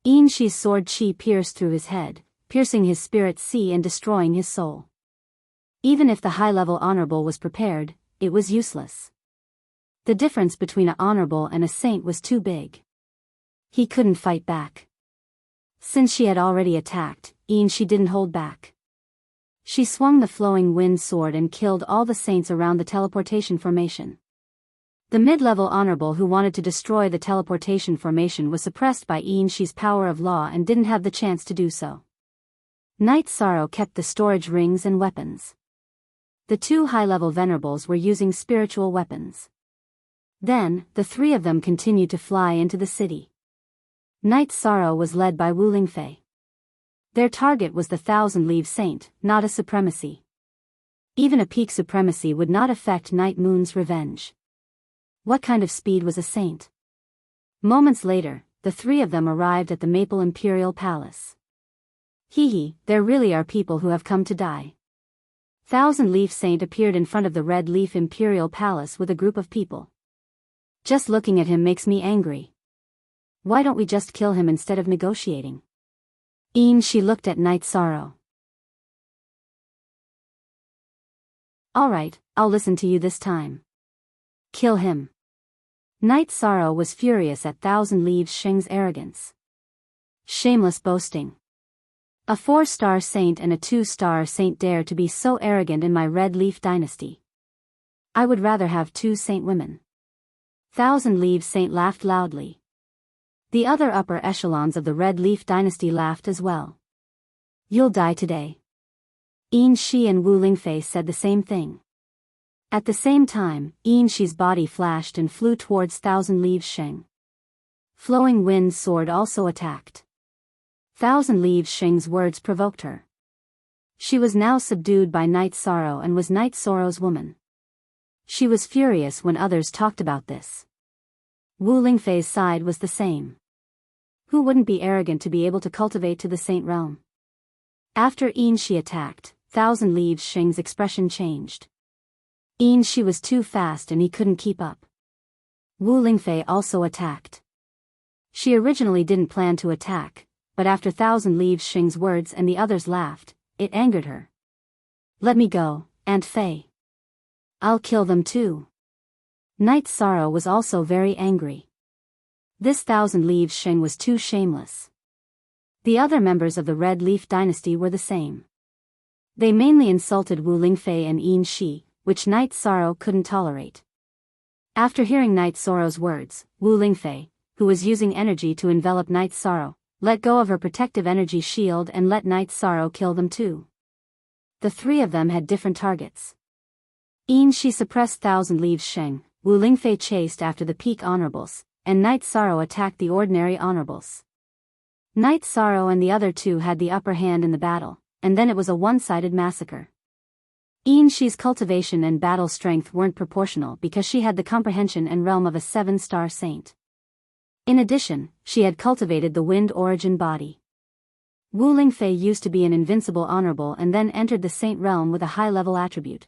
Yin Shi's sword chi pierced through his head, piercing his spirit sea and destroying his soul. Even if the high-level honorable was prepared, it was useless. The difference between an honorable and a saint was too big. He couldn't fight back. Since she had already attacked, Yin Shi didn't hold back. She swung the flowing wind sword and killed all the saints around the teleportation formation. The mid-level honorable who wanted to destroy the teleportation formation was suppressed by Yin Shi's power of law and didn't have the chance to do so. Night Sorrow kept the storage rings and weapons. The 2 high-level venerables were using spiritual weapons. Then, the 3 of them continued to fly into the city. Night Sorrow was led by Wu Lingfei. Their target was the Thousand-Leaved Saint, not a supremacy. Even a peak supremacy would not affect Night Moon's revenge. What kind of speed was a saint? Moments later, the 3 of them arrived at the Maple Imperial Palace. There really are people who have come to die. Thousand-Leaf Saint appeared in front of the Red Leaf Imperial Palace with a group of people. Just looking at him makes me angry. Why don't we just kill him instead of negotiating? Yin Shi looked at Night Sorrow. Alright, I'll listen to you this time. Kill him. Night Sorrow was furious at Thousand Leaves Sheng's arrogance. Shameless boasting. A 4-star saint and a 2-star saint dare to be so arrogant in my Red Leaf dynasty. I would rather have 2 saint women. Thousand Leaves Saint laughed loudly. The other upper echelons of the Red Leaf dynasty laughed as well. You'll die today. Yin Shi and Wu Lingfei said the same thing. At the same time, Yin Shi's body flashed and flew towards Thousand Leaves Sheng. Flowing Wind Sword also attacked. Thousand Leaves Sheng's words provoked her. She was now subdued by Night Sorrow and was Night Sorrow's woman. She was furious when others talked about this. Wu Lingfei's side was the same. Who wouldn't be arrogant to be able to cultivate to the saint realm? After Yin Shi attacked, Thousand Leaves Sheng's expression changed. Yin Shi was too fast and he couldn't keep up. Wu Lingfei also attacked. She originally didn't plan to attack, but after Thousand Leaves Sheng's words and the others laughed, it angered her. Let me go, Aunt Fei. I'll kill them too. Night Sorrow was also very angry. This Thousand Leaves Sheng was too shameless. The other members of the Red Leaf Dynasty were the same. They mainly insulted Wu Lingfei and Yin Shi, which Night Sorrow couldn't tolerate. After hearing Night Sorrow's words, Wu Lingfei, who was using energy to envelop Night Sorrow, let go of her protective energy shield and let Night Sorrow kill them too. The three of them had different targets. Yin Shi suppressed Thousand Leaves Sheng, Wu Lingfei chased after the peak honorables, and Night Sorrow attacked the ordinary honorables. Night Sorrow and the other two had the upper hand in the battle, and then it was a one-sided massacre. Yin Shi's cultivation and battle strength weren't proportional because she had the comprehension and realm of a 7-star saint. In addition, she had cultivated the wind origin body. Wu Lingfei used to be an invincible honorable and then entered the saint realm with a high-level attribute.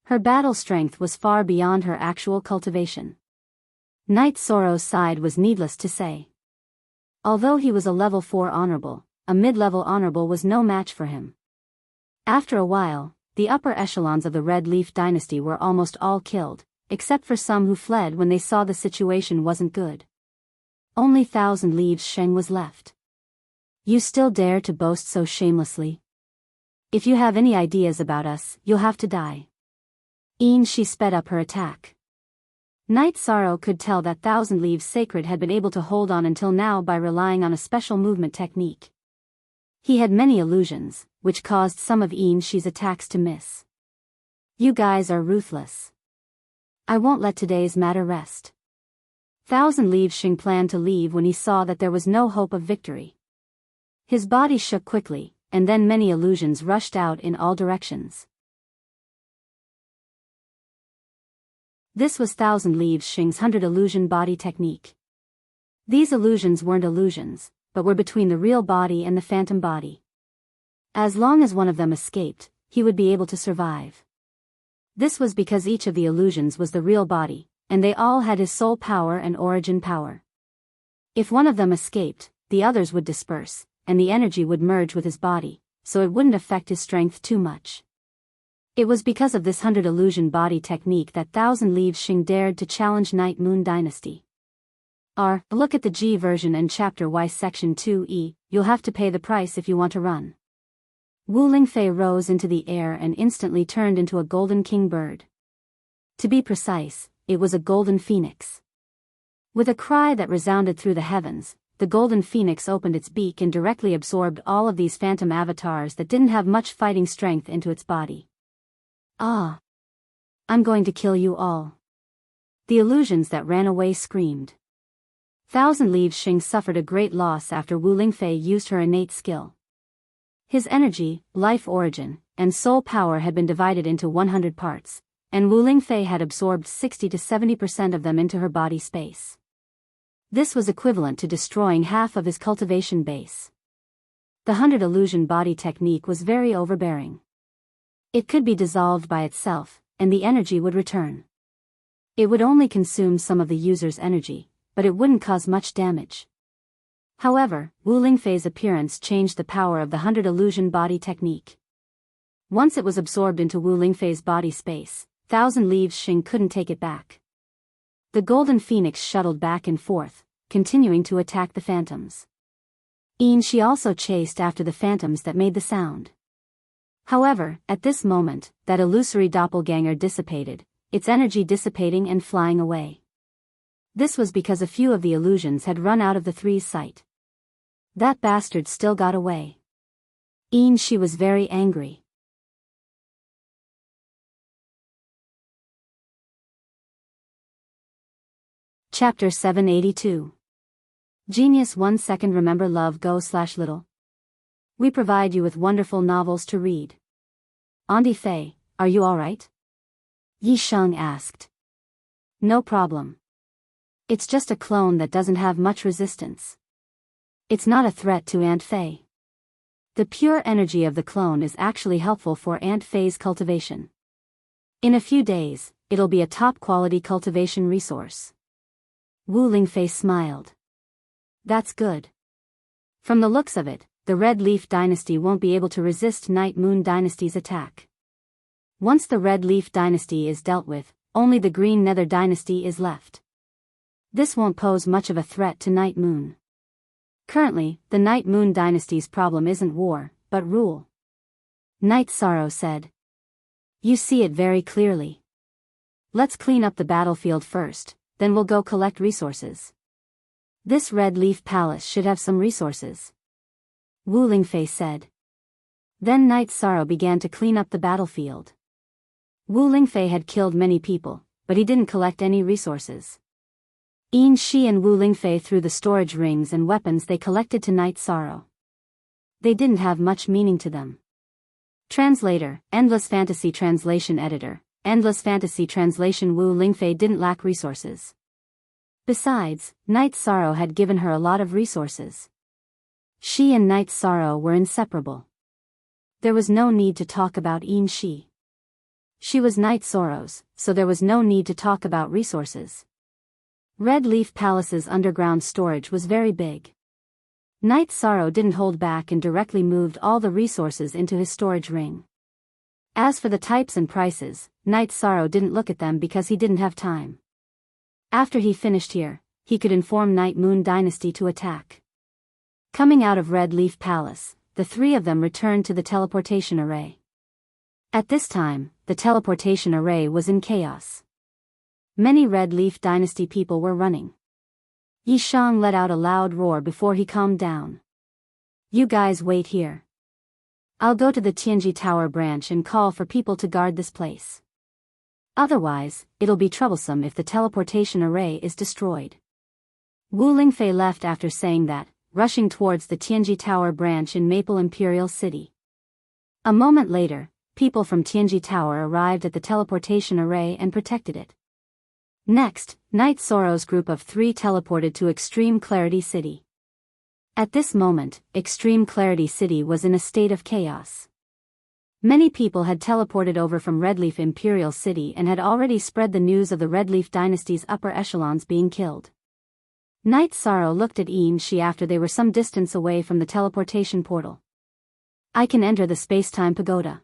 Her battle strength was far beyond her actual cultivation. Night Sorrow's side was needless to say. Although he was a level 4 honorable, a mid-level honorable was no match for him. After a while, the upper echelons of the Red Leaf Dynasty were almost all killed, except for some who fled when they saw the situation wasn't good. Only Thousand Leaves Sheng was left. You still dare to boast so shamelessly? If you have any ideas about us, you'll have to die. Yin Shi sped up her attack. Night Sorrow could tell that Thousand Leaves Sacred had been able to hold on until now by relying on a special movement technique. He had many illusions, which caused some of Yin Shi's attacks to miss. You guys are ruthless. I won't let today's matter rest. Thousand Leaves Sheng planned to leave when he saw that there was no hope of victory. His body shook quickly, and then many illusions rushed out in all directions. This was Thousand Leaves Sheng's 100 illusion body technique. These illusions weren't illusions, but were between the real body and the phantom body. As long as one of them escaped, he would be able to survive. This was because each of the illusions was the real body, and they all had his soul power and origin power. If one of them escaped, the others would disperse, and the energy would merge with his body, so it wouldn't affect his strength too much. It was because of this 100 illusion body technique that Thousand Leaves Sheng dared to challenge Night Moon Dynasty. Look at the G version and Chapter Y Section 2E, you'll have to pay the price if you want to run. Wu Lingfei rose into the air and instantly turned into a golden king bird. To be precise, it was a golden phoenix. With a cry that resounded through the heavens, the golden phoenix opened its beak and directly absorbed all of these phantom avatars that didn't have much fighting strength into its body. I'm going to kill you all. The illusions that ran away screamed. Thousand Leaves Sheng suffered a great loss after Wu Lingfei used her innate skill. His energy, life origin, and soul power had been divided into 100 parts, and Wu Lingfei had absorbed 60 to 70% of them into her body space. This was equivalent to destroying half of his cultivation base. The 100 illusion body technique was very overbearing. It could be dissolved by itself, and the energy would return. It would only consume some of the user's energy, but it wouldn't cause much damage. However, Wu Lingfei's appearance changed the power of the 100 illusion body technique. Once it was absorbed into Wu Lingfei's body space, Thousand Leaves Sheng couldn't take it back. The golden phoenix shuttled back and forth, continuing to attack the phantoms. Yin Shi also chased after the phantoms that made the sound. However, at this moment, that illusory doppelganger dissipated, its energy dissipating and flying away. This was because a few of the illusions had run out of the three's sight. That bastard still got away. Yin Shi was very angry. Chapter 782. Genius 1 second. Remember love go/little. We provide you with wonderful novels to read. Auntie Fei, are you alright? Yi Sheng asked. No problem. It's just a clone that doesn't have much resistance. It's not a threat to Aunt Fei. The pure energy of the clone is actually helpful for Aunt Fei's cultivation. In a few days, it'll be a top-quality cultivation resource. Wu Lingfei smiled. That's good. From the looks of it, the Red Leaf Dynasty won't be able to resist Night Moon Dynasty's attack. Once the Red Leaf Dynasty is dealt with, only the Green Nether Dynasty is left. This won't pose much of a threat to Night Moon. Currently, the Night Moon dynasty's problem isn't war, but rule. Night Sorrow said. You see it very clearly. Let's clean up the battlefield first, then we'll go collect resources. This Red Leaf Palace should have some resources. Wu Lingfei said. Then Night Sorrow began to clean up the battlefield. Wu Lingfei had killed many people, but he didn't collect any resources. Yin Shi and Wu Lingfei threw the storage rings and weapons they collected to Night Sorrow. They didn't have much meaning to them. Translator, Endless Fantasy Translation Editor, Endless Fantasy Translation. Wu Lingfei didn't lack resources. Besides, Night Sorrow had given her a lot of resources. She and Night Sorrow were inseparable. There was no need to talk about Yin Shi. She was Night Sorrow's, so there was no need to talk about resources. Red Leaf Palace's underground storage was very big. Night Sorrow didn't hold back and directly moved all the resources into his storage ring. As for the types and prices, Night Sorrow didn't look at them because he didn't have time. After he finished here, he could inform Night Moon Dynasty to attack. Coming out of Red Leaf Palace, the three of them returned to the teleportation array. At this time, the teleportation array was in chaos. Many Red Leaf Dynasty people were running. Yi Shang let out a loud roar before he calmed down. You guys wait here. I'll go to the Tianji Tower branch and call for people to guard this place. Otherwise, it'll be troublesome if the teleportation array is destroyed. Wu Lingfei left after saying that, rushing towards the Tianji Tower branch in Maple Imperial City. A moment later, people from Tianji Tower arrived at the teleportation array and protected it. Next, Night Sorrow's group of 3 teleported to Extreme Clarity City. At this moment, Extreme Clarity City was in a state of chaos. Many people had teleported over from Redleaf Imperial City and had already spread the news of the Redleaf Dynasty's upper echelons being killed. Night Sorrow looked at Yin Shi after they were some distance away from the teleportation portal. I can enter the space-time pagoda.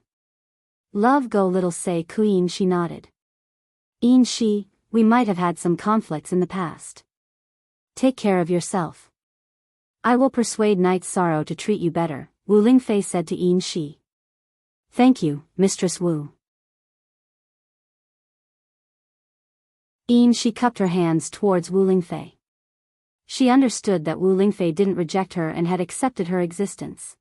Love go little say Yin Shi nodded. Yin Shi, we might have had some conflicts in the past. Take care of yourself. I will persuade Night Sorrow to treat you better, Wu Lingfei said to Yin Shi. Thank you, Mistress Wu. Yin Shi cupped her hands towards Wu Lingfei. She understood that Wu Lingfei didn't reject her and had accepted her existence.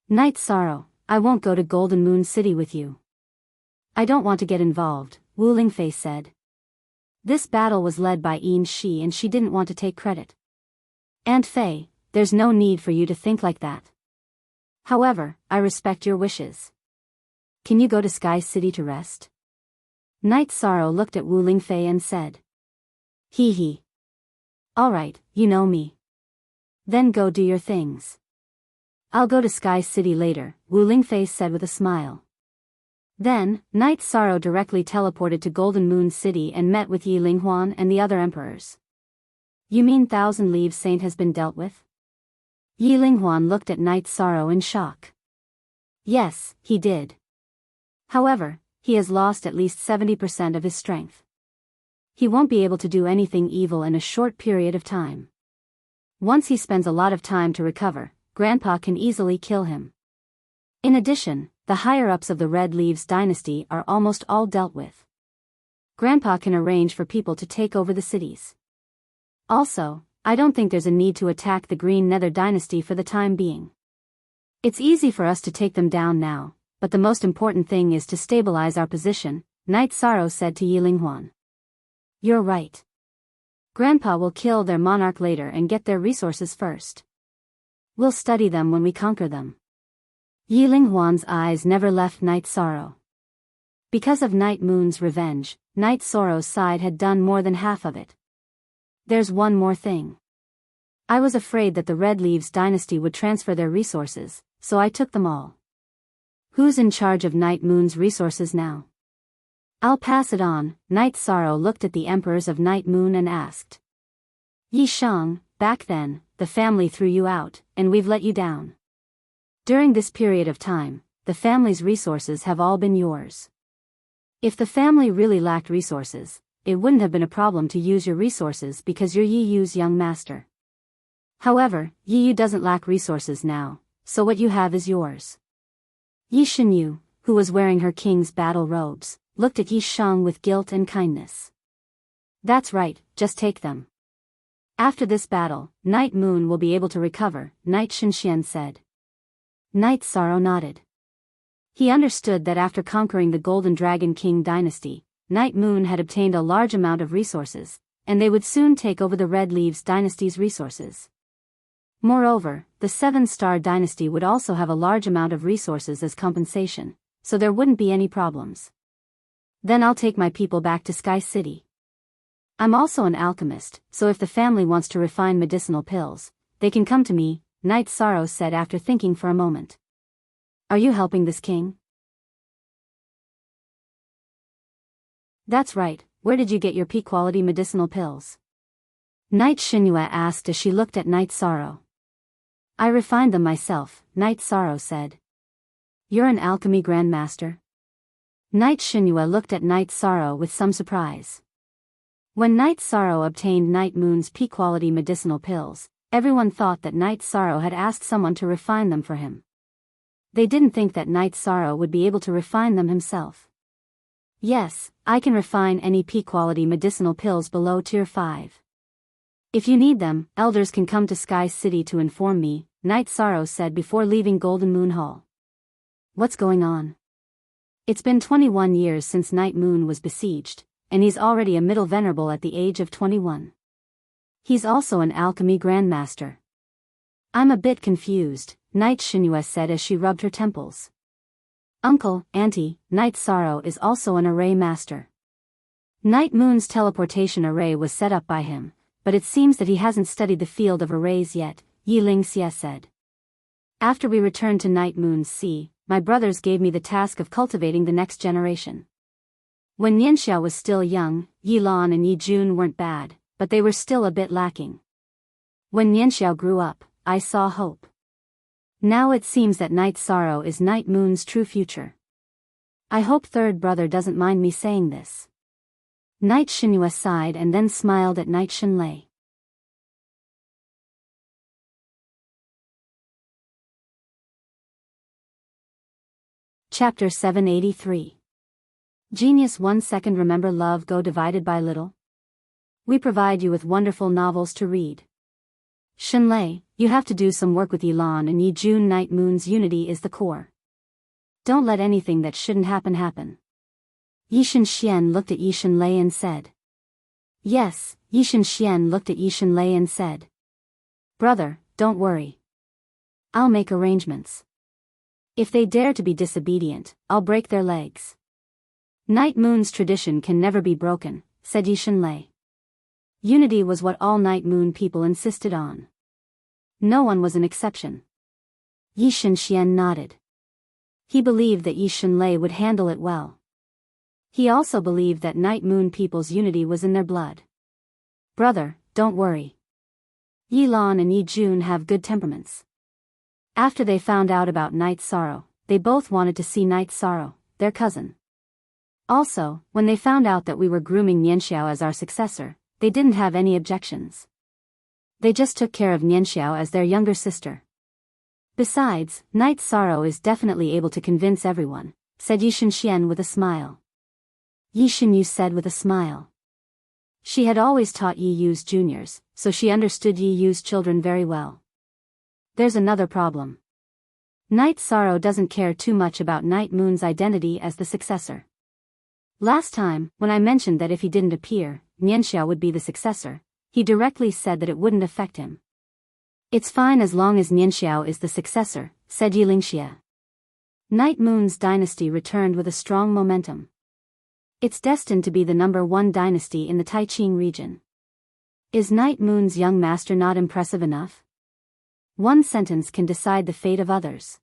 Night Sorrow, I won't go to Golden Moon City with you. I don't want to get involved, Wu Lingfei said. This battle was led by Yin Shi and she didn't want to take credit. Aunt Fei, there's no need for you to think like that. However, I respect your wishes. Can you go to Sky City to rest? Night Sorrow looked at Wu Lingfei and said. Hee hee. Alright, you know me. Then go do your things. I'll go to Sky City later, Wu Lingfei said with a smile. Then, Night Sorrow directly teleported to Golden Moon City and met with Yi Linghuan and the other emperors. You mean Thousand Leaves Saint has been dealt with? Yi Linghuan looked at Night Sorrow in shock. Yes, he did. However, he has lost at least 70% of his strength. He won't be able to do anything evil in a short period of time. Once he spends a lot of time to recover, Grandpa can easily kill him. In addition, the higher-ups of the Red Leaves dynasty are almost all dealt with. Grandpa can arrange for people to take over the cities. Also, I don't think there's a need to attack the Green Nether dynasty for the time being. It's easy for us to take them down now, but the most important thing is to stabilize our position, Night Sorrow said to Yi Linghuan. You're right. Grandpa will kill their monarch later and get their resources first. We'll study them when we conquer them. Yi Linghuan's eyes never left Night Sorrow. Because of Night Moon's revenge, Night Sorrow's side had done more than half of it. There's one more thing. I was afraid that the Red Leaves dynasty would transfer their resources, so I took them all. Who's in charge of Night Moon's resources now? I'll pass it on, Night Sorrow looked at the emperors of Night Moon and asked. Yi Shang, back then, the family threw you out, and we've let you down. During this period of time, the family's resources have all been yours. If the family really lacked resources, it wouldn't have been a problem to use your resources because you're Yi Yu's young master. However, Yi Yu doesn't lack resources now, so what you have is yours. Yi Shenyu, who was wearing her king's battle robes, looked at Yi Shang with guilt and kindness. That's right, just take them. After this battle, Night Moon will be able to recover, Night Shenxian said. Night Sorrow nodded. He understood that after conquering the Golden Dragon King dynasty, Night Moon had obtained a large amount of resources, and they would soon take over the Red Leaves dynasty's resources. Moreover, the Seven-Star dynasty would also have a large amount of resources as compensation, so there wouldn't be any problems. Then I'll take my people back to Sky City. I'm also an alchemist, so if the family wants to refine medicinal pills, they can come to me, Night Sorrow said after thinking for a moment. Are you helping this king? That's right, where did you get your peak-quality medicinal pills? Night Shinua asked as she looked at Night Sorrow. I refined them myself, Night Sorrow said. You're an alchemy grandmaster? Night Shinua looked at Night Sorrow with some surprise. When Night Sorrow obtained Night Moon's peak-quality medicinal pills, everyone thought that Night Sorrow had asked someone to refine them for him. They didn't think that Night Sorrow would be able to refine them himself. Yes, I can refine any peak-quality medicinal pills below Tier 5. If you need them, elders can come to Sky City to inform me, Night Sorrow said before leaving Golden Moon Hall. What's going on? It's been 21 years since Night Moon was besieged, and he's already a middle venerable at the age of 21. He's also an alchemy grandmaster. I'm a bit confused, Night Shinua said as she rubbed her temples. Uncle, Auntie, Night Sorrow is also an array master. Night Moon's teleportation array was set up by him, but it seems that he hasn't studied the field of arrays yet, Yi Lingxia said. After we returned to Night Moon's sea, my brothers gave me the task of cultivating the next generation. When Nianxiao was still young, Yi Lan and Yi Jun weren't bad, but they were still a bit lacking. When Nianxiao grew up, I saw hope. Now it seems that Night Sorrow is Night Moon's true future. I hope third brother doesn't mind me saying this. Night Shinua sighed and then smiled at Night Shinlei. Chapter 783. Genius 1 second. Remember love go divided by little? We provide you with wonderful novels to read. Shinlei, you have to do some work with Yilan and Yi Jun. Night Moon's unity is the core. Don't let anything that shouldn't happen happen. Yi Shenxian looked at Yi Shenlei and said. Yes, Yi Shenxian looked at Yi Shenlei and said. Brother, don't worry. I'll make arrangements. If they dare to be disobedient, I'll break their legs. Night Moon's tradition can never be broken, said Yi Shenlei. Unity was what all Night Moon people insisted on. No one was an exception. Yi Shenxian nodded. He believed that Yi Shenlei would handle it well. He also believed that Night Moon people's unity was in their blood. Brother, don't worry. Yi Lan and Yi Jun have good temperaments. After they found out about Night Sorrow, they both wanted to see Night Sorrow, their cousin. Also, when they found out that we were grooming Nianxiao as our successor, they didn't have any objections. They just took care of Nianxiao as their younger sister. Besides, Night Sorrow is definitely able to convince everyone, said Yi Shenxian with a smile. Yi Shenyu said with a smile. She had always taught Yi Yu's juniors, so she understood Yi Yu's children very well. There's another problem. Night Sorrow doesn't care too much about Night Moon's identity as the successor. Last time, when I mentioned that if he didn't appear, Nianxiao would be the successor, he directly said that it wouldn't affect him. It's fine as long as Nianxiao is the successor, said Yi Lingxia. Night Moon's dynasty returned with a strong momentum. It's destined to be the #1 dynasty in the Taiqing region. Is Night Moon's young master not impressive enough? One sentence can decide the fate of others.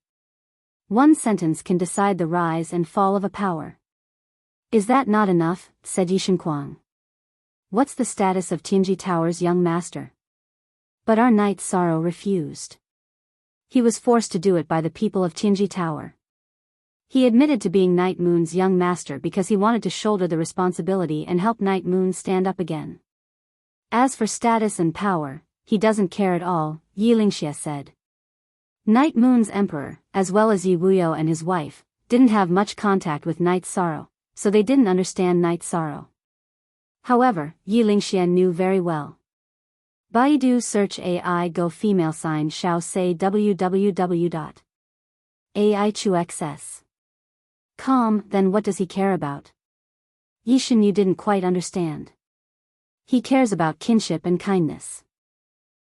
One sentence can decide the rise and fall of a power. Is that not enough, said Yi Shenquang. What's the status of Tianji Tower's young master? But our Night Sorrow refused. He was forced to do it by the people of Tianji Tower. He admitted to being Night Moon's young master because he wanted to shoulder the responsibility and help Night Moon stand up again. As for status and power, he doesn't care at all, Yi Lingxie said. Night Moon's emperor, as well as Yi Wuyo and his wife, didn't have much contact with Night Sorrow, so they didn't understand Night Sorrow. However, Yi Lingxie knew very well. Baidu search AI go female sign shao say www.aichuxs.com. Then what does he care about? Yi Shenyu didn't quite understand. He cares about kinship and kindness.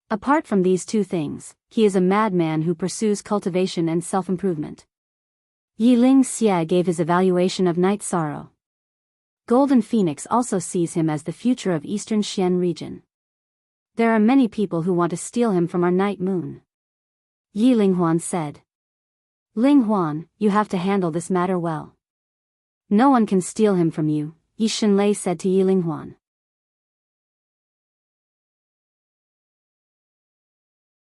Apart from these two things, he is a madman who pursues cultivation and self-improvement. Yi Lingxie gave his evaluation of Night Sorrow. Golden Phoenix also sees him as the future of Eastern Xian region. There are many people who want to steal him from our Night Moon. Yi Linghuan said. Linghuan, you have to handle this matter well. No one can steal him from you, Yi Shenlei said to Yi Linghuan.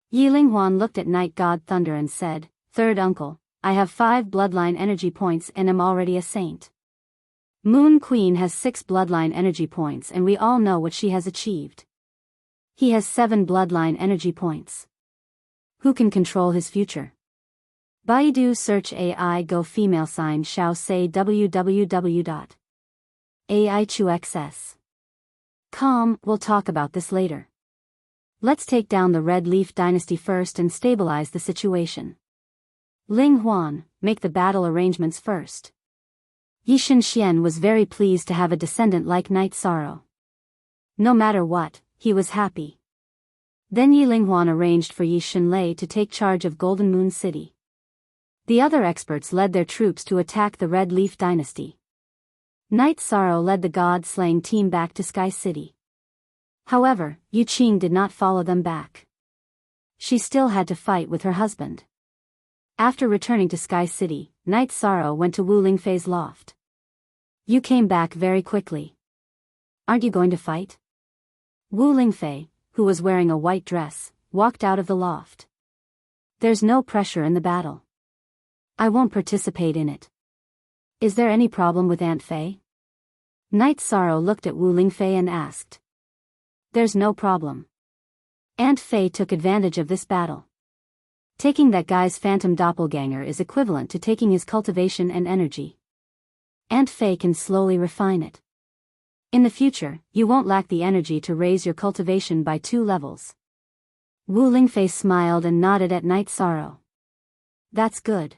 Yi Linghuan looked at Night God Thunder and said, Third uncle, I have 5 bloodline energy points and am already a saint. Moon Queen has 6 bloodline energy points and we all know what she has achieved. He has 7 bloodline energy points. Who can control his future? Baidu search AI go female sign shao say www.aichuxs.com. We'll talk about this later. Let's take down the Red Leaf Dynasty first and stabilize the situation. Ling Huan, make the battle arrangements first. Yi Shenxian was very pleased to have a descendant like Night Sorrow. No matter what, he was happy. Then Yi Linghuan arranged for Yi Shenlei to take charge of Golden Moon City. The other experts led their troops to attack the Red Leaf Dynasty. Night Sorrow led the god-slaying team back to Sky City. However, Yu Qing did not follow them back. She still had to fight with her husband. After returning to Sky City, Night Sorrow went to Wu Lingfei's loft. You came back very quickly. Aren't you going to fight? Wu Lingfei, who was wearing a white dress, walked out of the loft. There's no pressure in the battle. I won't participate in it. Is there any problem with Aunt Fei? Night Sorrow looked at Wu Lingfei and asked. There's no problem. Aunt Fei took advantage of this battle. Taking that guy's phantom doppelganger is equivalent to taking his cultivation and energy. Aunt Fei can slowly refine it. In the future, you won't lack the energy to raise your cultivation by 2 levels. Wu Lingfei smiled and nodded at Night Sorrow. That's good.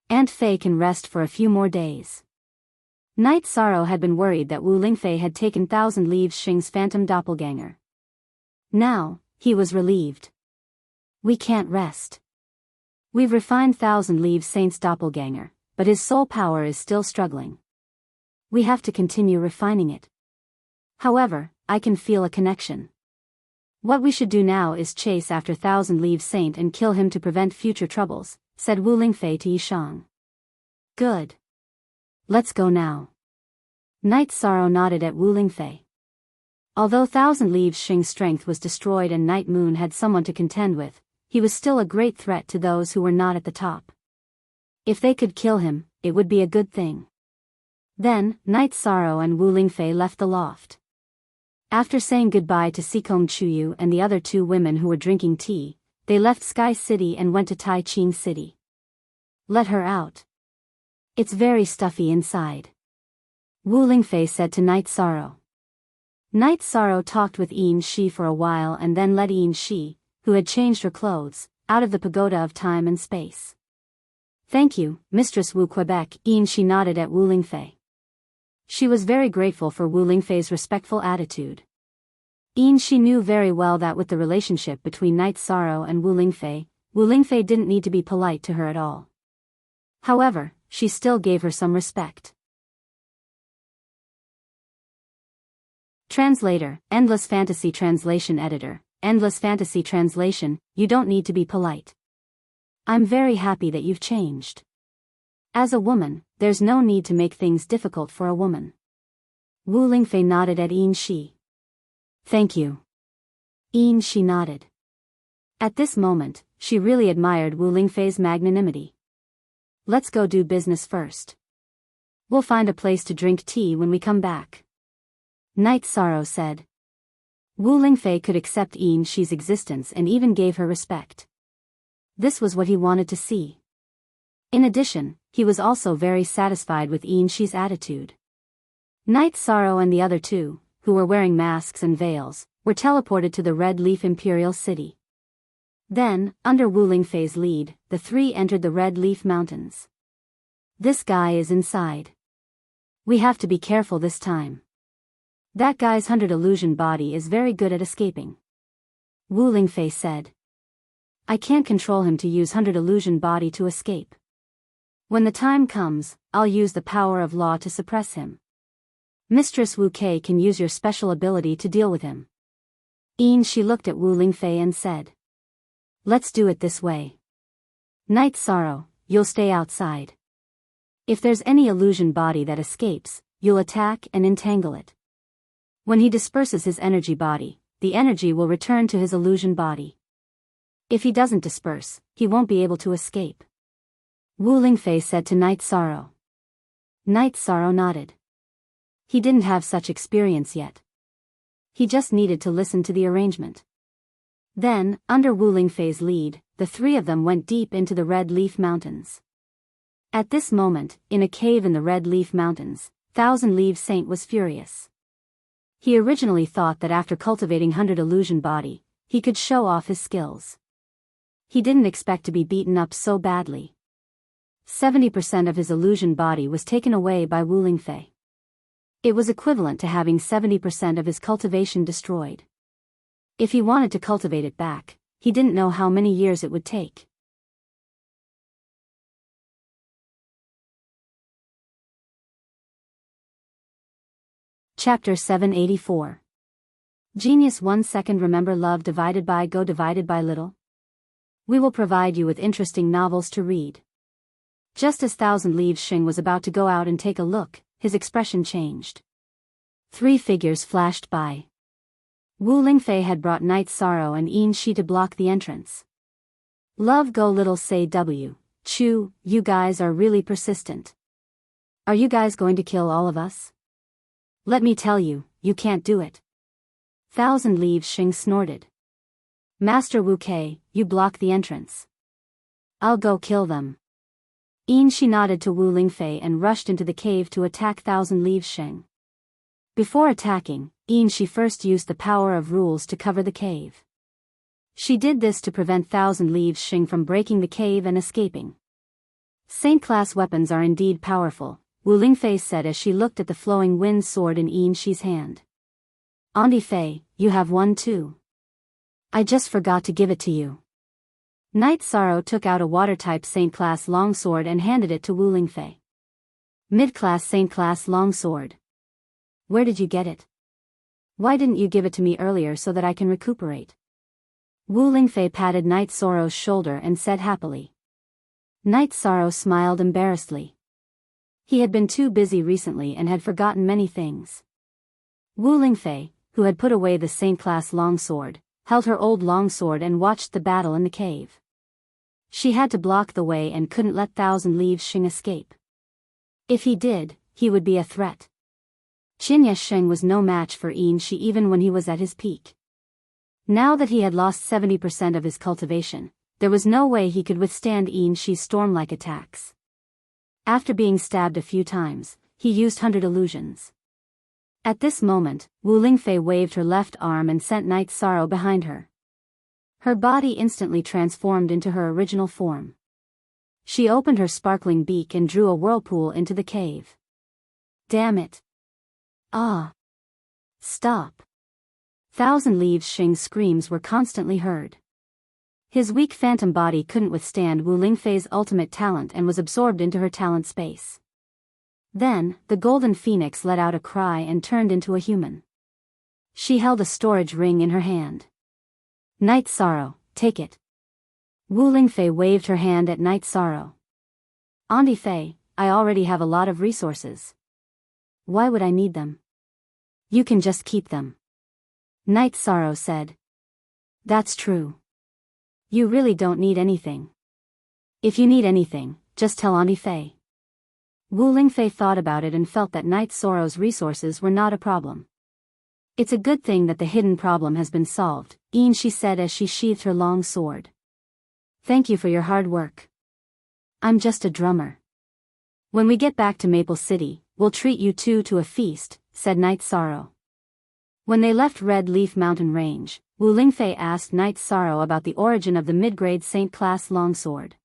Aunt Fei can rest for a few more days. Night Sorrow had been worried that Wu Lingfei had taken Thousand Leaves Xing's phantom doppelganger. Now, he was relieved. We can't rest. We've refined Thousand Leaves Saint's doppelganger, but his soul power is still struggling. We have to continue refining it. However, I can feel a connection. What we should do now is chase after Thousand Leaves Saint and kill him to prevent future troubles, said Wu Lingfei to Yishang. Good. Let's go now. Night Sorrow nodded at Wu Lingfei. Although Thousand Leaves Xing's strength was destroyed and Night Moon had someone to contend with, he was still a great threat to those who were not at the top. If they could kill him, it would be a good thing. Then, Night Sorrow and Wu Lingfei left the loft. After saying goodbye to Sikong Chuyu and the other 2 women who were drinking tea, they left Sky City and went to Tai Ching City. Let her out. It's very stuffy inside. Wu Lingfei said to Night Sorrow. Night Sorrow talked with Yin Shi for a while and then led Yin Shi, who had changed her clothes, out of the pagoda of time and space. Thank you, Mistress Wu Quebec, Yin Shi nodded at Wu Lingfei. She was very grateful for Wu Lingfei's respectful attitude. Yin Shi knew very well that with the relationship between Night Sorrow and Wu Lingfei didn't need to be polite to her at all. However, she still gave her some respect. Translator, Endless Fantasy Translation Editor, Endless Fantasy Translation, you don't need to be polite. I'm very happy that you've changed. As a woman, there's no need to make things difficult for a woman. Wu Lingfei nodded at Yin Shi. Thank you. Yin Shi nodded. At this moment, she really admired Wu Lingfei's magnanimity. let's go do business first. We'll find a place to drink tea when we come back. Night Sorrow said. Wu Lingfei could accept Yin Shi's existence and even gave her respect. This was what he wanted to see. In addition, he was also very satisfied with Yin Shi's attitude. Night Sorrow and the other two, who were wearing masks and veils, were teleported to the Red Leaf Imperial City. Then, under Wu Lingfei's lead, the three entered the Red Leaf Mountains. This guy is inside. We have to be careful this time. That guy's 100 illusion body is very good at escaping. Wu Lingfei said. I can't control him to use 100 illusion body to escape. When the time comes, I'll use the power of law to suppress him. Mistress Wu Kei can use your special ability to deal with him. Yin Shi looked at Wu Lingfei and said. Let's do it this way. Night Sorrow, you'll stay outside. If there's any illusion body that escapes, you'll attack and entangle it. When he disperses his energy body, the energy will return to his illusion body. If he doesn't disperse, he won't be able to escape. Wu Lingfei said to Night Sorrow. Night Sorrow nodded. He didn't have such experience yet. He just needed to listen to the arrangement. Then, under Wu Lingfei's lead, the three of them went deep into the Red Leaf Mountains. At this moment, in a cave in the Red Leaf Mountains, Thousand Leaves Saint was furious. He originally thought that after cultivating 100 illusion body, he could show off his skills. He didn't expect to be beaten up so badly. 70% of his illusion body was taken away by Wu Lingfei. It was equivalent to having 70% of his cultivation destroyed. If he wanted to cultivate it back, he didn't know how many years it would take. Chapter 784. Genius 1 second. Remember love divided by go divided by little? We will provide you with interesting novels to read. Just as Thousand Leaves Xing was about to go out and take a look, his expression changed. Three figures flashed by. Wu Lingfei had brought Night Sorrow and Yin Shi to block the entrance. Love go little say W. Chu, you guys are really persistent. Are you guys going to kill all of us? Let me tell you, you can't do it. Thousand Leaves Xing snorted. Master Wu Kei, you block the entrance. I'll go kill them. Yin Shi nodded to Wu Lingfei and rushed into the cave to attack Thousand Leaves Xing. Before attacking, Yin Shi first used the power of rules to cover the cave. She did this to prevent Thousand Leaves Xing from breaking the cave and escaping. Saint-class weapons are indeed powerful, Wu Lingfei said as she looked at the flowing wind sword in Yin Shi's hand. Auntie Fei, you have one too. I just forgot to give it to you. Night Sorrow took out a water-type Saint-class longsword and handed it to Wu Lingfei. Mid-class Saint-class longsword. Where did you get it? Why didn't you give it to me earlier so that I can recuperate? Wu Lingfei patted Night Sorrow's shoulder and said happily. Night Sorrow smiled embarrassedly. He had been too busy recently and had forgotten many things. Wu Lingfei, who had put away the Saint-class longsword, held her old longsword and watched the battle in the cave. She had to block the way and couldn't let Thousand Leaves Xing escape. If he did, he would be a threat. Qinye Sheng was no match for Yin Shi even when he was at his peak. Now that he had lost 70% of his cultivation, there was no way he could withstand Yin Shi's storm-like attacks. After being stabbed a few times, he used 100 illusions. At this moment, Wu Lingfei waved her left arm and sent Night Sorrow behind her. Her body instantly transformed into her original form. She opened her sparkling beak and drew a whirlpool into the cave. Damn it! Ah! Stop! Thousand Leaves Xing's screams were constantly heard. His weak phantom body couldn't withstand Wu Lingfei's ultimate talent and was absorbed into her talent space. Then, the golden phoenix let out a cry and turned into a human. She held a storage ring in her hand. Night Sorrow, take it. Wu Lingfei waved her hand at Night Sorrow. Auntie Fei, I already have a lot of resources. Why would I need them? You can just keep them. Night Sorrow said. That's true. You really don't need anything. If you need anything, just tell Auntie Faye. Wu Lingfei thought about it and felt that Night Sorrow's resources were not a problem. It's a good thing that the hidden problem has been solved, she said as she sheathed her long sword. Thank you for your hard work. I'm just a drummer. When we get back to Maple City, we'll treat you two to a feast, said Night Sorrow. When they left Red Leaf Mountain Range, Wu Lingfei asked Night Sorrow about the origin of the mid-grade Saint Class longsword.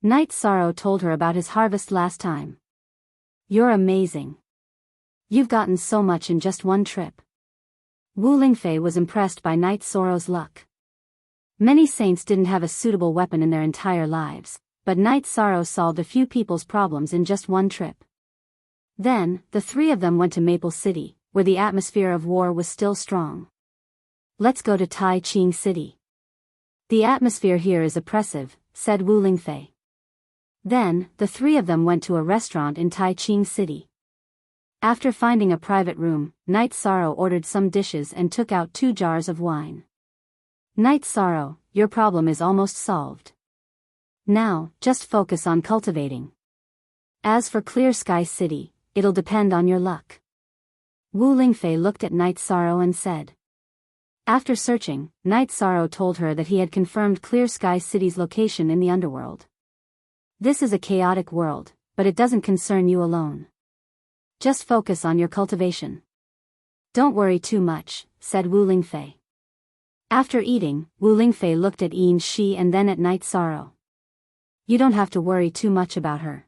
Night Sorrow told her about his harvest last time. You're amazing. You've gotten so much in just one trip. Wu Lingfei was impressed by Night Sorrow's luck. Many saints didn't have a suitable weapon in their entire lives, but Night Sorrow solved a few people's problems in just one trip. Then, the three of them went to Maple City, where the atmosphere of war was still strong. Let's go to Tai Ching City. The atmosphere here is oppressive, said Wu Lingfei. Then, the three of them went to a restaurant in Tai Ching City. After finding a private room, Night Sorrow ordered some dishes and took out 2 jars of wine. Night Sorrow, your problem is almost solved. Now, just focus on cultivating. As for Clear Sky City, it'll depend on your luck. Wu Lingfei looked at Night Sorrow and said. After searching, Night Sorrow told her that he had confirmed Clear Sky City's location in the underworld. This is a chaotic world, but it doesn't concern you alone. Just focus on your cultivation. Don't worry too much, said Wu Lingfei. After eating, Wu Lingfei looked at Shi and then at Night Sorrow. You don't have to worry too much about her.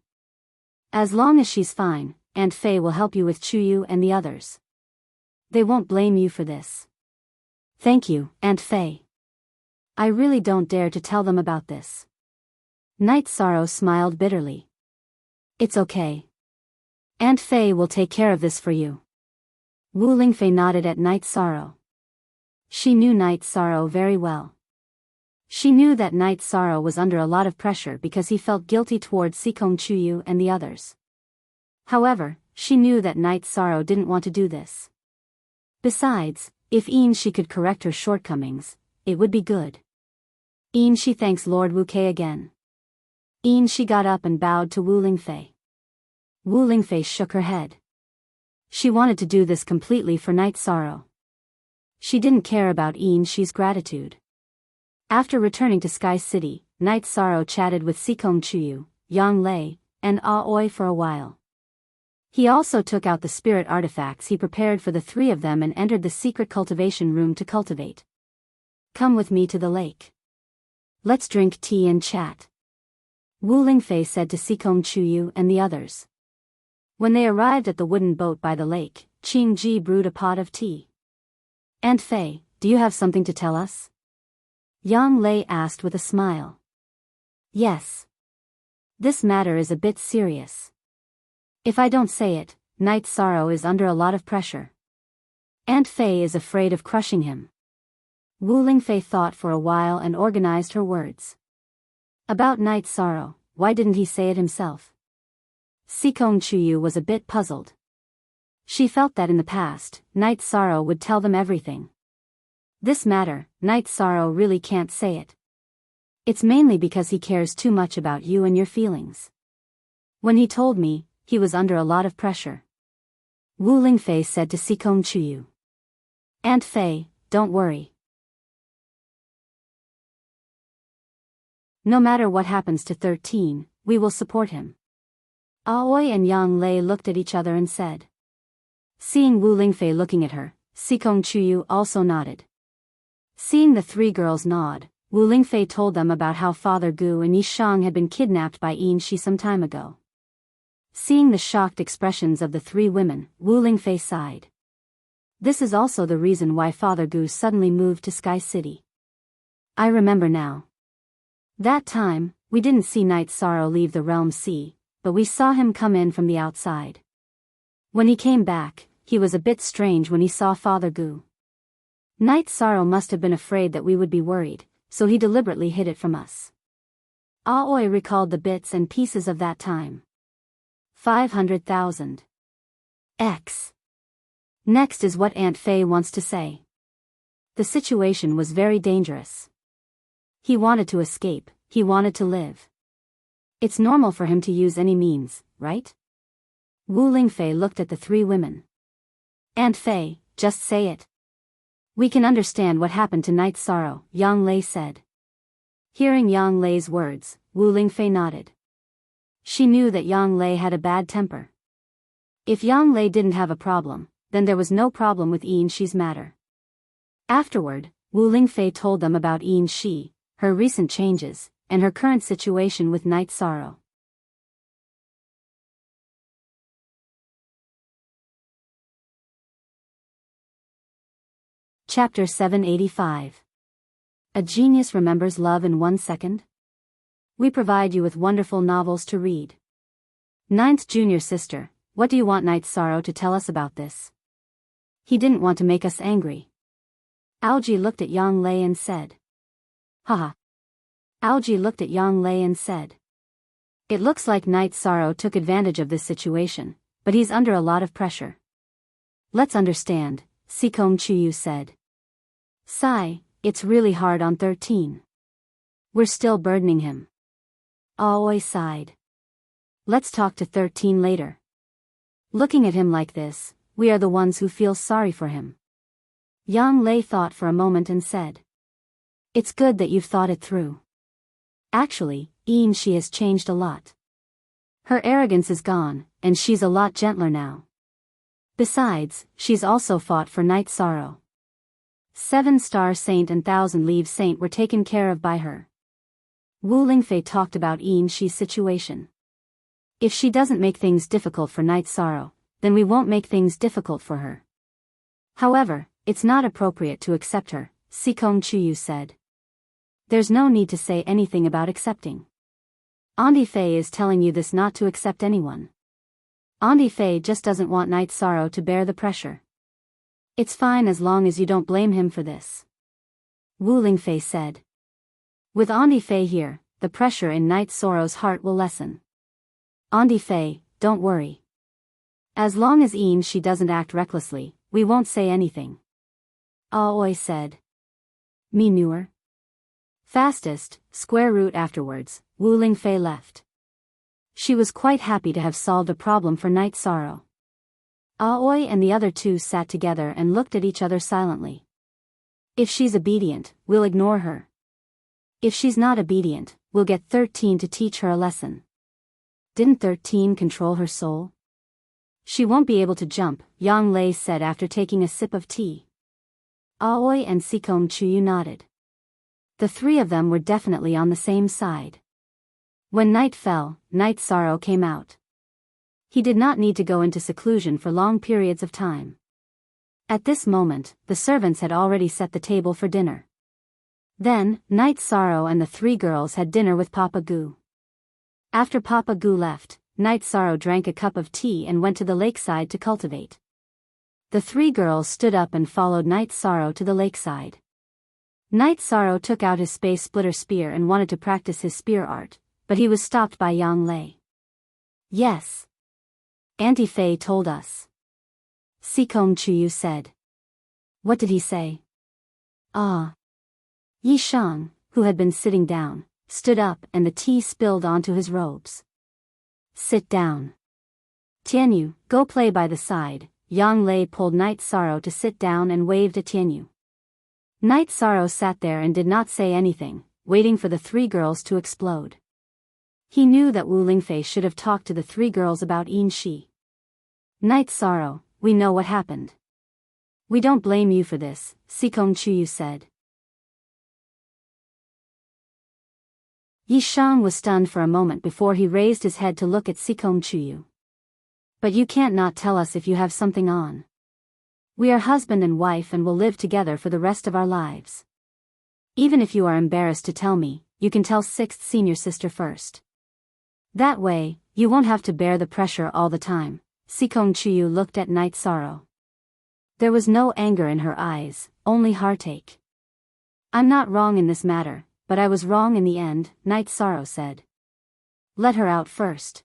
As long as she's fine, Aunt Fei will help you with Chuyu and the others. They won't blame you for this. Thank you, Aunt Fei. I really don't dare to tell them about this. Night Sorrow smiled bitterly. It's okay. Aunt Fei will take care of this for you. Wu Lingfei nodded at Night Sorrow. She knew Night Sorrow very well. She knew that Night Sorrow was under a lot of pressure because he felt guilty towards Sikong Chuyu and the others. However, she knew that Night Sorrow didn't want to do this. Besides, if she could correct her shortcomings, it would be good. She thanks Lord Wu Kei again. She got up and bowed to Wu Lingfei. Wu Lingfei shook her head. She wanted to do this completely for Night Sorrow. She didn't care about Shi's gratitude. After returning to Sky City, Night Sorrow chatted with Sikong Chuyu, Yang Lei, and Aoi for a while. He also took out the spirit artifacts he prepared for the three of them and entered the secret cultivation room to cultivate. Come with me to the lake. Let's drink tea and chat. Wu Lingfei said to Sikong Chuyu and the others. When they arrived at the wooden boat by the lake, Qing Ji brewed a pot of tea. Aunt Fei, do you have something to tell us? Yang Lei asked with a smile. Yes. This matter is a bit serious. If I don't say it, Night Sorrow is under a lot of pressure. Aunt Fei is afraid of crushing him. Wu Lingfei thought for a while and organized her words. About Night Sorrow, why didn't he say it himself? Sikong Chuyu was a bit puzzled. She felt that in the past, Night Sorrow would tell them everything. This matter, Night Sorrow really can't say it. It's mainly because he cares too much about you and your feelings. When he told me, he was under a lot of pressure. Wu Lingfei said to Sikong Chuyu. Aunt Fei, don't worry. No matter what happens to 13, we will support him. Aoi and Yang Lei looked at each other and said. Seeing Wu Lingfei looking at her, Sikong Chuyu also nodded. Seeing the three girls nod, Wu Lingfei told them about how Father Gu and Yishang had been kidnapped by Shi some time ago. Seeing the shocked expressions of the three women, Wu Lingfei sighed. This is also the reason why Father Gu suddenly moved to Sky City. I remember now. That time, we didn't see Night Sorrow leave the Realm Sea, but we saw him come in from the outside. When he came back, he was a bit strange when he saw Father Gu. Night Sorrow must have been afraid that we would be worried, so he deliberately hid it from us. Aoi recalled the bits and pieces of that time. 500,000. X. Next is what Aunt Fei wants to say. The situation was very dangerous. He wanted to escape, he wanted to live. It's normal for him to use any means, right? Wu Lingfei looked at the three women. Aunt Fei, just say it. We can understand what happened to Night's Sorrow, Yang Lei said. Hearing Yang Lei's words, Wu Lingfei nodded. She knew that Yang Lei had a bad temper. If Yang Lei didn't have a problem, then there was no problem with Yin Shi's matter. Afterward, Wu Lingfei told them about Yin Shi, her recent changes, and her current situation with Night's Sorrow. Chapter 785. A Genius Remembers Love in 1 Second? We provide you with wonderful novels to read. Ninth Junior Sister, what do you want Night's Sorrow to tell us about this? He didn't want to make us angry. Algie looked at Yang Lei and said. Haha. Algie looked at Yang Lei and said. It looks like Night's Sorrow took advantage of this situation, but he's under a lot of pressure. Let's understand, Sikong Chuyu said. Sigh, it's really hard on 13. We're still burdening him. Aoi sighed. Let's talk to 13 later. Looking at him like this, we are the ones who feel sorry for him. Yang Lei thought for a moment and said. It's good that you've thought it through. Actually, Yin Shi has changed a lot. Her arrogance is gone, and she's a lot gentler now. Besides, she's also fought for Night's Sorrow. 7-star Saint and 1,000-leave Saint were taken care of by her. Wu Lingfei talked about Yin Shi's situation. If she doesn't make things difficult for Night's Sorrow, then we won't make things difficult for her. However, it's not appropriate to accept her, Sikong Chuyu said. There's no need to say anything about accepting. Auntie Fei is telling you this not to accept anyone. Auntie Fei just doesn't want Night's Sorrow to bear the pressure. It's fine as long as you don't blame him for this. Wu Lingfei said. With Auntie Fei here, the pressure in Night's Sorrow's heart will lessen. Auntie Fei, don't worry. As long as Yin Shi doesn't act recklessly, we won't say anything. Aoi said. Me newer. Fastest, square root afterwards, Wu Lingfei left. She was quite happy to have solved a problem for Night's Sorrow. Aoi and the other two sat together and looked at each other silently. If she's obedient, we'll ignore her. If she's not obedient, we'll get 13 to teach her a lesson. Didn't 13 control her soul? She won't be able to jump, Yang Lei said after taking a sip of tea. Aoi and Sikong Chuyu nodded. The three of them were definitely on the same side. When night fell, Night's Sorrow came out. He did not need to go into seclusion for long periods of time. At this moment, the servants had already set the table for dinner. Then, Night's Sorrow and the three girls had dinner with Papa Gu. After Papa Gu left, Night's Sorrow drank a cup of tea and went to the lakeside to cultivate. The three girls stood up and followed Night's Sorrow to the lakeside. Night's Sorrow took out his space splitter spear and wanted to practice his spear art, but he was stopped by Yang Lei. Yes. Auntie Fei told us. Sikong Chuyu said. What did he say? Yi Shang, who had been sitting down, stood up and the tea spilled onto his robes. Sit down. Tianyu, go play by the side. Yang Lei pulled Night's Sorrow to sit down and waved at Tianyu. Night's Sorrow sat there and did not say anything, waiting for the three girls to explode. He knew that Wu Lingfei should have talked to the three girls about Yin Shi. Night's Sorrow, we know what happened. We don't blame you for this, Sikong Chuyu said. Yi Shang was stunned for a moment before he raised his head to look at Sikong Chuyu. But you can't not tell us if you have something on. We are husband and wife and will live together for the rest of our lives. Even if you are embarrassed to tell me, you can tell 6th senior sister first. That way, you won't have to bear the pressure all the time. Sikong Chuyu looked at Night's Sorrow. There was no anger in her eyes, only heartache. I'm not wrong in this matter, but I was wrong in the end, Night's Sorrow said. Let her out first.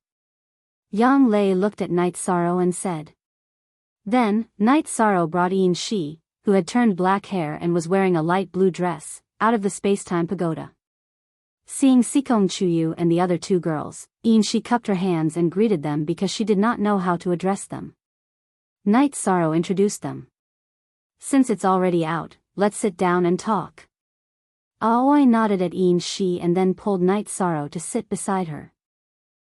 Yang Lei looked at Night's Sorrow and said. Then, Night's Sorrow brought Yin Shi, who had turned black hair and was wearing a light blue dress, out of the space-time pagoda. Seeing Sikong Chuyu and the other two girls, Shi cupped her hands and greeted them because she did not know how to address them. Night Sorrow introduced them. Since it's already out, let's sit down and talk. Aoi nodded at Shi and then pulled Night Sorrow to sit beside her.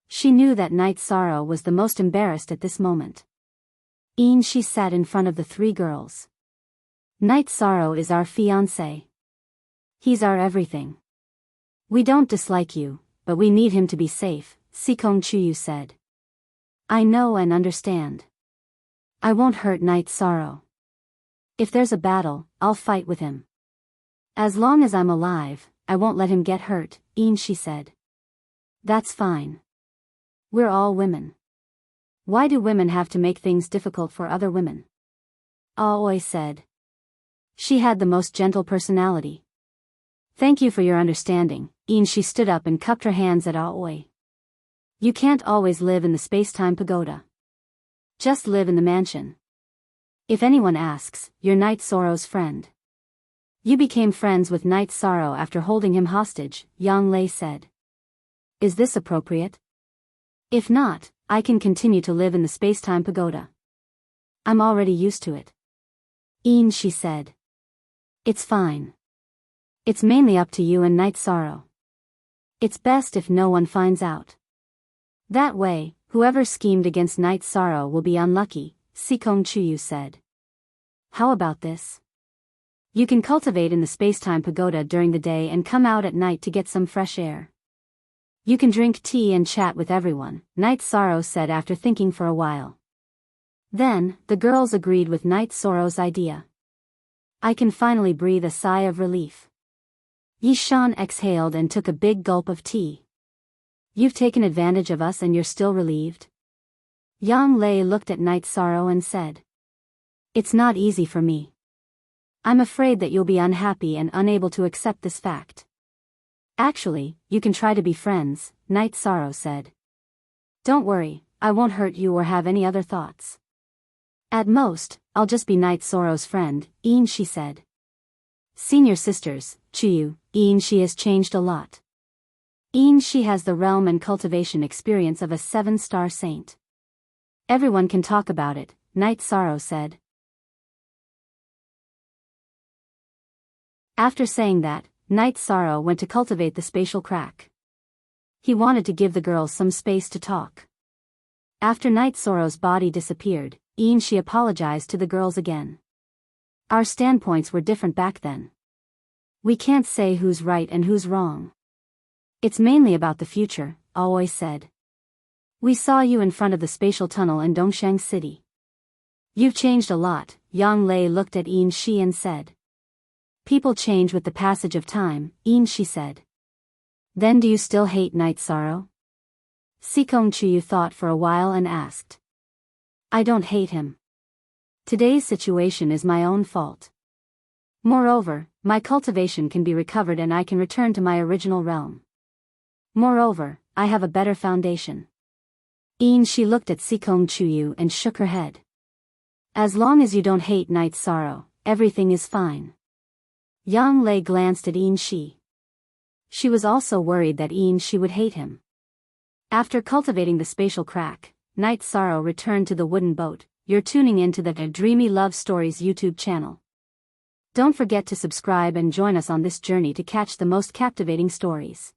She knew that Night Sorrow was the most embarrassed at this moment. Shi sat in front of the three girls. Night Sorrow is our fiancé. He's our everything. We don't dislike you, but we need him to be safe, Sikong Chuyu said. I know and understand. I won't hurt Night Sorrow. If there's a battle, I'll fight with him. As long as I'm alive, I won't let him get hurt, Shi said. That's fine. We're all women. Why do women have to make things difficult for other women? Aoi said. She had the most gentle personality. Thank you for your understanding. She stood up and cupped her hands at Aoi. You can't always live in the space-time pagoda. Just live in the mansion. If anyone asks, you're Night Sorrow's friend. You became friends with Night Sorrow after holding him hostage, Yang Lei said. Is this appropriate? If not, I can continue to live in the space-time pagoda. I'm already used to it. She said. It's fine. It's mainly up to you and Night Sorrow. It's best if no one finds out. That way, whoever schemed against Night Sorrow will be unlucky, Sikong Chuyu said. How about this? You can cultivate in the space-time pagoda during the day and come out at night to get some fresh air. You can drink tea and chat with everyone, Night Sorrow said after thinking for a while. Then, the girls agreed with Night Sorrow's idea. I can finally breathe a sigh of relief. Yishan exhaled and took a big gulp of tea. You've taken advantage of us and you're still relieved? Yang Lei looked at Night Sorrow and said. It's not easy for me. I'm afraid that you'll be unhappy and unable to accept this fact. Actually, you can try to be friends, Night Sorrow said. Don't worry, I won't hurt you or have any other thoughts. At most, I'll just be Night Sorrow's friend, she said. Senior sisters, Chuyu, Shi has changed a lot. Shi has the realm and cultivation experience of a 7-star saint. Everyone can talk about it, Night Sorrow said. After saying that, Night Sorrow went to cultivate the spatial crack. He wanted to give the girls some space to talk. After Night Sorrow's body disappeared, Shi apologized to the girls again. Our standpoints were different back then. We can't say who's right and who's wrong. It's mainly about the future, Aoi said. We saw you in front of the spatial tunnel in Dongsheng City. You've changed a lot, Yang Lei looked at Shi and said. People change with the passage of time, Shi said. Then do you still hate Night Sorrow? Sikong Chuyu thought for a while and asked. I don't hate him. Today's situation is my own fault. Moreover, my cultivation can be recovered and I can return to my original realm. Moreover, I have a better foundation. She looked at Sikong Chuyu and shook her head. As long as you don't hate Night Sorrow, everything is fine. Yang Lei glanced at Shi. She was also worried that Shi would hate him. After cultivating the spatial crack, Night Sorrow returned to the wooden boat. You're tuning into the Dreamy Love Stories YouTube channel. Don't forget to subscribe and join us on this journey to catch the most captivating stories.